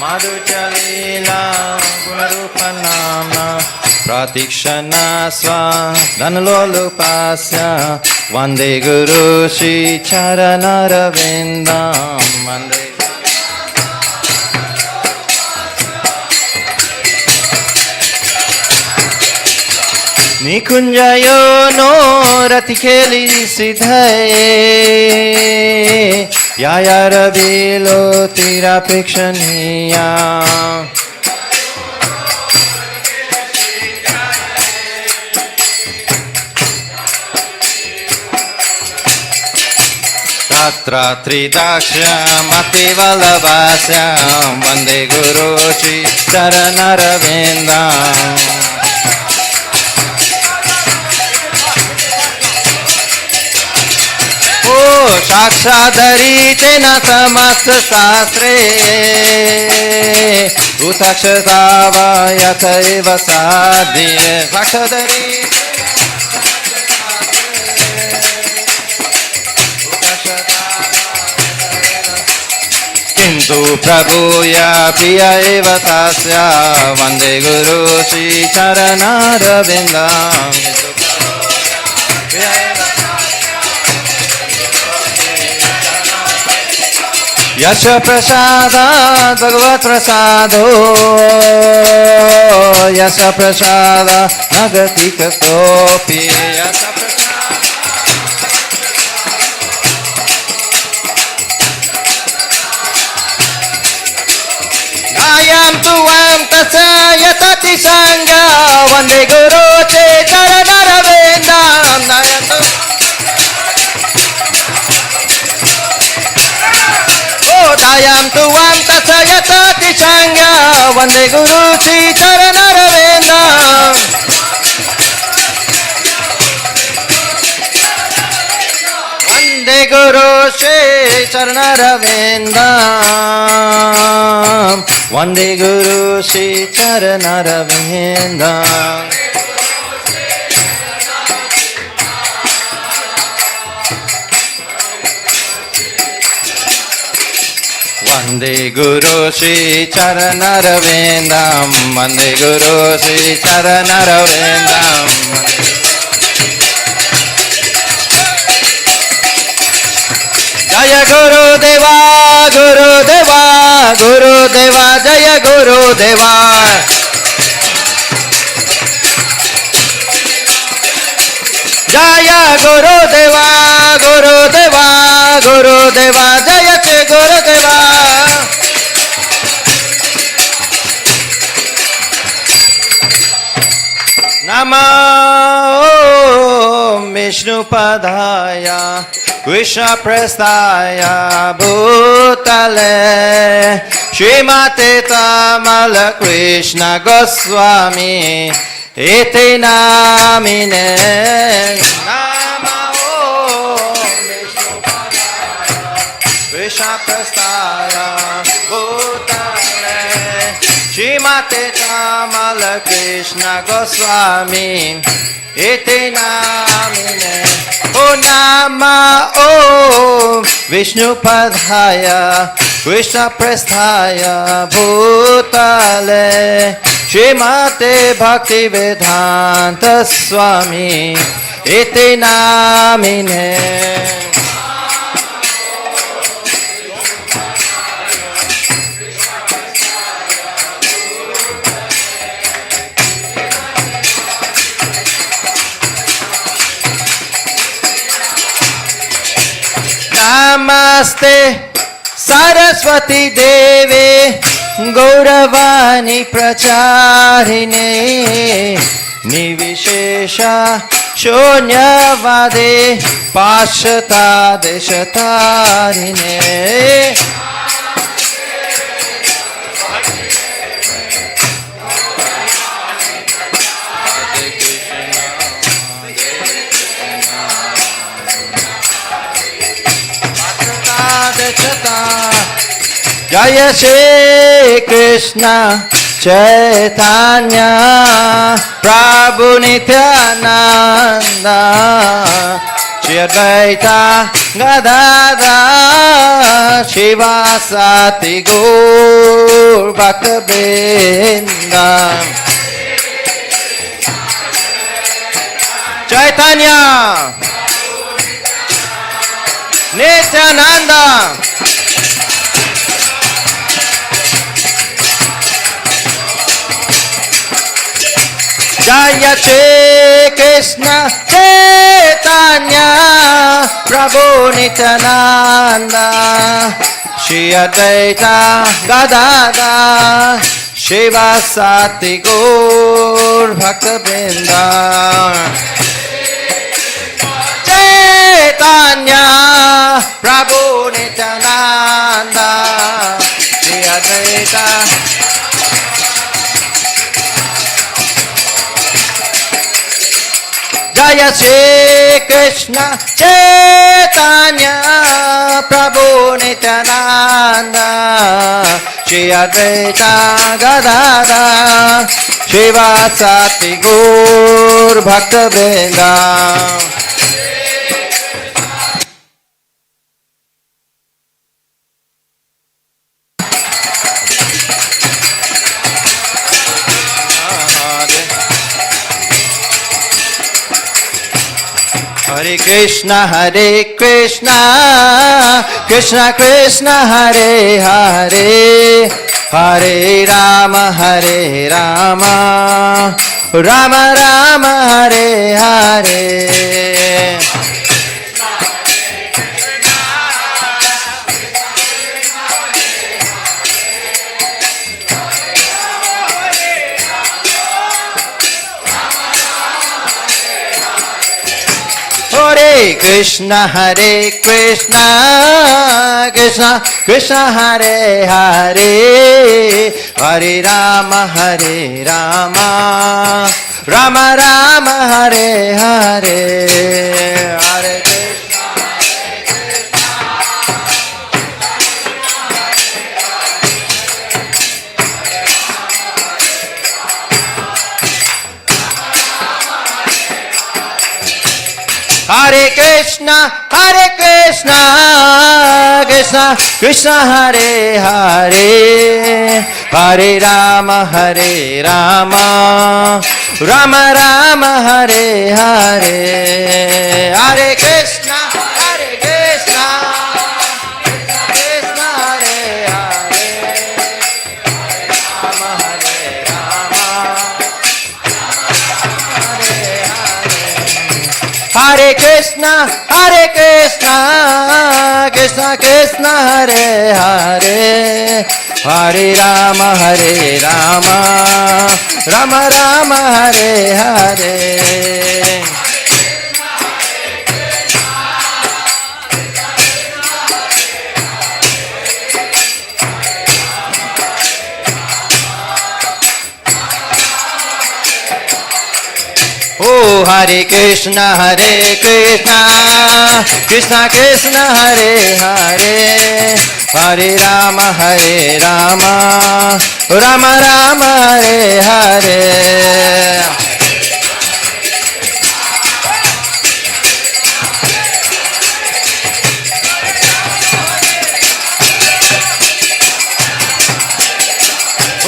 Madhu Jalila Gunarupa Nam Nam Pratikshana Swa Dhanalolupasya Vande Guru Shri Charanarvindam Vande Nikunjayo no Ratikeli Siddhaye Yaya Rabilo Tirapekshaniya Tatra Tridakshyam Ativalabhasyam Vande Guru Shri Charanarvindam Oh, Shakshadari Tena Samasta Sastre Utakshatava Yathaiva Sadhi Shakshadari Kintu Prabhuya Priya Eva Tasya Vande Guru Shri Charanarvindam Yasha Prasada Bhagavat Prasado Yasha Prasada Nagati Kastopi Yasha Ayam tuam tasaya tati sangha Vande Guru Shri Charanarvindam Ayam tu Dayam tuam tasaya tati sangha Vande Guru Shri Charanarvindam Vande Guru Shri Charanarvindam Vande Guru Shri Charanarvindam Vande Guru Shri Charanarvindam Vande Guru Shri Charanarvindam Jaya Guru Deva Guru Deva Guru Deva Jaya Guru Deva Jaya Guru Deva Guru Deva Guru Deva Jaya Che Guru Deva Namo Vishnu Padaya Krishna Prestaya Bhutale Srimate Tamal Krishna Goswami Iti Namine Namo Krishna Prasthaya Bhutale Srimate Tamal Krishna Goswami Iti Namine O Nama Om Vishnu Padhaya Krishna Prasthaya Bhutale Srimate Bhakti Vedanta Swami Iti Namine Namaste Saraswati Devi Gauravani Pracharine Nivishesha Shonyavade Pashata Deshatarine Jaya Shri Krishna Chaitanya Prabhu Nityananda Shri Advaita Gadadhar Shivasati Gaur Bhakta-vrinda Chaitanya Nityananda Jaya Shri Krishna Chaitanya Prabhu Nityananda Shri Advaita Gadadhar Shivasati Gaur Bhakta-vrinda Chaitanya Prabhu Nityananda Shri Advaita Jaya Shri Krishna Chaitanya Prabhu Nityananda Shri Advaita Gadadhar Shivasati Gaur Bhakta-vrinda Hare Krishna, Krishna Krishna, Hare Hare, Hare Rama, Rama Rama, Hare Hare. Hare Krishna, Krishna Krishna, Hare Hare, Hare Rama, Rama Rama, Hare Hare, Hare Krishna. Hare Krishna, Krishna Krishna, Hare Hare, Hare Rama, Rama Rama, Hare Hare, Hare Krishna, Krishna Hare Hare, Rama Hare Rama, Hare Krishna, Krishna Krishna, Hare Hare, Hare Rama, Rama Rama, Hare Hare. Oh, Hare Krishna, Krishna Krishna, Hare Hare, Hare Rama, Rama Rama, Hare Hare.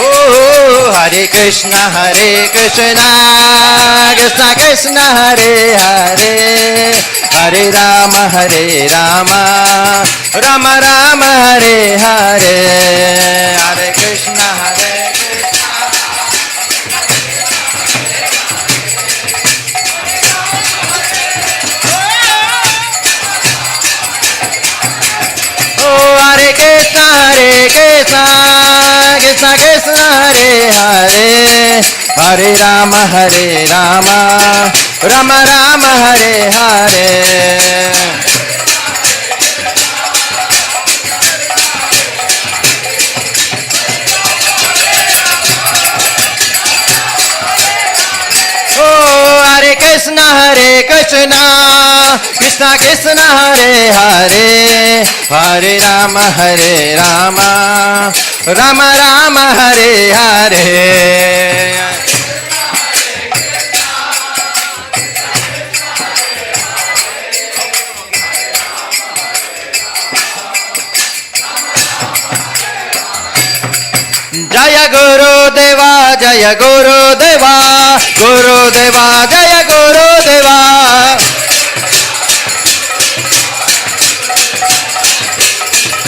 Oh, Hare Krishna, Krishna Krishna, Hare Hare, Hare Rama, Rama Rama, Hare Hare. Hare Krishna, Oh, Hare Krishna, Krishna Krishna, Hare Hare, Hare Rama, Rama Rama, Hare Hare. Oh, Hare Krishna, Krishna Krishna, Hare Hare, Hare Rama, Rama Rama, Hare Hare. Jaya Guru Deva, Jaya Guru Deva, Guru Deva, Jaya Guru Deva.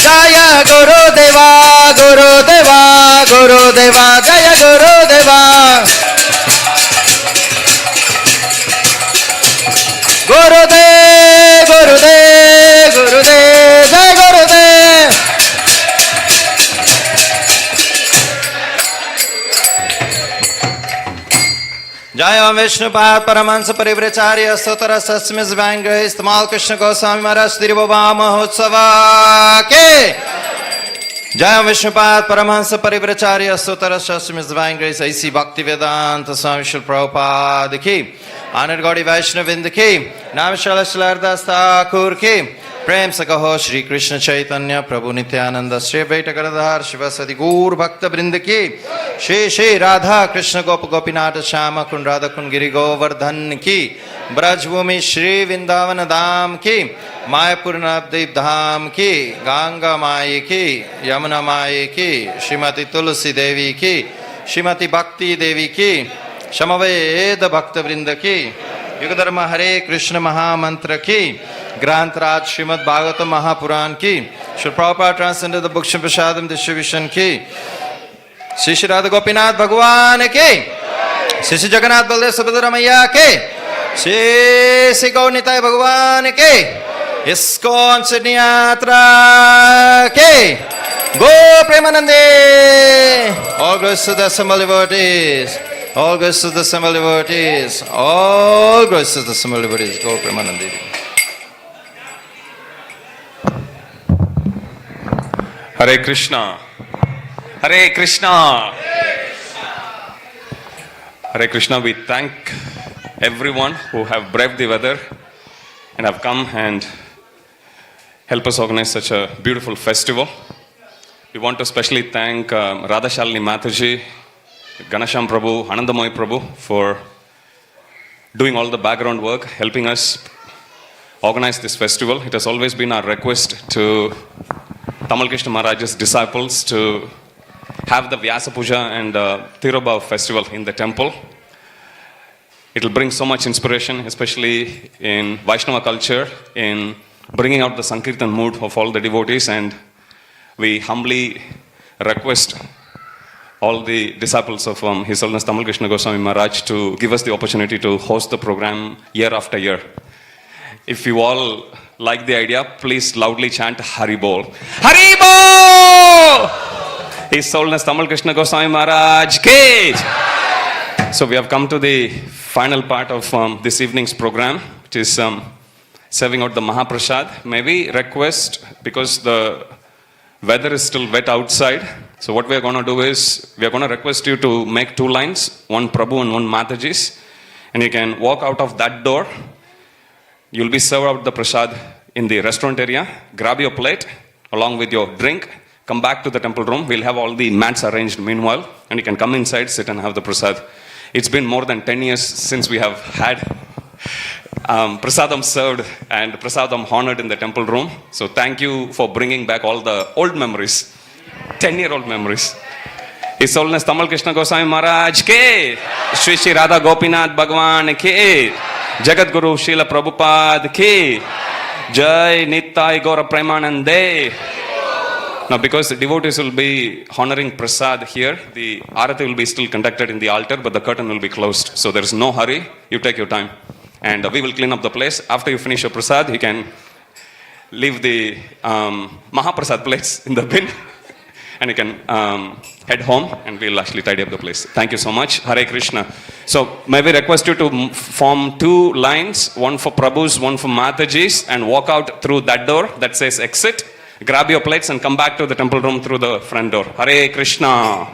Jaya Guru Deva, Guru Deva, Guru Deva, Jaya Guru Deva. Guru Dev, Guru Dev, Guru Dev, Jai Guru Dev. Jaya Vishnupad Paramahansa Parivracharya Sutara Sasmiz Vangrace Tamal Krishna Goswami Maharaj Tirobhava Mahotsava Ke Jaya Vishnupad Paramahansa Parivracharya Sutara Sasmiz Vangrace A.C. Bhaktivedanta Swami Srila Prabhupada Ki Honored Gaudiya Vaishnavinda Ki Namashala Shalardas Thakur Ki Prem se kaho Shri Krishna Chaitanya Prabhu Nityananda Shri Vaita Garadhar Shivasadi Gaur Bhakta Vrinda Ki Shri Shri Radha Krishna Gop Gopinata Shama Kun Radha Kun Giri Govardhan Ki Brajbhumi Shri Vrindavan Dham Ki Mayapur Navdeep Dham Ki Ganga Mai Ki Yamuna Mai Ki Srimati Tulsi Devi Ki Srimati Bhakti Devi Ki Shamaveda Bhakta Vrinda Ki Yugadharma Hare Krishna Mahamantra Ki Grantraj Srimad Bhagavatam Mahapuran Ki Srila Prabhupada transcended the books and Prashadam distribution Ki Shri Shri Radha Gopinath Bhagwan Ki Shri Shri Jagannath Baldev Subhadra Maiya Ki Shri Shri Gaur Nitai Bhagwan Ki ISKCON Sydney Yatra Ki Go Premanande. All glories to the assembled devotees. All glories to the assembled devotees. All glories to the assembled devotees. Go Premanande. Hare Krishna. Hare Krishna. Hare Krishna. We thank everyone who have braved the weather and have come and help us organize such a beautiful festival. We want to especially thank Radha Shalini Mataji, Ganasham Prabhu, Anandamoy Prabhu for doing all the background work, helping us organize this festival. It has always been our request to Tamal Krishna Maharaj's disciples to have the Vyasa Puja and Tirobhava festival in the temple. It will bring so much inspiration, especially in Vaishnava culture, in bringing out the Sankirtan mood of all the devotees, and we humbly request all the disciples of His Holiness Tamal Krishna Goswami Maharaj to give us the opportunity to host the program year after year. If you all like the idea, please loudly chant Hari Bol. Hari Bol! His Holiness Tamal Krishna Goswami Maharaj Ki! So we have come to the final part of this evening's program, which is serving out the Mahaprasad. May we request, because the weather is still wet outside, so what we are going to do is, we are going to request you to make two lines, one Prabhu and one Mataji's, And you can walk out of that door. You'll be served out the prasad in the restaurant area. Grab your plate along with your drink. Come back to the temple room. We'll have all the mats arranged meanwhile. And you can come inside, sit and have the prasad. It's been more than 10 years since we have had prasadam served and prasadam honored in the temple room. So thank you for bringing back all the old memories, 10-year-old memories. His Holiness Tamal Krishna Goswami Maharaj ke, Shri Shri Radha Gopinath Bhagwan ke, Jagat Guru Srila Prabhupada ke, Jai Nittai Gaura Premanande. Now, because the devotees will be honoring prasad here, the arati will be still conducted in the altar, but the curtain will be closed. So there is no hurry. You take your time. And we will clean up the place. After you finish your prasad, you can leave the Mahaprasad plates in the bin. And you can head home and we'll actually tidy up the place. Thank you so much. Hare Krishna. So may we request you to form 2 lines, one for Prabhus, one for Mataji's, and walk out through that door that says exit. Grab your plates and come back to the temple room through the front door. Hare Krishna.